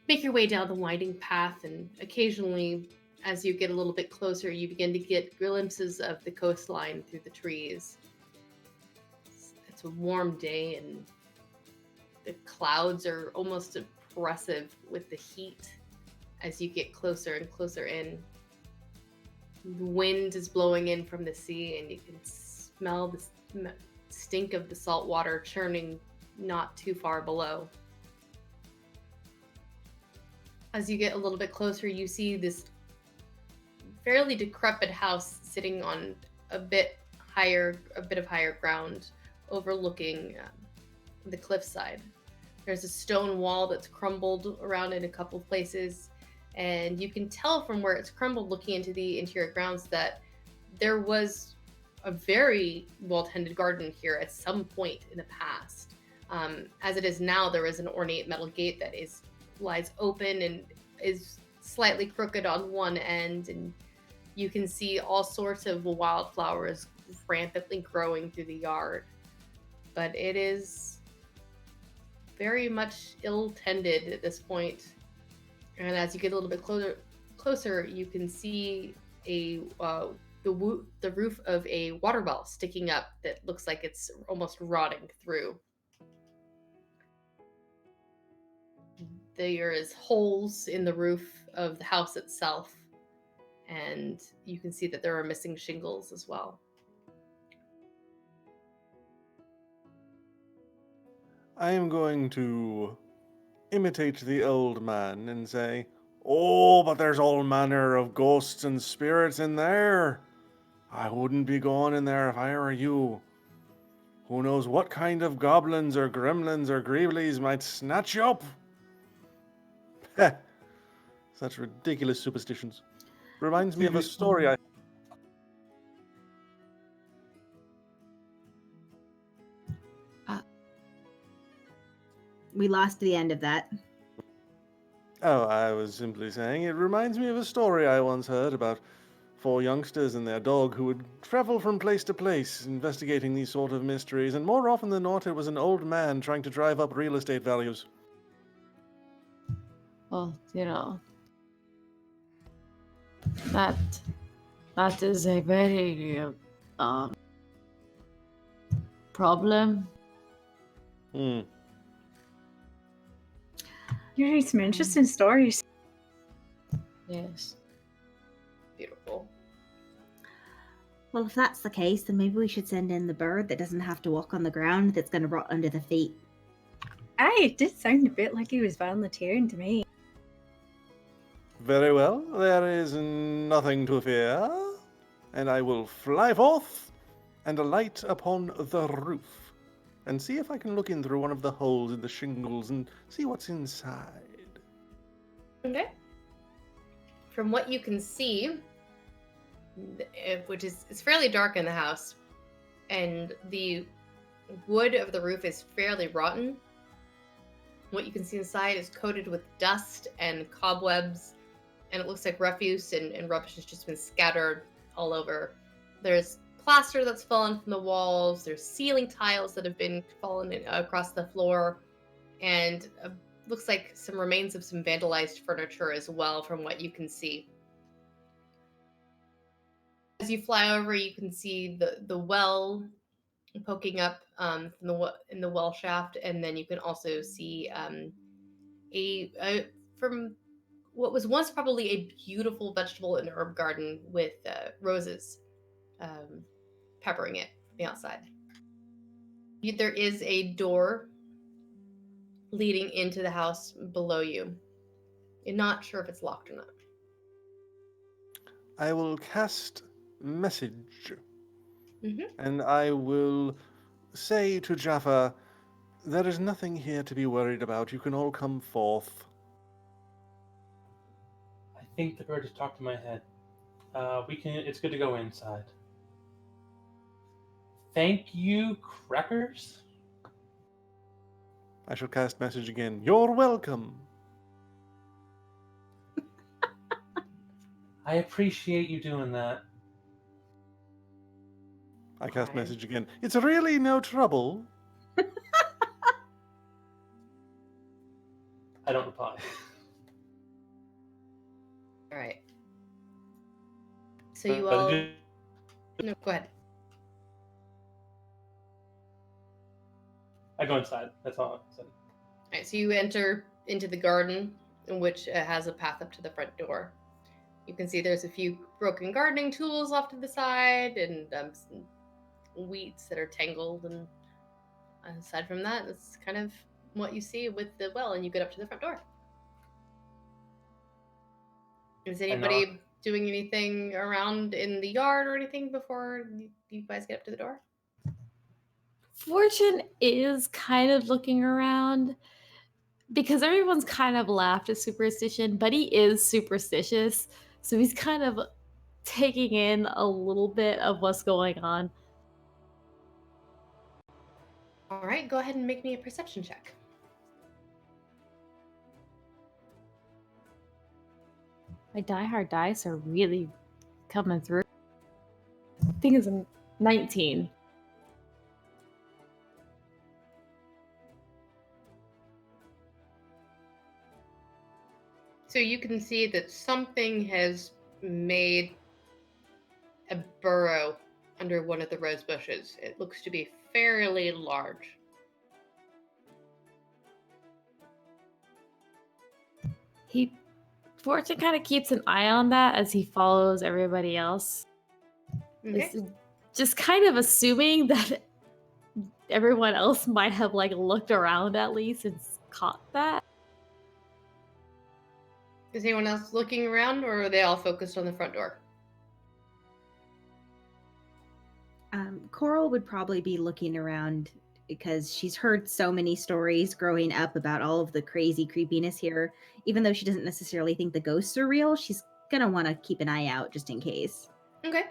[SPEAKER 1] make your way down the winding path, and occasionally, as you get a little bit closer, you begin to get glimpses of the coastline through the trees. It's a warm day, and the clouds are almost oppressive with the heat as you get closer and closer in. The wind is blowing in from the sea, and you can smell the stink of the salt water churning not too far below. As you get a little bit closer, you see this fairly decrepit house sitting on a bit of higher ground, overlooking the cliffside. There's a stone wall that's crumbled around in a couple places, and you can tell from where it's crumbled looking into the interior grounds that there was a very well-tended garden here at some point in the past. As it is now, there is an ornate metal gate that lies open and is slightly crooked on one end, and you can see all sorts of wildflowers rampantly growing through the yard. But it is very much ill-tended at this point. And as you get a little bit closer, you can see the roof of a water well sticking up that looks like it's almost rotting through. There is holes in the roof of the house itself, and you can see that there are missing shingles as well.
[SPEAKER 3] I am going to imitate the old man and say, "Oh, but there's all manner of ghosts and spirits in there. I wouldn't be going in there if I were you. Who knows what kind of goblins or gremlins or greeblies might snatch you up?" Heh. Such ridiculous superstitions. Reminds me of a story I...
[SPEAKER 2] We lost the end of that.
[SPEAKER 3] Oh, I was simply saying it reminds me of a story I once heard about 4 youngsters and their dog who would travel from place to place investigating these sort of mysteries, and more often than not it was an old man trying to drive up real estate values.
[SPEAKER 4] Well, that is a very problem.
[SPEAKER 3] Hmm.
[SPEAKER 5] You read some interesting stories.
[SPEAKER 4] Yes.
[SPEAKER 1] Beautiful.
[SPEAKER 2] Well, if that's the case, then maybe we should send in the bird that doesn't have to walk on the ground, that's going to rot under the feet.
[SPEAKER 5] Aye, it did sound a bit like he was volunteering to me.
[SPEAKER 3] Very well, there is nothing to fear, and I will fly forth and alight upon the roof and see if I can look in through one of the holes in the shingles and see what's inside.
[SPEAKER 1] Okay. From what you can see, which is it's fairly dark in the house, and the wood of the roof is fairly rotten. What you can see inside is coated with dust and cobwebs, and it looks like refuse and rubbish has just been scattered all over. There's plaster that's fallen from the walls, there's ceiling tiles that have been fallen across the floor, and looks like some remains of some vandalized furniture as well from what you can see. As you fly over, you can see the well poking up in the well shaft, and then you can also see from what was once probably a beautiful vegetable and herb garden with roses peppering it from the outside. There is a door leading into the house below you. You're not sure if it's locked or not.
[SPEAKER 3] I will cast message,
[SPEAKER 1] Mm-hmm.
[SPEAKER 3] and I will say to Jaffa, there is nothing here to be worried about. You can all come forth.
[SPEAKER 6] I think the bird has talked to my head. It's good to go inside. Thank you, crackers.
[SPEAKER 3] I shall cast message again. You're welcome.
[SPEAKER 6] I appreciate you doing that.
[SPEAKER 3] I cast
[SPEAKER 1] Fine.
[SPEAKER 3] message again. It's really no trouble.
[SPEAKER 6] I don't reply.
[SPEAKER 1] All right. So you all. No, go ahead.
[SPEAKER 6] I go inside. That's all I said.
[SPEAKER 1] All right. So you enter into the garden, which has a path up to the front door. You can see there's a few broken gardening tools off to the side and some weeds that are tangled. And aside from that, that's kind of what you see with the well, and you get up to the front door. Is anybody doing anything around in the yard or anything before you guys get up to the door?
[SPEAKER 4] Fortune is kind of looking around because everyone's kind of laughed at superstition, but he is superstitious. So he's kind of taking in a little bit of what's going on.
[SPEAKER 1] All right, go ahead and make me a perception check.
[SPEAKER 4] My diehard dice are really coming through. I think it's a 19.
[SPEAKER 1] So you can see that something has made a burrow under one of the rose bushes. It looks to be fairly large.
[SPEAKER 4] Fortune kind of keeps an eye on that as he follows everybody else.
[SPEAKER 1] Okay.
[SPEAKER 4] It's just kind of assuming that everyone else might have looked around at least and caught that.
[SPEAKER 1] Is anyone else looking around, or are they all focused on the front door?
[SPEAKER 2] Coral would probably be looking around because she's heard so many stories growing up about all of the crazy creepiness here. Even though she doesn't necessarily think the ghosts are real, she's gonna want to keep an eye out just in case.
[SPEAKER 1] Okay.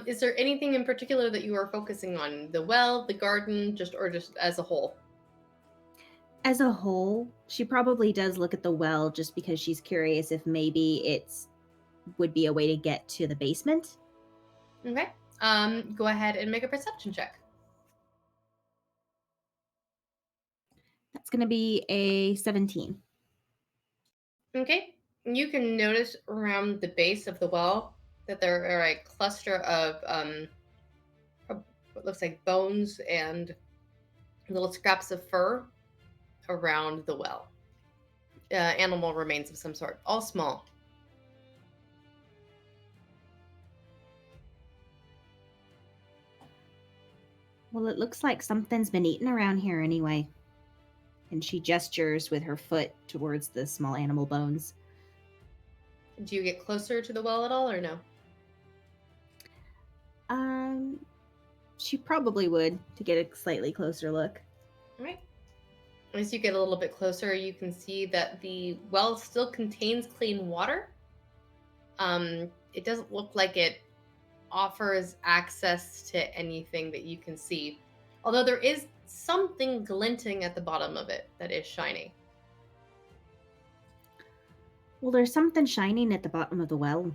[SPEAKER 1] Is there anything in particular that you are focusing on? The well, the garden, just as a whole?
[SPEAKER 2] As a whole, she probably does look at the well just because she's curious if maybe it's would be a way to get to the basement.
[SPEAKER 1] Okay. Go ahead and make a perception check.
[SPEAKER 2] That's going to be a 17.
[SPEAKER 1] Okay. You can notice around the base of the well that there are a cluster of what looks like bones and little scraps of fur around the well. Animal remains of some sort, all small.
[SPEAKER 2] Well, it looks like something's been eaten around here anyway. And she gestures with her foot towards the small animal bones.
[SPEAKER 1] Do you get closer to the well at all, or no?
[SPEAKER 2] She probably would to get a slightly closer look.
[SPEAKER 1] All right. As you get a little bit closer, you can see that the well still contains clean water. It doesn't look like it offers access to anything that you can see, although there is something glinting at the bottom of it that is shiny.
[SPEAKER 2] Well, there's something shining at the bottom of the well.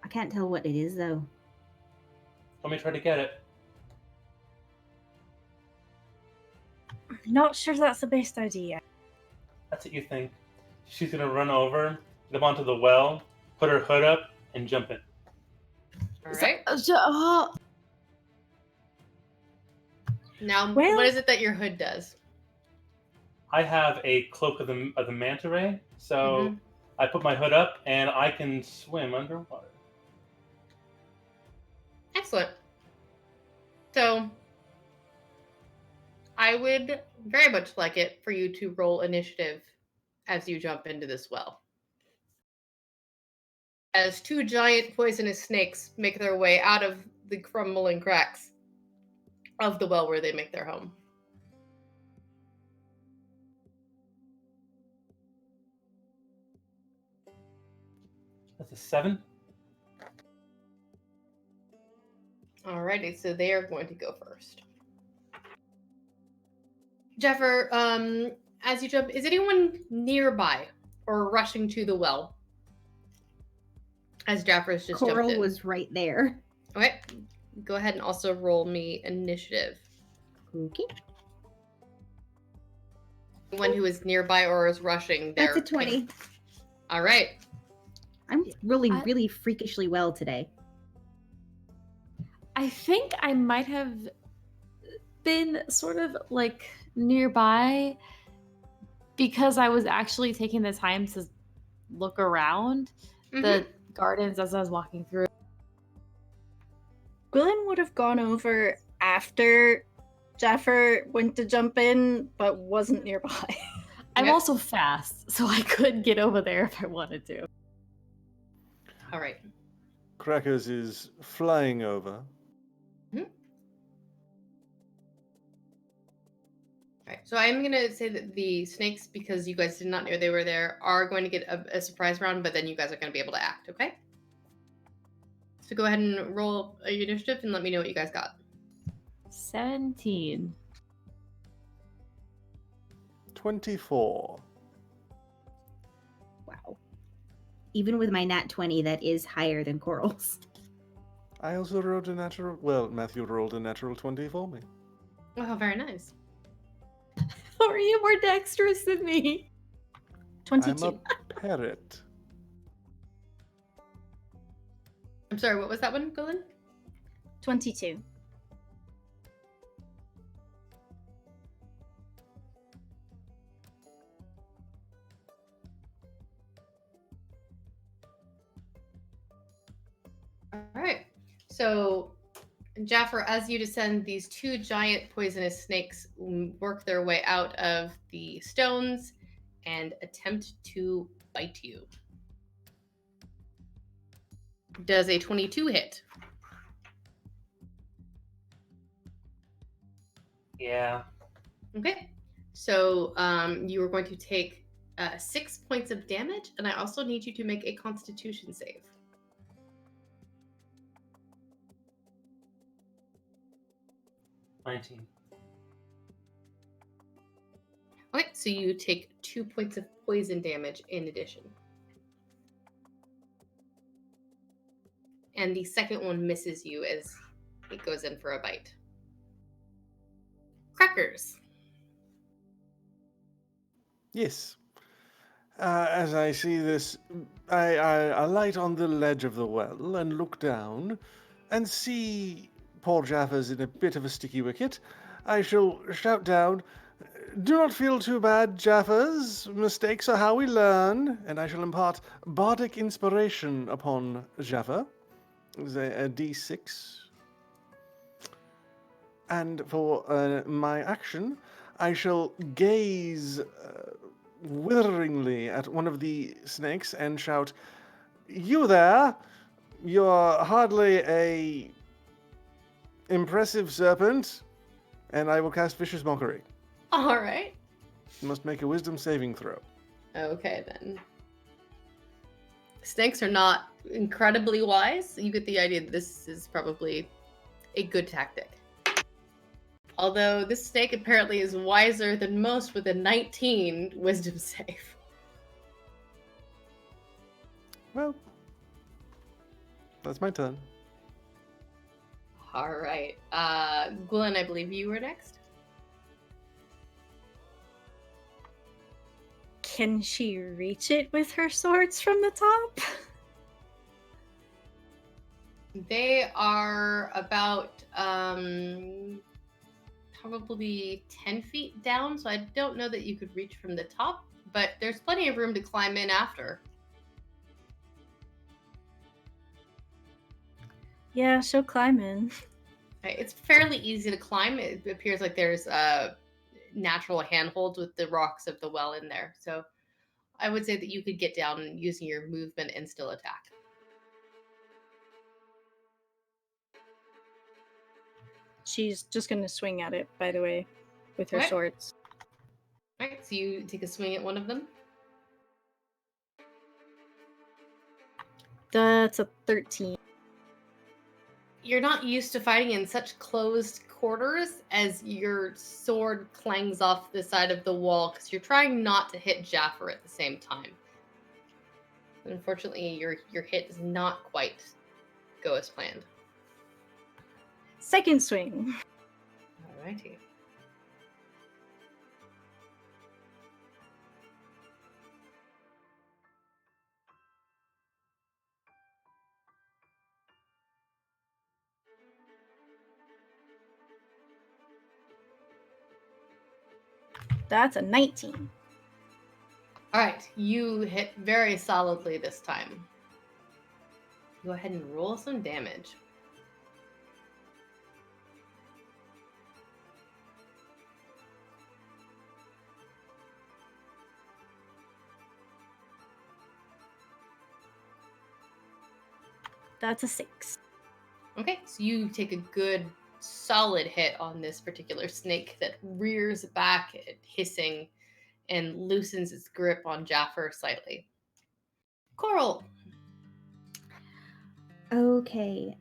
[SPEAKER 2] I can't tell what it is, though.
[SPEAKER 6] Let me try to get it.
[SPEAKER 5] Not sure that's the best idea.
[SPEAKER 6] That's what you think. She's gonna run over, get onto the well, put her hood up, and jump in.
[SPEAKER 1] All right.
[SPEAKER 4] Oh,
[SPEAKER 1] Now,
[SPEAKER 5] Well-
[SPEAKER 1] what is it that your hood does?
[SPEAKER 6] I have a cloak of the manta ray, so
[SPEAKER 1] Mhm.
[SPEAKER 6] I put my hood up and I can swim underwater.
[SPEAKER 1] Excellent. So, I would very much like it for you to roll initiative as you jump into this well. As two giant poisonous snakes make their way out of the crumbling cracks of the well where they make their home.
[SPEAKER 6] That's a 7.
[SPEAKER 1] Alrighty, so they are going to go first. Jeffer, as you jump, is anyone nearby or rushing to the well? As Jeffer's just jumped
[SPEAKER 2] Coral
[SPEAKER 1] in.
[SPEAKER 2] was right there.
[SPEAKER 1] Okay, go ahead and also roll me initiative.
[SPEAKER 2] Okay.
[SPEAKER 1] Anyone who is nearby or is rushing there.
[SPEAKER 2] That's a 20.
[SPEAKER 1] All right.
[SPEAKER 2] I'm rolling
[SPEAKER 4] I-
[SPEAKER 2] really freakishly well today.
[SPEAKER 4] I think I might have been sort of like nearby because I was actually taking the time to look around the gardens as I was walking through.
[SPEAKER 5] Gwilyn would have gone over after Jaffer went to jump in, but wasn't nearby.
[SPEAKER 4] I'm
[SPEAKER 1] Yep.
[SPEAKER 4] also fast, so I could get over there if I wanted to.
[SPEAKER 1] All right.
[SPEAKER 3] Crackers is flying over.
[SPEAKER 1] All right. So I'm going to say that the snakes, because you guys did not know they were there, are going to get a surprise round, but then you guys are going to be able to act, okay? So go ahead and roll your initiative and let me know what you guys got.
[SPEAKER 4] 17.
[SPEAKER 3] 24.
[SPEAKER 2] Wow. Even with my nat 20, that is higher than Coral's.
[SPEAKER 3] I also rolled a natural. Well, Matthew rolled a natural 20 for me.
[SPEAKER 1] Oh, very nice.
[SPEAKER 4] How are you more dexterous than me?
[SPEAKER 5] 22.
[SPEAKER 3] I'm a parrot.
[SPEAKER 1] I'm sorry, what was that one, Gwilyn?
[SPEAKER 5] 22.
[SPEAKER 1] All right. So, Jaffer, as you descend, these two giant poisonous snakes work their way out of the stones and attempt to bite you. Does a 22 hit?
[SPEAKER 6] Yeah.
[SPEAKER 1] Okay. So you are going to take 6 points of damage, and I also need you to make a Constitution save.
[SPEAKER 6] $19.
[SPEAKER 1] Okay, so you take 2 points of poison damage in addition. And the second one misses you as it goes in for a bite. Crackers.
[SPEAKER 3] Yes. As I see this, I alight on the ledge of the well and look down and see poor Jaffa's in a bit of a sticky wicket. I shall shout down, "Do not feel too bad, Jaffas. Mistakes are how we learn." And I shall impart bardic inspiration upon Jaffa. It's a d6. And for my action, I shall gaze witheringly at one of the snakes and shout, "You there! You're hardly a impressive serpent," and I will cast Vicious Mockery.
[SPEAKER 1] All right.
[SPEAKER 3] You must make a wisdom saving throw.
[SPEAKER 1] Okay, then. Snakes are not incredibly wise. You get the idea that this is probably a good tactic. Although this snake apparently is wiser than most with a 19 wisdom save.
[SPEAKER 3] Well, that's my turn.
[SPEAKER 1] All right. Glenn, I believe you were next.
[SPEAKER 5] Can she reach it with her swords from the top?
[SPEAKER 1] They are about probably 10 feet down, so I don't know that you could reach from the top, but there's plenty of room to climb in after.
[SPEAKER 5] Yeah, she'll climb in.
[SPEAKER 1] Okay, it's fairly easy to climb. It appears like there's natural handholds with the rocks of the well in there, so I would say that you could get down using your movement and still attack.
[SPEAKER 5] She's just gonna swing at it, by the way, with her
[SPEAKER 1] Okay.
[SPEAKER 5] swords.
[SPEAKER 1] All right, so you take a swing at one of them.
[SPEAKER 5] That's a 13.
[SPEAKER 1] You're not used to fighting in such closed quarters as your sword clangs off the side of the wall because you're trying not to hit Jaffer at the same time. Unfortunately, your hit does not quite go as planned.
[SPEAKER 5] Second swing.
[SPEAKER 1] Alrighty.
[SPEAKER 5] That's a 19.
[SPEAKER 1] Alright, you hit very solidly this time. Go ahead and roll some damage.
[SPEAKER 5] That's a 6.
[SPEAKER 1] Okay, so you take a good solid hit on this particular snake that rears back hissing and loosens its grip on Jaffer slightly. Coral.
[SPEAKER 2] Okay.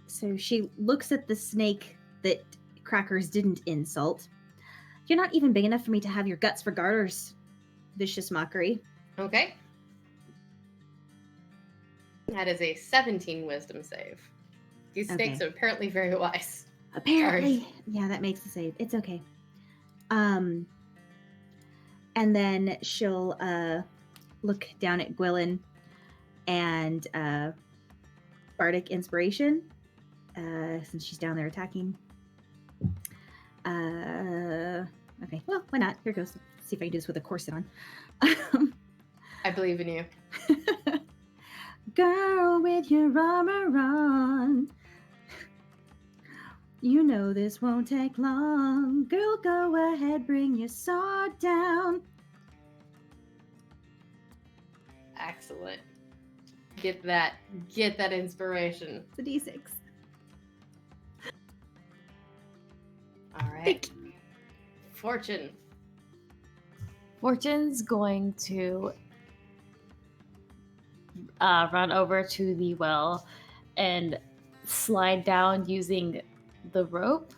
[SPEAKER 2] So she looks at the snake that Crackers didn't insult. You're not even big enough for me to have your guts for garters. Vicious mockery.
[SPEAKER 1] Okay. That is a 17 wisdom save. These snakes
[SPEAKER 2] Okay.
[SPEAKER 1] are apparently very wise.
[SPEAKER 2] Apparently.
[SPEAKER 1] Sorry.
[SPEAKER 2] Yeah, that makes the save. It's okay. And then she'll look down at Gwilyn and Bardic Inspiration, since she's down there attacking. Okay, well, why not? Here goes. Let's see if I can do this with a corset on.
[SPEAKER 1] I believe in you.
[SPEAKER 2] Girl with your armor on. You know this won't take long. Girl, go ahead, bring your sword down.
[SPEAKER 1] Excellent. Get that inspiration.
[SPEAKER 2] It's a D6.
[SPEAKER 1] All right. Fortune.
[SPEAKER 4] Fortune's going to run over to the well and slide down using the rope.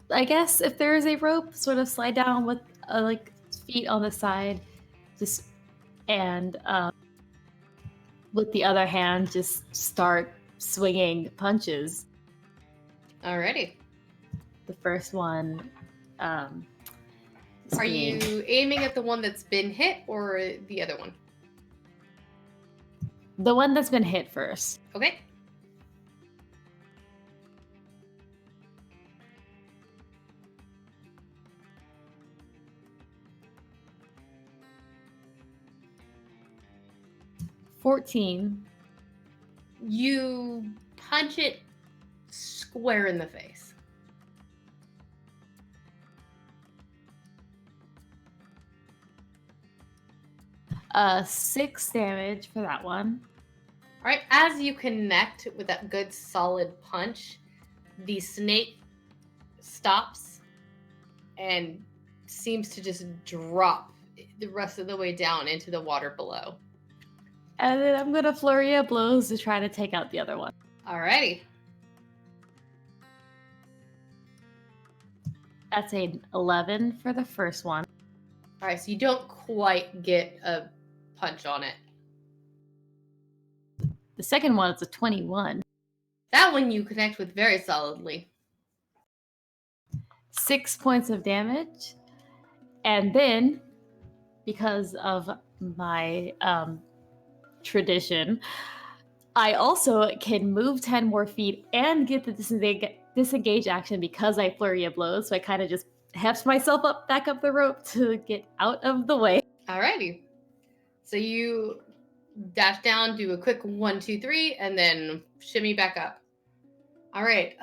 [SPEAKER 4] I guess if there is a rope, sort of slide down with like feet on the side, just and with the other hand, just start swinging punches.
[SPEAKER 1] Alrighty.
[SPEAKER 4] The first one.
[SPEAKER 1] Are you aiming at the one that's been hit or the other one?
[SPEAKER 4] The one that's been hit first.
[SPEAKER 1] Okay.
[SPEAKER 4] $14.
[SPEAKER 1] You punch it square in the face.
[SPEAKER 4] $6 damage for that one.
[SPEAKER 1] All right, as you connect with that good solid punch, the snake stops and seems to just drop the rest of the way down into the water below.
[SPEAKER 4] And then I'm gonna flurry of blows to try to take out the other one.
[SPEAKER 1] Alrighty.
[SPEAKER 4] That's an 11 for the first one.
[SPEAKER 1] Alright, so you don't quite get a punch on it.
[SPEAKER 4] The second one is a 21.
[SPEAKER 1] That one you connect with very solidly.
[SPEAKER 4] 6 points of damage. And then, because of my tradition, I also can move 10 more feet and get the disengage action because I flurry of blows. So I kind of just heft myself back up the rope to get out of the way.
[SPEAKER 1] Alrighty. So you dash down, do a quick 1, 2, 3, and then shimmy back up. Alright.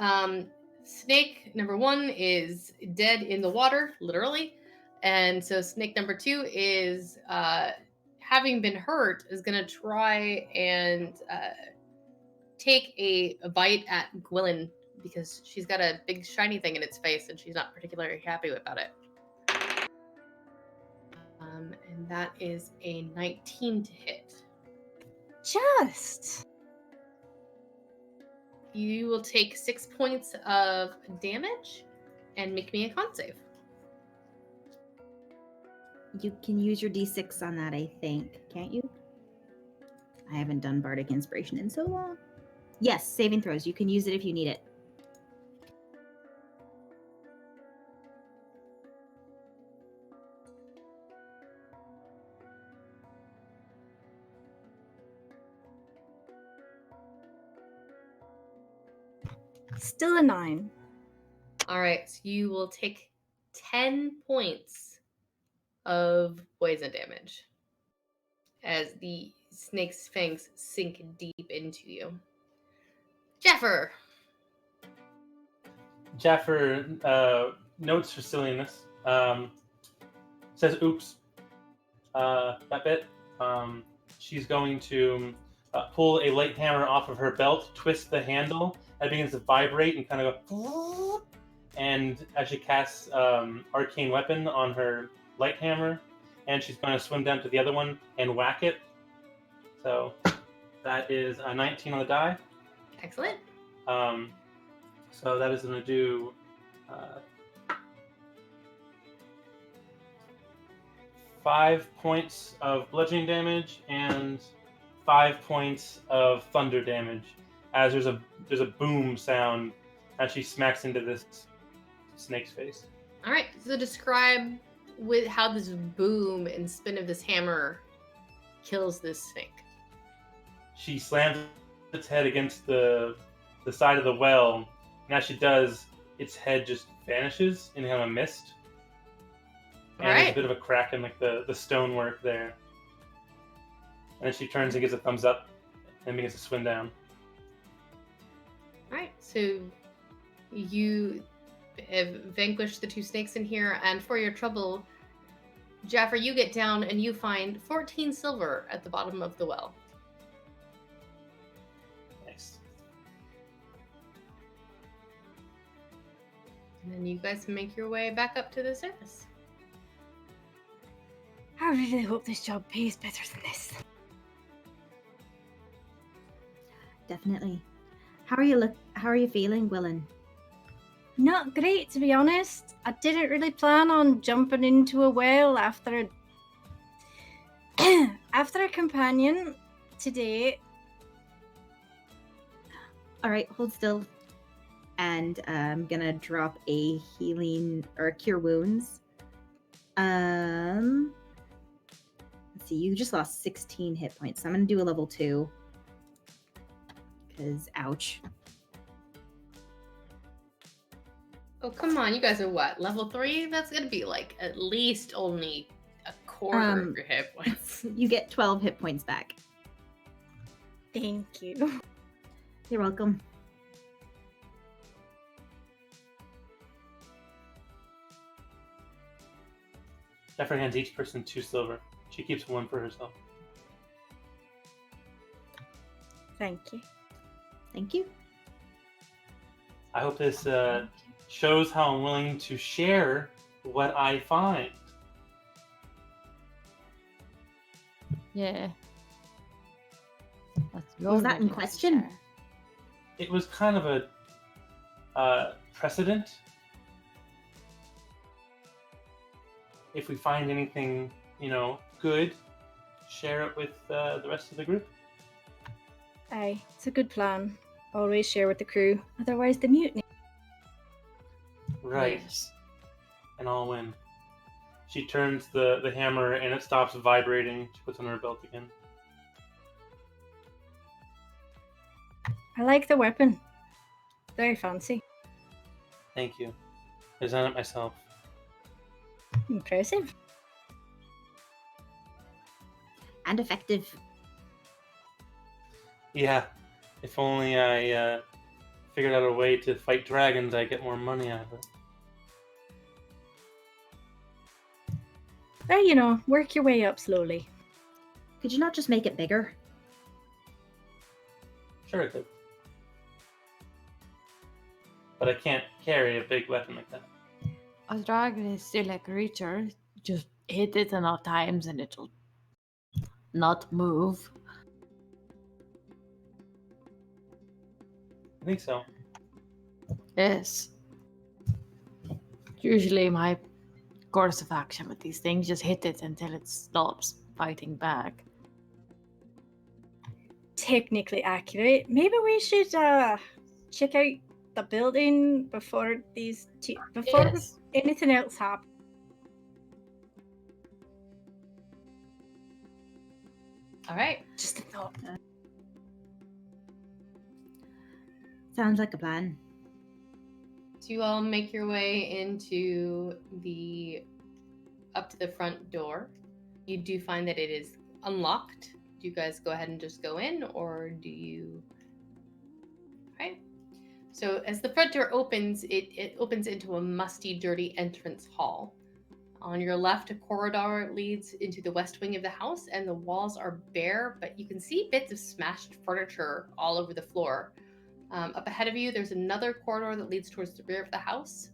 [SPEAKER 1] Snake number 1 is dead in the water, literally. And so snake number 2 is having been hurt, is gonna try and take a bite at Gwilyn because she's got a big shiny thing in its face and she's not particularly happy about it. And that is a 19 to hit.
[SPEAKER 5] Just.
[SPEAKER 1] You will take 6 points of damage and make me a con save.
[SPEAKER 2] You can use your d6 on that, I think. Can't you? I haven't done Bardic Inspiration in so long. Yes, saving throws. You can use it if you need it.
[SPEAKER 5] Still a 9.
[SPEAKER 1] Alright, so you will take 10 points of poison damage as the snake's fangs sink deep into you. Jaffer!
[SPEAKER 6] Jaffer notes her silliness. Says, oops. That bit. She's going to pull a light hammer off of her belt, twist the handle, and it begins to vibrate and kind of go. And as she casts arcane weapon on her light hammer, and she's going to swim down to the other one and whack it. So that is a 19 on the die.
[SPEAKER 1] Excellent.
[SPEAKER 6] So that is going to do 5 points of bludgeoning damage and 5 points of thunder damage. As there's a boom sound as she smacks into this snake's face.
[SPEAKER 1] All right, so describe with how this boom and spin of this hammer kills this snake.
[SPEAKER 6] She slams its head against the side of the well, and as she does, its head just vanishes in kind of a mist. And there's a bit of a crack in like the stonework there. And then she turns and gives a thumbs up and begins to swim down.
[SPEAKER 1] All right, so you have vanquished the 2 snakes in here, and for your trouble, Jaffer, you get down and you find 14 silver at the bottom of the well.
[SPEAKER 6] Nice.
[SPEAKER 1] And then you guys make your way back up to the surface.
[SPEAKER 5] I really hope this job pays better than this.
[SPEAKER 2] Definitely. How are you feeling, Gwilyn?
[SPEAKER 5] Not great, to be honest. I didn't really plan on jumping into a well after a companion today.
[SPEAKER 2] All right, hold still. And I'm gonna drop a healing or cure wounds. Let's see, you just lost 16 hit points. So I'm gonna do a level 2. Because ouch.
[SPEAKER 1] Oh, come on, you guys are what? Level 3? That's gonna be like at least only a quarter of your hit points.
[SPEAKER 2] You get 12 hit points back.
[SPEAKER 5] Thank you.
[SPEAKER 2] You're welcome.
[SPEAKER 6] Jaffer hands each person 2 silver. She keeps 1 for herself.
[SPEAKER 5] Thank you.
[SPEAKER 2] Thank you.
[SPEAKER 6] I hope this shows how I'm willing to share what I find.
[SPEAKER 4] Yeah. That's
[SPEAKER 2] What was that in
[SPEAKER 4] ready to
[SPEAKER 2] question?
[SPEAKER 4] share.
[SPEAKER 6] It was kind of a precedent. If we find anything, good, share it with the rest of the group.
[SPEAKER 5] Aye, it's a good plan. Always share with the crew, otherwise the mutiny.
[SPEAKER 6] Right.
[SPEAKER 4] Yes.
[SPEAKER 6] And I'll win. She turns the hammer and it stops vibrating. She puts it on her belt again.
[SPEAKER 5] I like the weapon. Very fancy.
[SPEAKER 6] Thank you. I designed it myself.
[SPEAKER 5] Impressive.
[SPEAKER 2] And effective.
[SPEAKER 6] Yeah. If only I figured out a way to fight dragons, I'd get more money out of it.
[SPEAKER 5] Well, work your way up slowly.
[SPEAKER 2] Could you not just make it bigger?
[SPEAKER 6] Sure, I could. But I can't carry a big weapon like that.
[SPEAKER 4] A dragon is still a creature. Just hit it enough times and it'll not move.
[SPEAKER 6] I think so.
[SPEAKER 4] Yes. Usually my course of action with these things, just hit it until it stops fighting back.
[SPEAKER 5] Technically accurate. Maybe we should check out the building before
[SPEAKER 4] Yes.
[SPEAKER 5] anything else happens.
[SPEAKER 1] All right.
[SPEAKER 5] Just a thought.
[SPEAKER 2] Sounds like a plan.
[SPEAKER 1] So you all make your way up to the front door. You do find that it is unlocked. Do you guys go ahead and just go in, or do you? Right. So as the front door opens, it opens into a musty, dirty entrance hall. On your left, a corridor leads into the west wing of the house, and the walls are bare, but you can see bits of smashed furniture all over the floor. Up ahead of you, there's another corridor that leads towards the rear of the house,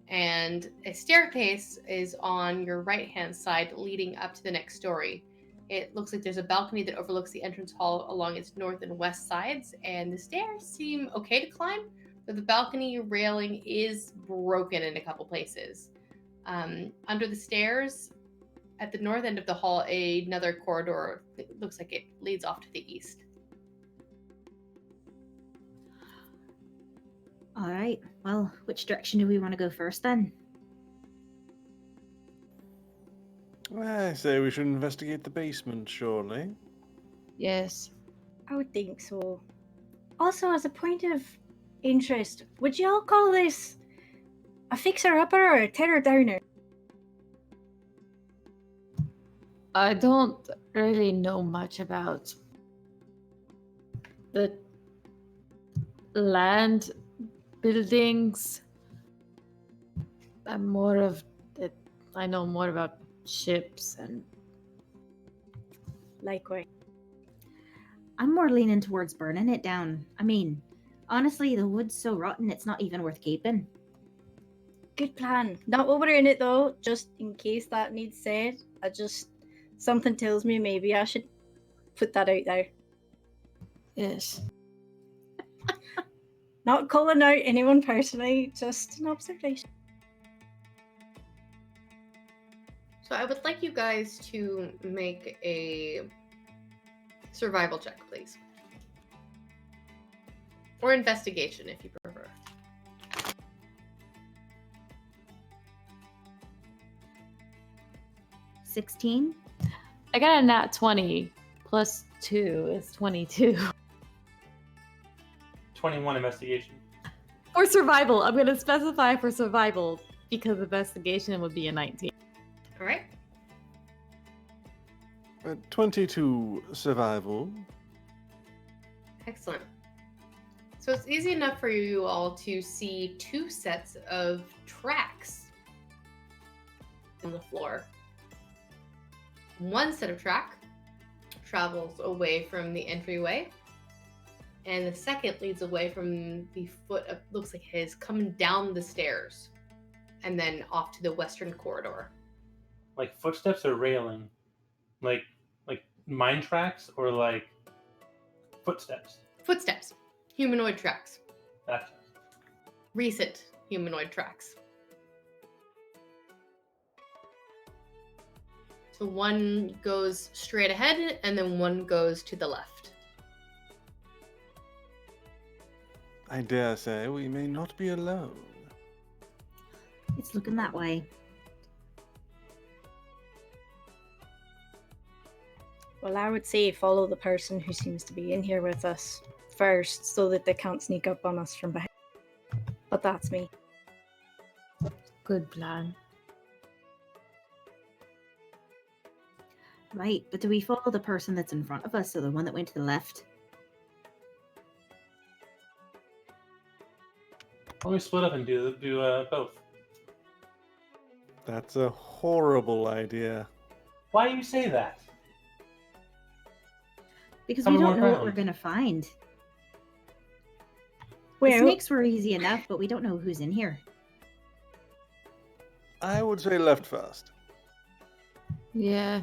[SPEAKER 1] and a staircase is on your right-hand side leading up to the next story. It looks like there's a balcony that overlooks the entrance hall along its north and west sides, and the stairs seem okay to climb, but the balcony railing is broken in a couple places. Under the stairs, at the north end of the hall, another corridor looks like it leads off to the east.
[SPEAKER 2] All right. Well, which direction do we want to go first then?
[SPEAKER 3] I say we should investigate the basement, surely.
[SPEAKER 4] Yes.
[SPEAKER 5] I would think so. Also, as a point of interest, would you all call this a fixer-upper or a terror-downer?
[SPEAKER 4] I don't really know much about the land buildings. I know more about ships and
[SPEAKER 5] Likewise.
[SPEAKER 2] I'm more leaning towards burning it down. I mean, honestly, the wood's so rotten it's not even worth keeping.
[SPEAKER 5] Good plan. Not while we're in it though, just in case that needs said. Something tells me maybe I should put that out there.
[SPEAKER 4] yes.
[SPEAKER 5] Not calling out anyone personally, just an observation.
[SPEAKER 1] So I would like you guys to make a survival check, please. Or investigation, if you prefer.
[SPEAKER 2] $16.
[SPEAKER 4] I got a nat 20 plus 2 is 22.
[SPEAKER 6] 21 investigation.
[SPEAKER 4] For survival, I'm going to specify for survival because investigation would be a 19.
[SPEAKER 1] All right.
[SPEAKER 3] 22 survival.
[SPEAKER 1] Excellent. So it's easy enough for you all to see two sets of tracks on the floor. One set of track travels away from the entryway, and the second leads away from the foot of, looks like it is coming down the stairs and then off to the western corridor.
[SPEAKER 6] Like footsteps or railing? Like mine tracks or like footsteps?
[SPEAKER 1] Footsteps. Humanoid tracks.
[SPEAKER 6] Gotcha.
[SPEAKER 1] Recent humanoid tracks. So one goes straight ahead, and then one goes to the left.
[SPEAKER 3] I dare say we may not be alone.
[SPEAKER 2] It's looking that way.
[SPEAKER 5] Well, I would say follow the person who seems to be in here with us first so that they can't sneak up on us from behind. But that's me.
[SPEAKER 4] Good plan.
[SPEAKER 2] Right, but do we follow the person that's in front of us, or the one that went to the left?
[SPEAKER 6] Why don't we split up and do both?
[SPEAKER 3] That's a horrible idea.
[SPEAKER 6] Why do you say that?
[SPEAKER 2] Because
[SPEAKER 6] Come
[SPEAKER 2] we
[SPEAKER 6] and
[SPEAKER 2] don't
[SPEAKER 6] walk
[SPEAKER 2] know what we're
[SPEAKER 6] around.
[SPEAKER 2] going to find. The
[SPEAKER 5] Well,
[SPEAKER 2] snakes were easy enough, but we don't know who's in here.
[SPEAKER 3] I would say left first.
[SPEAKER 4] Yeah.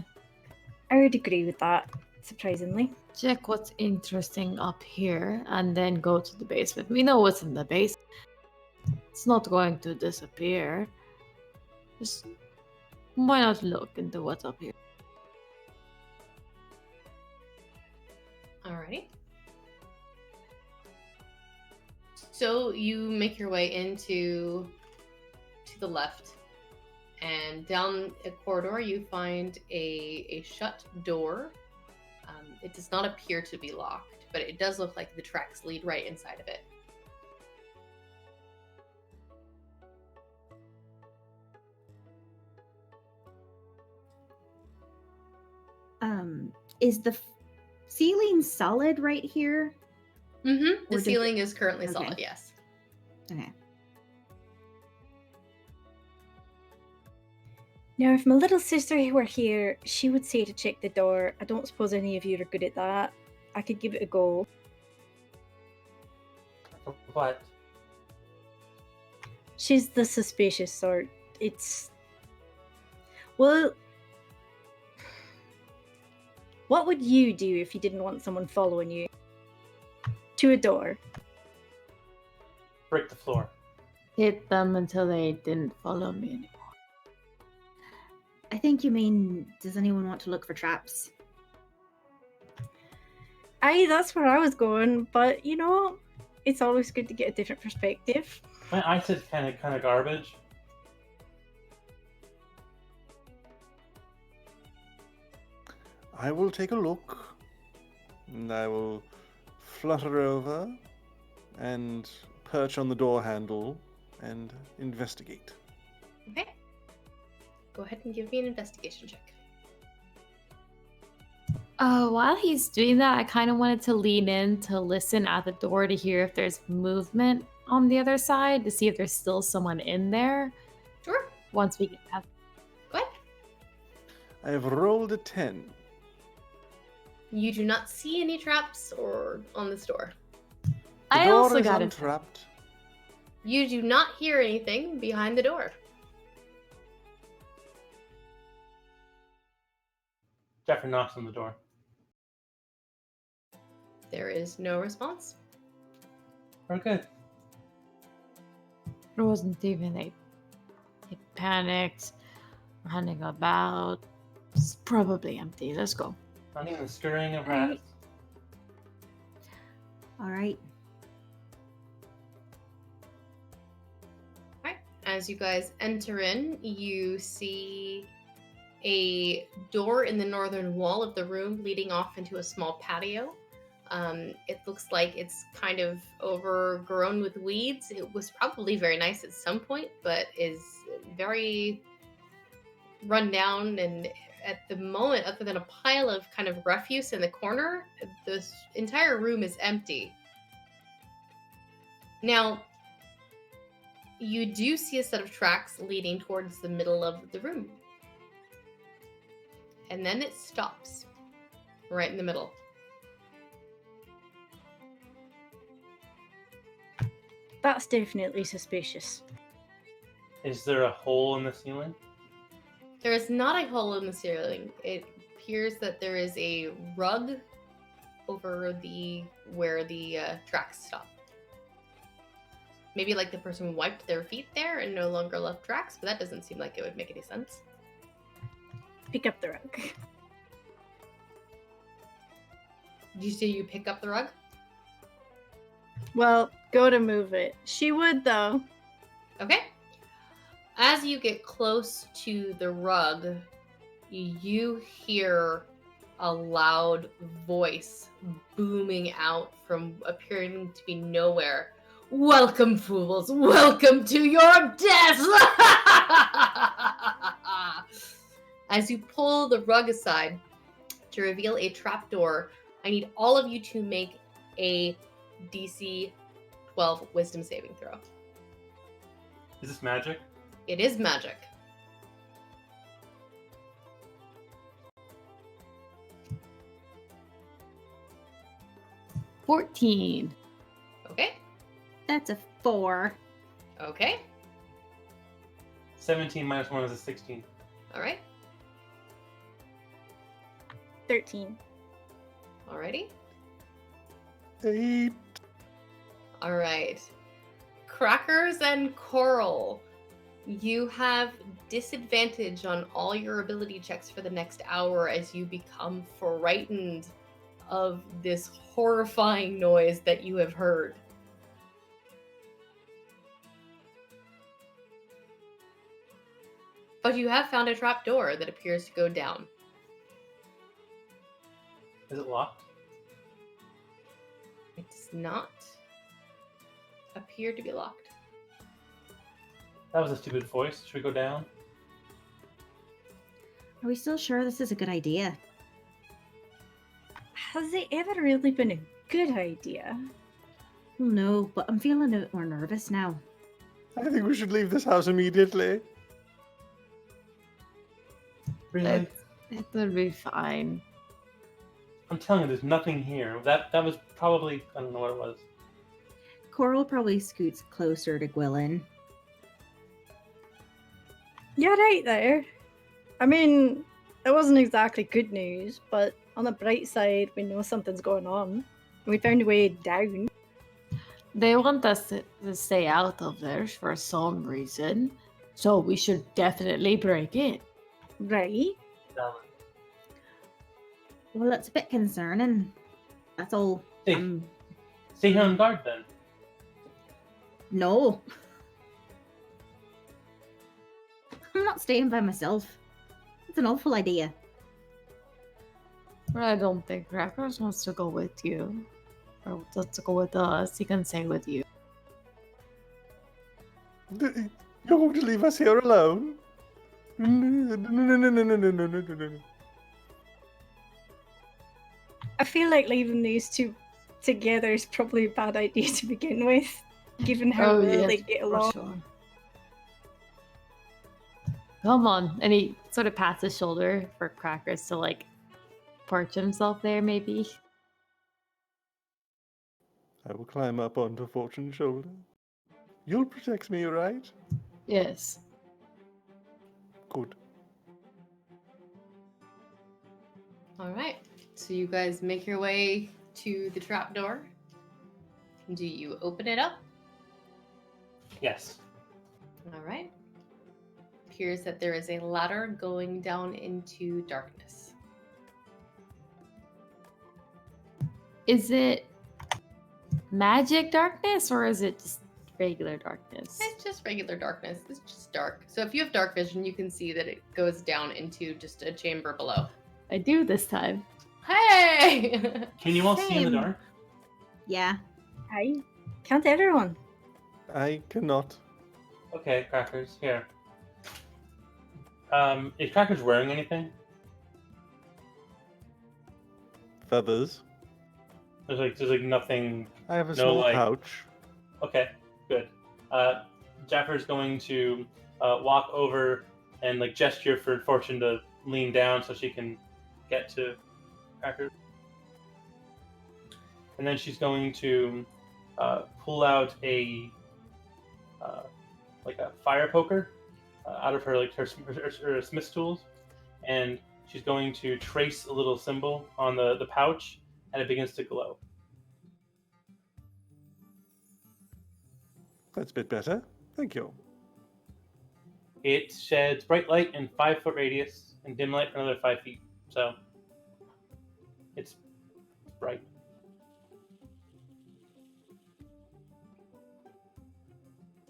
[SPEAKER 5] I would agree with that, surprisingly.
[SPEAKER 4] Check what's interesting up here and then go to the basement. We know what's in the basement. It's not going to disappear. Just why not look into what's up here?
[SPEAKER 1] Alrighty. So you make your way to the left, and down a corridor you find a shut door. It does not appear to be locked, but it does look like the tracks lead right inside of it.
[SPEAKER 2] Is the ceiling solid right here?
[SPEAKER 1] Mm-hmm. The
[SPEAKER 2] Or does
[SPEAKER 1] ceiling is currently
[SPEAKER 2] Okay.
[SPEAKER 1] solid, yes.
[SPEAKER 2] Okay.
[SPEAKER 5] Now, if my little sister were here, she would say to check the door. I don't suppose any of you are good at that. I could give it a go.
[SPEAKER 6] What?
[SPEAKER 5] She's the suspicious sort. It's... Well... What would you do if you didn't want someone following you? To a door.
[SPEAKER 6] Break the floor.
[SPEAKER 4] Hit them until they didn't follow me anymore.
[SPEAKER 2] I think you mean, does anyone want to look for traps?
[SPEAKER 5] Aye, that's where I was going, but you know, it's always good to get a different perspective.
[SPEAKER 6] I said kind of garbage.
[SPEAKER 3] I will take a look, and I will flutter over and perch on the door handle and investigate.
[SPEAKER 1] Okay. Go ahead and give me an investigation check.
[SPEAKER 4] While he's doing that, I kind of wanted to lean in to listen at the door to hear if there's movement on the other side, to see if there's still someone in there
[SPEAKER 1] Sure.
[SPEAKER 4] once we get past.
[SPEAKER 1] Go ahead.
[SPEAKER 3] I have rolled a 10.
[SPEAKER 1] You do not see any traps or on this door.
[SPEAKER 3] The
[SPEAKER 4] I
[SPEAKER 3] door
[SPEAKER 4] also
[SPEAKER 3] is
[SPEAKER 4] got it.
[SPEAKER 3] untrapped.
[SPEAKER 1] You do not hear anything behind the door.
[SPEAKER 6] Jeffrey knocks on the door.
[SPEAKER 1] There is no response.
[SPEAKER 6] We're good.
[SPEAKER 4] It wasn't even a panicked, running about. It's probably empty. Let's go.
[SPEAKER 6] Not even the scurrying of rats.
[SPEAKER 2] All right.
[SPEAKER 1] Alright. As you guys enter in, you see a door in the northern wall of the room leading off into a small patio. It looks like it's kind of overgrown with weeds. It was probably very nice at some point, but is very run down, and at the moment, other than a pile of kind of refuse in the corner, this entire room is empty. Now, you do see a set of tracks leading towards the middle of the room. And then it stops right in the middle.
[SPEAKER 5] That's definitely suspicious.
[SPEAKER 6] Is there a hole in the ceiling?
[SPEAKER 1] There is not a hole in the ceiling. It appears that there is a rug over where the tracks stop. Maybe like the person wiped their feet there and no longer left tracks, but that doesn't seem like it would make any sense.
[SPEAKER 5] Pick up the rug.
[SPEAKER 1] Did you say you pick up the rug?
[SPEAKER 5] Well, go to move it. She would, though.
[SPEAKER 1] Okay. As you get close to the rug, you hear a loud voice booming out from appearing to be nowhere. Welcome, fools! Welcome to your death! As you pull the rug aside to reveal a trapdoor, I need all of you to make a DC 12 wisdom saving throw.
[SPEAKER 6] Is this magic?
[SPEAKER 1] It is magic.
[SPEAKER 4] $14.
[SPEAKER 1] Okay.
[SPEAKER 2] That's a 4.
[SPEAKER 1] Okay.
[SPEAKER 6] 17 minus 1 is a 16.
[SPEAKER 1] All right.
[SPEAKER 5] 13.
[SPEAKER 1] Alrighty.
[SPEAKER 3] 8.
[SPEAKER 1] All right. Crackers and Coral, you have disadvantage on all your ability checks for the next hour as you become frightened of this horrifying noise that you have heard. But you have found a trapdoor that appears to go down.
[SPEAKER 6] Is it locked?
[SPEAKER 1] It does not appear to be locked.
[SPEAKER 6] That was a stupid voice. Should we go down?
[SPEAKER 2] Are we still sure this is a good idea?
[SPEAKER 5] Has it ever really been a good idea?
[SPEAKER 2] Well, no, but I'm feeling a bit more nervous now.
[SPEAKER 3] I think we should leave this house immediately.
[SPEAKER 6] Really?
[SPEAKER 4] It would be fine.
[SPEAKER 6] I'm telling you, there's nothing here. That was probably, I don't know what it was.
[SPEAKER 2] Coral probably scoots closer to Gwilyn.
[SPEAKER 5] You're right there. I mean, it wasn't exactly good news, but on the bright side, we know something's going on. We found a way down.
[SPEAKER 4] They want us to stay out of there for some reason, so we should definitely break it.
[SPEAKER 5] Right?
[SPEAKER 2] Well, that's a bit concerning. That's all.
[SPEAKER 6] Stay here on guard then.
[SPEAKER 2] No. I'm not staying by myself. It's an awful idea.
[SPEAKER 4] But I don't think Crackers wants to go with you. Or wants to go with us. He can stay with you.
[SPEAKER 3] You're going to leave us here alone? No.
[SPEAKER 5] I feel like leaving these two together is probably a bad idea to begin with, given how well they get along.
[SPEAKER 4] Sure. Come on. And he sort of pats his shoulder for Crackers to, like, perch himself there, maybe.
[SPEAKER 3] I will climb up onto Fortune's shoulder. You'll protect me, right?
[SPEAKER 4] Yes.
[SPEAKER 3] Good.
[SPEAKER 1] All right. So you guys make your way to the trapdoor. Do you open it up?
[SPEAKER 6] Yes.
[SPEAKER 1] All right. Appears that there is a ladder going down into darkness.
[SPEAKER 4] Is it magic darkness or is it just regular darkness?
[SPEAKER 1] It's just regular darkness. It's just dark. So if you have dark vision, you can see that it goes down into just a chamber below.
[SPEAKER 4] I do this time.
[SPEAKER 1] Hey!
[SPEAKER 6] Can you all see in the
[SPEAKER 2] Same.
[SPEAKER 6] dark?
[SPEAKER 2] Yeah.
[SPEAKER 5] Hi. Can't everyone?
[SPEAKER 3] I cannot.
[SPEAKER 6] Okay, Crackers, here. Is Crackers wearing anything?
[SPEAKER 3] Feathers.
[SPEAKER 6] There's like nothing.
[SPEAKER 3] I have a
[SPEAKER 6] No,
[SPEAKER 3] small
[SPEAKER 6] like-
[SPEAKER 3] pouch.
[SPEAKER 6] Okay, good. Jaffer's going to walk over and like gesture for Fortune to lean down so she can get to Crackers. And then she's going to pull out a like a fire poker out of her smith's tools, and she's going to trace a little symbol on the pouch, and it begins to glow.
[SPEAKER 3] That's a bit better. Thank you.
[SPEAKER 6] It sheds bright light in 5-foot radius and dim light for another 5 feet. So it's bright.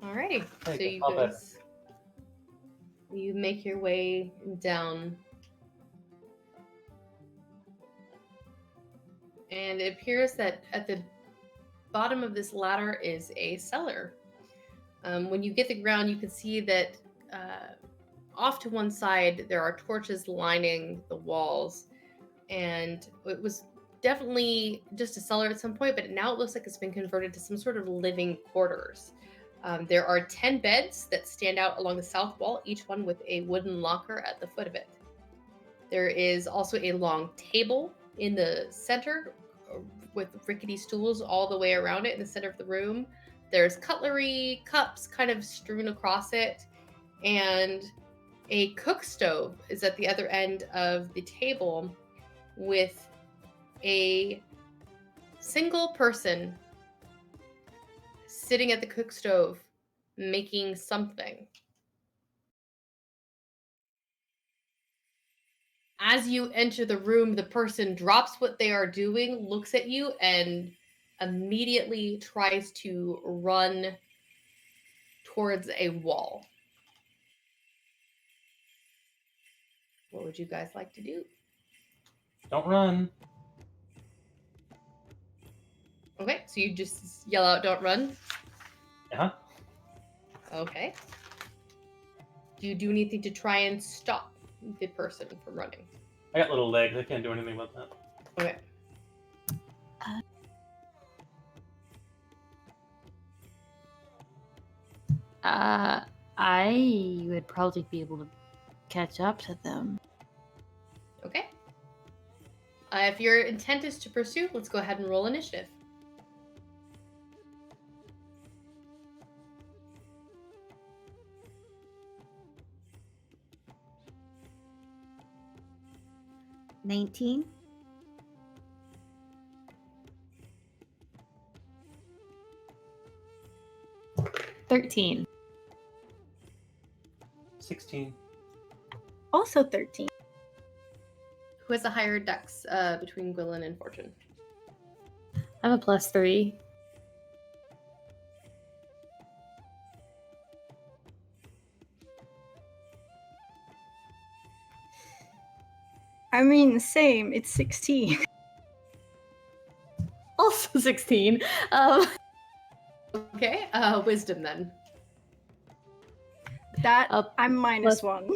[SPEAKER 1] Alrighty. So
[SPEAKER 6] Okay,
[SPEAKER 1] you
[SPEAKER 6] I'll bet.
[SPEAKER 1] guys, you make your way down, and it appears that at the bottom of this ladder is a cellar. When you get to the ground, you can see that off to one side there are torches lining the walls, and it was definitely just a cellar at some point, but now it looks like it's been converted to some sort of living quarters. There are 10 beds that stand out along the south wall, each one with a wooden locker at the foot of it. There is also a long table in the center with rickety stools all the way around it in the center of the room. There's cutlery, cups kind of strewn across it, and a cook stove is at the other end of the table with a single person sitting at the cook stove making something. As you enter the room, the person drops what they are doing, looks at you, and immediately tries to run towards a wall. What would you guys like to do?
[SPEAKER 6] Don't run.
[SPEAKER 1] Okay, so you just yell out, "Don't run."
[SPEAKER 6] Uh-huh.
[SPEAKER 1] Okay. Do you do anything to try and stop the person from running?
[SPEAKER 6] I got little legs. I can't do anything about that.
[SPEAKER 1] Okay.
[SPEAKER 4] I would probably be able to catch up to them.
[SPEAKER 1] Okay. If your intent is to pursue, let's go ahead and roll initiative.
[SPEAKER 2] $19.
[SPEAKER 4] 13.
[SPEAKER 6] 16.
[SPEAKER 5] Also 13.
[SPEAKER 1] Who has a higher dex between Gwilyn and Fortune?
[SPEAKER 4] I'm a +3.
[SPEAKER 5] I mean, same. It's 16.
[SPEAKER 4] Also 16.
[SPEAKER 1] Okay, wisdom then.
[SPEAKER 5] That
[SPEAKER 4] Up
[SPEAKER 5] I'm minus 1.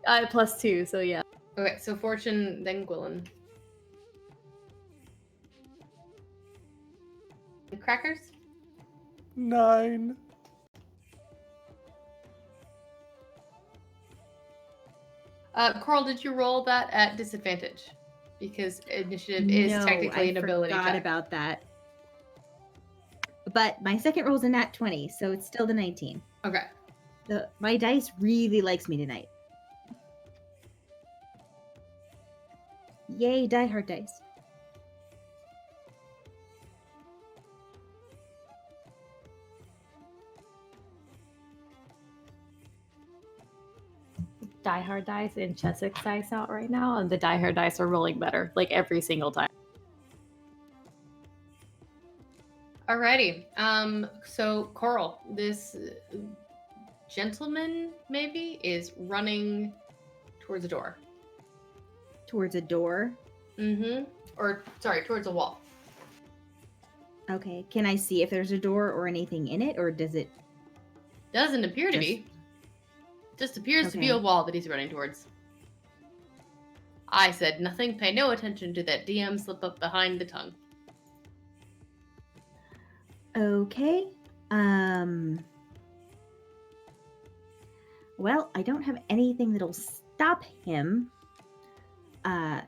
[SPEAKER 4] I +2, so yeah.
[SPEAKER 1] Okay, so Fortune, then Gwilyn. Crackers?
[SPEAKER 3] 9.
[SPEAKER 1] Coral, did you roll that at disadvantage? Because initiative is technically an ability
[SPEAKER 2] I forgot
[SPEAKER 1] check.
[SPEAKER 2] about that. But my second roll's a nat 20, so it's still the 19.
[SPEAKER 1] Okay.
[SPEAKER 2] My dice really likes me tonight. Yay, Die Hard dice.
[SPEAKER 4] Die Hard dice and Cheswick's dice out right now, and the Die Hard dice are rolling better, like every single time.
[SPEAKER 1] Alrighty. So Coral, this gentleman maybe is running towards a door.
[SPEAKER 2] Towards a door.
[SPEAKER 1] Mm-hmm. Or sorry, towards a wall.
[SPEAKER 2] Okay, can I see if there's a door or anything in it, or does it?
[SPEAKER 1] Doesn't appear to be. Just appears to be a
[SPEAKER 2] Okay.
[SPEAKER 1] wall that he's running towards. I said nothing. Pay no attention to that DM slip up behind the tongue.
[SPEAKER 2] Okay. Well, I don't have anything that'll stop him.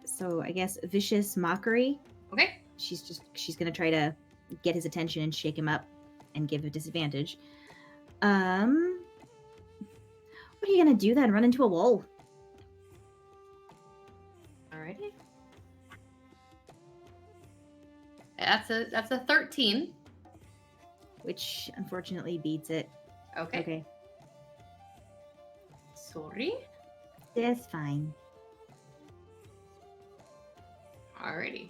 [SPEAKER 2] So I guess vicious mockery.
[SPEAKER 1] Okay.
[SPEAKER 2] She's gonna try to get his attention and shake him up and give a disadvantage. What are you gonna do then? Run into a wall?
[SPEAKER 1] Alrighty. That's a 13.
[SPEAKER 2] Which unfortunately beats it.
[SPEAKER 1] Okay.
[SPEAKER 2] Okay.
[SPEAKER 1] Sorry.
[SPEAKER 2] That's fine.
[SPEAKER 1] Alrighty.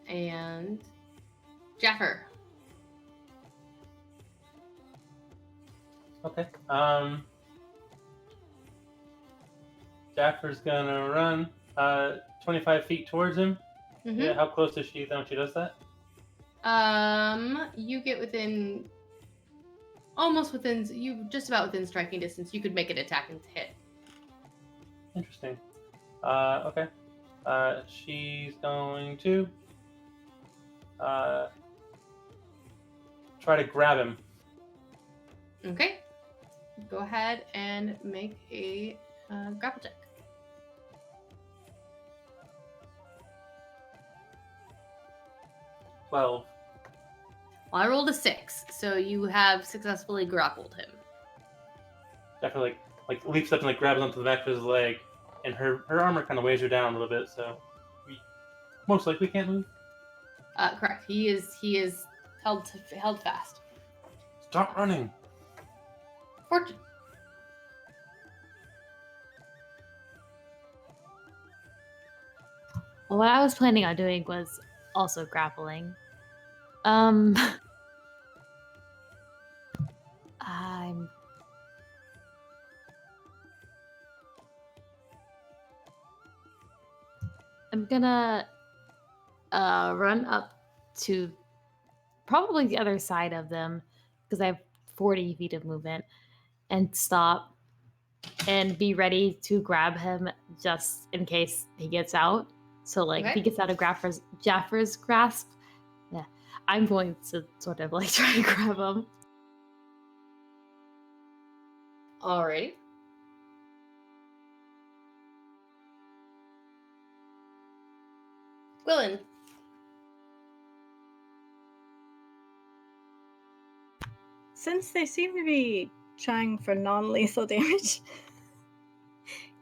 [SPEAKER 1] And Jaffer.
[SPEAKER 6] Okay. Jaffer's gonna run 25 feet towards him.
[SPEAKER 1] Mm-hmm.
[SPEAKER 6] Yeah, how close is she when she does that?
[SPEAKER 1] You get within, almost within, you just about within striking distance. You could make an attack and hit.
[SPEAKER 6] Interesting. Okay. She's going to try to grab him.
[SPEAKER 1] Okay. Go ahead and make a grapple check.
[SPEAKER 6] Well,
[SPEAKER 1] Well, I rolled a 6, so you have successfully grappled him.
[SPEAKER 6] Jaffer like leaps up and like grabs onto the back of his leg, and her armor kind of weighs her down a little bit, so we most likely can't move.
[SPEAKER 1] Correct. He is held fast.
[SPEAKER 6] Stop running.
[SPEAKER 1] Fortune.
[SPEAKER 4] Well, what I was planning on doing was also grappling. I'm gonna run up to probably the other side of them because I have 40 feet of movement and stop and be ready to grab him just in case he gets out. So like if he
[SPEAKER 1] Okay.
[SPEAKER 4] gets out of Jaffer's grasp, yeah, I'm going to sort of like try to grab him.
[SPEAKER 1] Alrighty. Gwilyn.
[SPEAKER 5] Since they seem to be trying for non-lethal damage,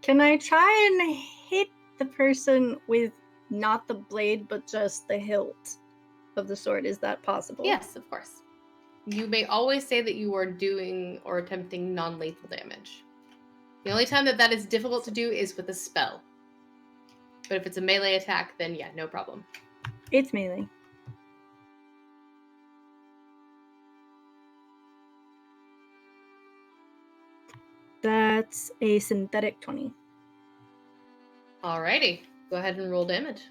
[SPEAKER 5] can I try and hit the person with not the blade, but just the hilt of the sword? Is that possible?
[SPEAKER 1] Yes, of course. You may always say that you are doing or attempting non-lethal damage. The only time that is difficult to do is with a spell. But if it's a melee attack, then yeah, no problem.
[SPEAKER 5] It's melee. That's a synthetic 20.
[SPEAKER 1] Alrighty. Go ahead and roll damage.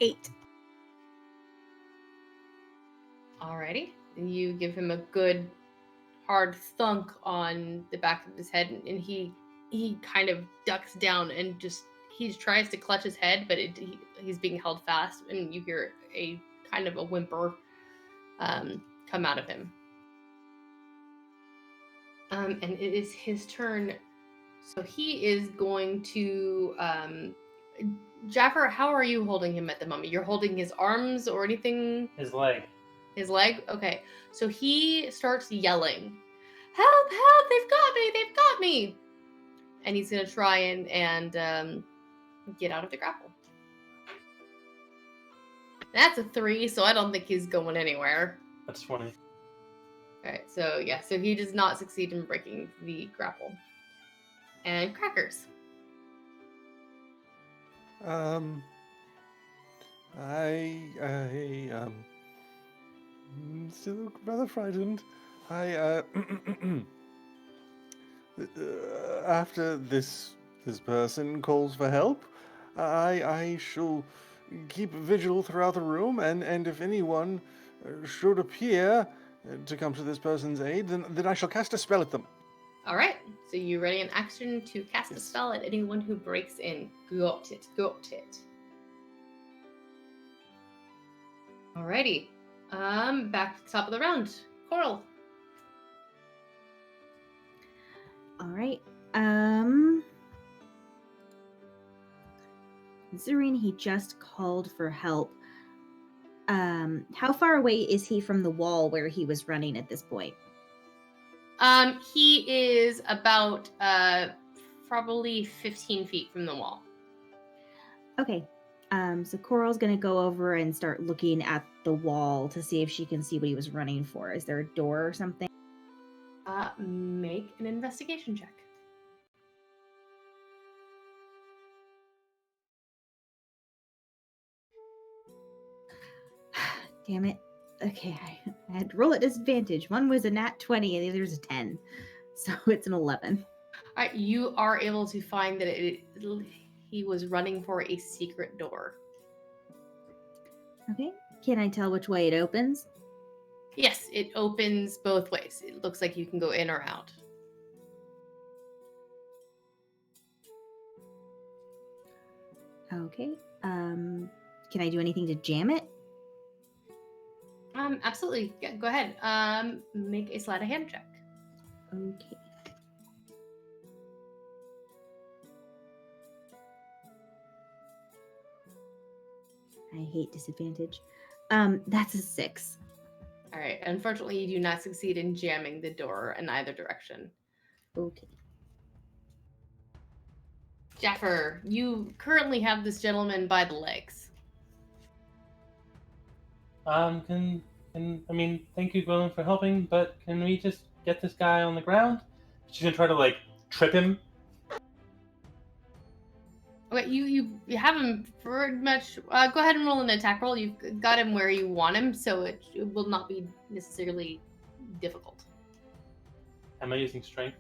[SPEAKER 5] Eight.
[SPEAKER 1] Alrighty. And you give him a good hard thunk on the back of his head, and he kind of ducks down and just he tries to clutch his head, but he's being held fast, and you hear a kind of a whimper come out of him. And it is his turn. So he is going to Jaffer, how are you holding him at the moment? You're holding his arms or anything?
[SPEAKER 6] His leg.
[SPEAKER 1] His leg? Okay. So he starts yelling, "Help, help, they've got me, they've got me!" And he's going to try and get out of the grapple. That's a 3, so I don't think he's going anywhere.
[SPEAKER 6] That's 20.
[SPEAKER 1] Alright, so yeah, so he does not succeed in breaking the grapple. And Crackers.
[SPEAKER 3] Still rather frightened. After this person calls for help, I shall keep vigil throughout the room, and if anyone should appear to come to this person's aid, then I shall cast a spell at them.
[SPEAKER 1] Alright, so you ready an action to cast a spell at anyone who breaks in. Got it, got it. Alrighty. Back to the top of the round. Coral.
[SPEAKER 2] All right. considering he just called for help, how far away is he from the wall where he was running at this point?
[SPEAKER 1] He is about probably 15 feet from the wall.
[SPEAKER 2] Okay. So Coral's gonna go over and start looking at the wall to see if she can see what he was running for. Is there a door or something?
[SPEAKER 1] Make an investigation check.
[SPEAKER 2] Damn it. Okay, I had to roll at disadvantage. One was a nat 20 and the other's a 10. So it's an 11.
[SPEAKER 1] All right, you are able to find that he was running for a secret door.
[SPEAKER 2] Okay. Can I tell which way it opens?
[SPEAKER 1] Yes, it opens both ways. It looks like you can go in or out.
[SPEAKER 2] Okay. Can I do anything to jam it?
[SPEAKER 1] Absolutely. Yeah, go ahead. Make a sleight of hand check.
[SPEAKER 2] Okay. I hate disadvantage. That's a 6.
[SPEAKER 1] All right. Unfortunately, you do not succeed in jamming the door in either direction.
[SPEAKER 2] Okay.
[SPEAKER 1] Jaffer, you currently have this gentleman by the legs.
[SPEAKER 6] I mean, thank you, Gwilyn, for helping, but can we just get this guy on the ground? She's gonna try to like trip him.
[SPEAKER 1] Okay, you have him pretty much. Go ahead and roll an attack roll. You've got him where you want him, so it will not be necessarily difficult.
[SPEAKER 6] Am I using strength?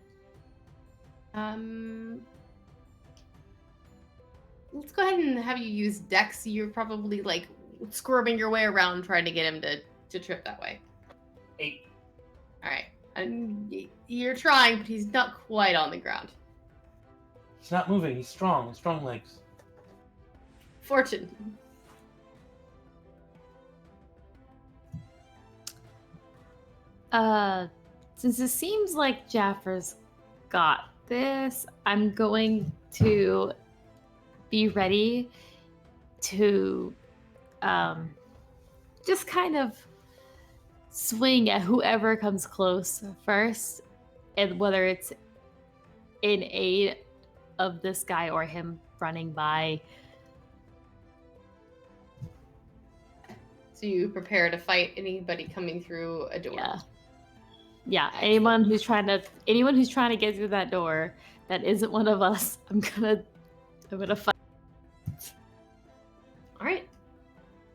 [SPEAKER 1] Let's go ahead and have you use Dex. You're probably like squirming your way around trying to get him to trip that way.
[SPEAKER 6] 8.
[SPEAKER 1] All right, and you're trying, but he's not quite on the ground.
[SPEAKER 6] He's not moving. He's strong. Strong legs.
[SPEAKER 1] Fortune.
[SPEAKER 4] Since it seems like Jaffer's got this, I'm going to be ready to just kind of swing at whoever comes close first, and whether it's in aid of this guy or him running by.
[SPEAKER 1] So you prepare to fight anybody coming through a door.
[SPEAKER 4] Yeah. Anyone who's trying to get through that door that isn't one of us, I'm gonna fight.
[SPEAKER 1] All right.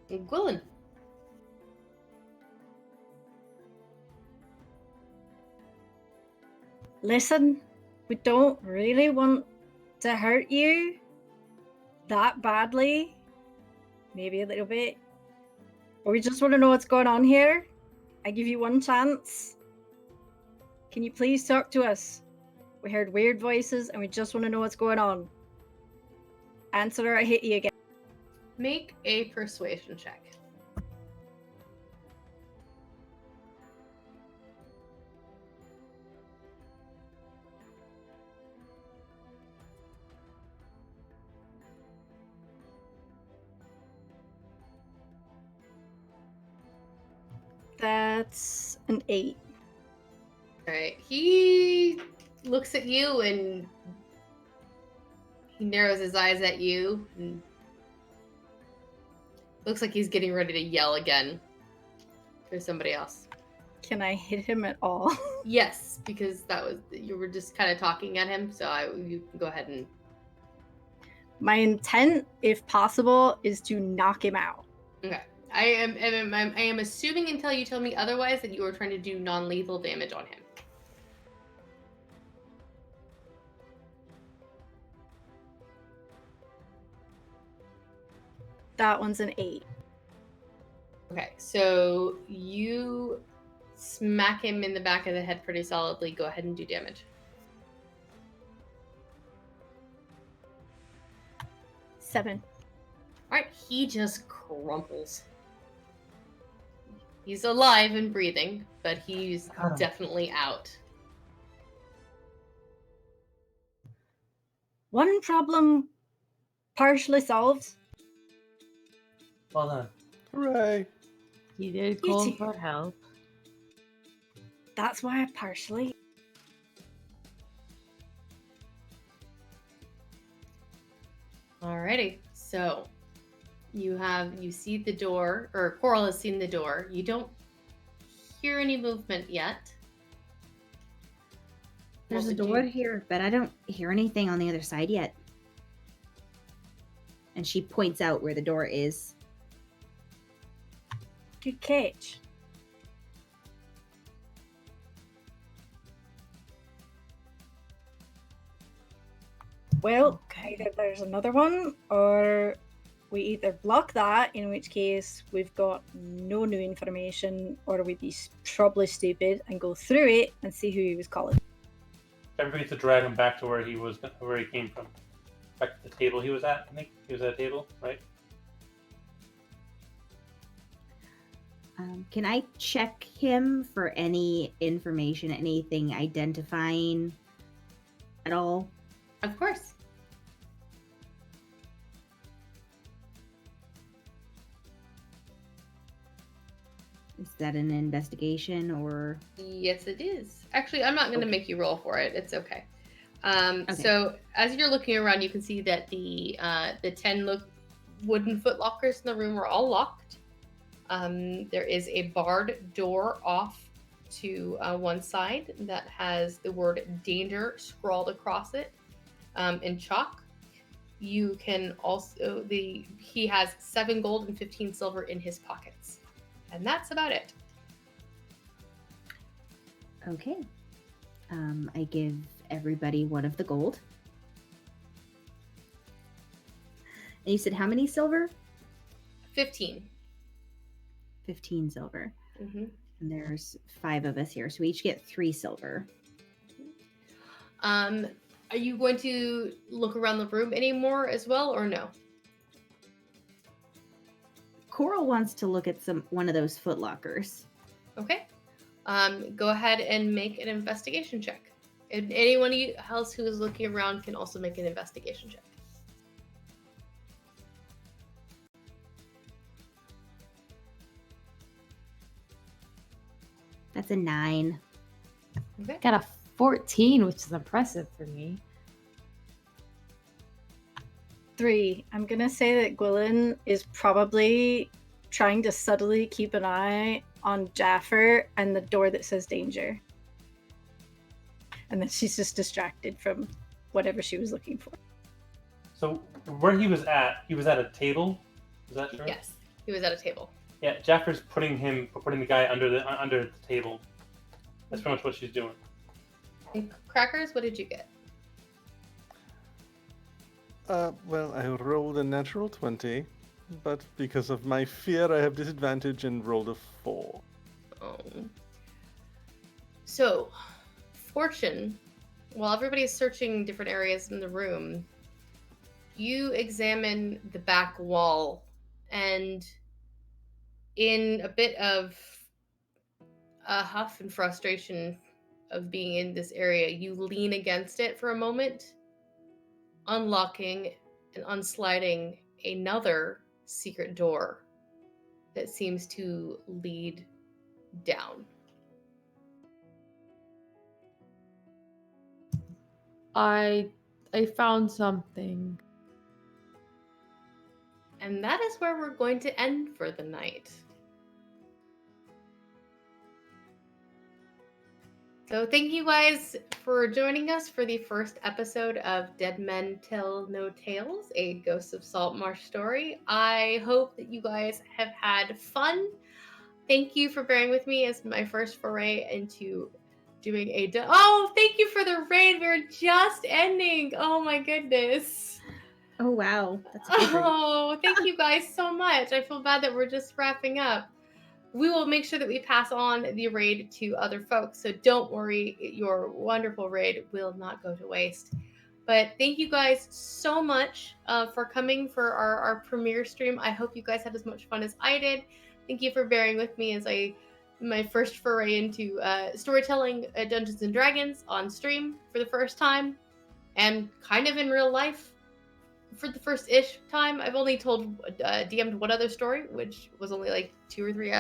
[SPEAKER 1] Gwilyn.
[SPEAKER 5] Listen, we don't really want to hurt you that badly. Maybe a little bit. But we just want to know what's going on here. I give you one chance. Can you please talk to us? We heard weird voices and we just want to know what's going on. Answer or I hit you again.
[SPEAKER 1] Make a persuasion check.
[SPEAKER 5] That's an 8.
[SPEAKER 1] All right. He looks at you and he narrows his eyes at you and looks like he's getting ready to yell again. There's somebody else.
[SPEAKER 5] Can I hit him at all?
[SPEAKER 1] Yes, because you were just kind of talking at him, so you can go ahead and.
[SPEAKER 5] My intent, if possible, is to knock him out.
[SPEAKER 1] Okay. I am assuming until you tell me otherwise that you are trying to do non-lethal damage on him.
[SPEAKER 5] That one's an 8.
[SPEAKER 1] Okay, so you smack him in the back of the head pretty solidly. Go ahead and do damage.
[SPEAKER 5] 7.
[SPEAKER 1] All right, he just crumples. He's alive and breathing, but he's definitely out.
[SPEAKER 5] One problem partially solved.
[SPEAKER 6] Well done.
[SPEAKER 3] Hooray!
[SPEAKER 4] You did
[SPEAKER 5] You
[SPEAKER 4] call
[SPEAKER 5] too.
[SPEAKER 4] for help.
[SPEAKER 5] That's why I partially.
[SPEAKER 1] Alrighty, so you see the door, or Coral has seen the door. You don't hear any movement yet.
[SPEAKER 2] There's a
[SPEAKER 1] What would
[SPEAKER 2] door
[SPEAKER 1] you-
[SPEAKER 2] here, but I don't hear anything on the other side yet. And she points out where the door is.
[SPEAKER 5] Good catch. Well, either there's another one, or we either block that, in which case we've got no new information, or we'd be probably stupid and go through it and see who he was calling.
[SPEAKER 6] Everybody to drag him back to where he came from. Back to the table he was at, I think. He was at a table, right?
[SPEAKER 2] Can I check him for any information, anything identifying at all?
[SPEAKER 1] Of course.
[SPEAKER 2] Is that an investigation or?
[SPEAKER 1] Yes, it is. Actually, I'm not going to
[SPEAKER 2] Okay.
[SPEAKER 1] make you roll for it. It's okay.
[SPEAKER 2] Okay.
[SPEAKER 1] So as you're looking around, you can see that the 10 wooden foot lockers in the room are all locked. There is a barred door off to one side that has the word danger scrawled across it in chalk. You can also, he has 7 gold and 15 silver in his pockets. And that's about it.
[SPEAKER 2] Okay. I give everybody one of the gold. And you said how many silver?
[SPEAKER 1] 15.
[SPEAKER 2] 15 silver.
[SPEAKER 1] Mm-hmm.
[SPEAKER 2] And there's 5 of us here, so we each get 3 silver.
[SPEAKER 1] Are you going to look around the room anymore as well, or no?
[SPEAKER 2] Coral wants to look at one of those foot lockers.
[SPEAKER 1] Okay. Go ahead and make an investigation check. And anyone else who is looking around can also make an investigation check.
[SPEAKER 2] That's a 9.
[SPEAKER 1] Okay.
[SPEAKER 4] Got a 14, which is impressive for me.
[SPEAKER 5] 3. I'm gonna say that Gwilyn is probably trying to subtly keep an eye on Jaffer and the door that says danger. And then she's just distracted from whatever she was looking for.
[SPEAKER 6] So where he was at a table. Is that true?
[SPEAKER 1] Yes, he was at a table.
[SPEAKER 6] Yeah, Jaffer's putting the guy under the table. That's pretty much what she's doing.
[SPEAKER 1] And Crackers, what did you get?
[SPEAKER 3] Well, I rolled a natural 20, but because of my fear, I have disadvantage and rolled a 4.
[SPEAKER 1] Oh. So, Fortune, while everybody's searching different areas in the room, you examine the back wall, and in a bit of a huff and frustration of being in this area, you lean against it for a moment, unlocking and unsliding another secret door that seems to lead down.
[SPEAKER 4] I found something.
[SPEAKER 1] And that is where we're going to end for the night. So thank you guys for joining us for the first episode of Dead Men Tell No Tales, a Ghosts of Saltmarsh story. I hope that you guys have had fun. Thank you for bearing with me as my first foray into doing Oh, thank you for the raid. We're just ending. Oh my goodness.
[SPEAKER 2] Oh, wow. That's great.
[SPEAKER 1] Oh, thank you guys so much. I feel bad that we're just wrapping up. We will make sure that we pass on the raid to other folks, so don't worry, your wonderful raid will not go to waste. But thank you guys so much for coming for our premiere stream. I hope you guys had as much fun as I did. Thank you for bearing with me as my first foray into storytelling Dungeons and Dragons on stream for the first time, and kind of in real life. for the first-ish time, I've only DM'd one other story, which was only like 2 or 3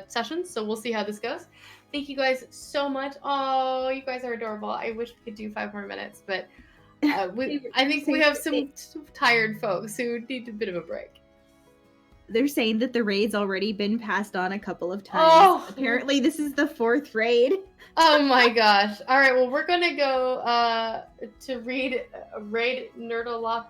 [SPEAKER 1] sessions. So we'll see how this goes. Thank you guys so much. Oh, you guys are adorable. I wish we could do 5 more minutes, but I think we have some tired folks who need a bit of a break.
[SPEAKER 2] They're saying that the raid's already been passed on a couple of times.
[SPEAKER 1] Oh.
[SPEAKER 2] Apparently, this is the 4th raid.
[SPEAKER 1] Oh my gosh. All right, well, we're going to go to raid Nerdalopedia?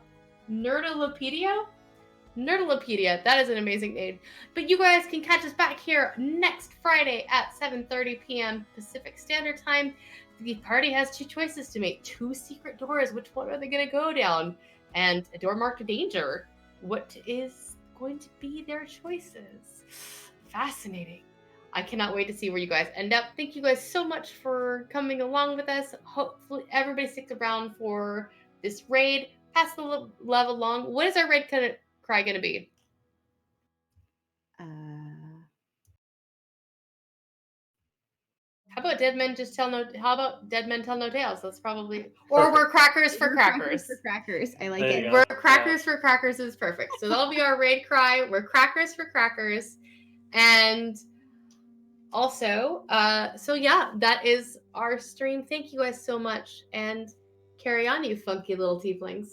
[SPEAKER 1] Nerdalopedia. That is an amazing name. But you guys can catch us back here next Friday at 7:30 p.m. Pacific Standard Time. The party has 2 choices to make. 2 secret doors. Which one are they going to go down? And a door marked danger. What is going to be their choices? Fascinating. I cannot wait to see where you guys end up. Thank you guys so much for coming along with us. Hopefully everybody sticks around for this raid. Pass the love along. What is our raid cry going to be? How about dead men tell no tales? That's probably, or we're crackers for crackers.
[SPEAKER 2] For crackers. I like
[SPEAKER 6] There
[SPEAKER 2] it.
[SPEAKER 6] you go.
[SPEAKER 1] We're crackers for crackers is perfect. So that'll be our raid cry. We're crackers for crackers. And also, so yeah, that is our stream. Thank you guys so much. And carry on, you funky little tieflings.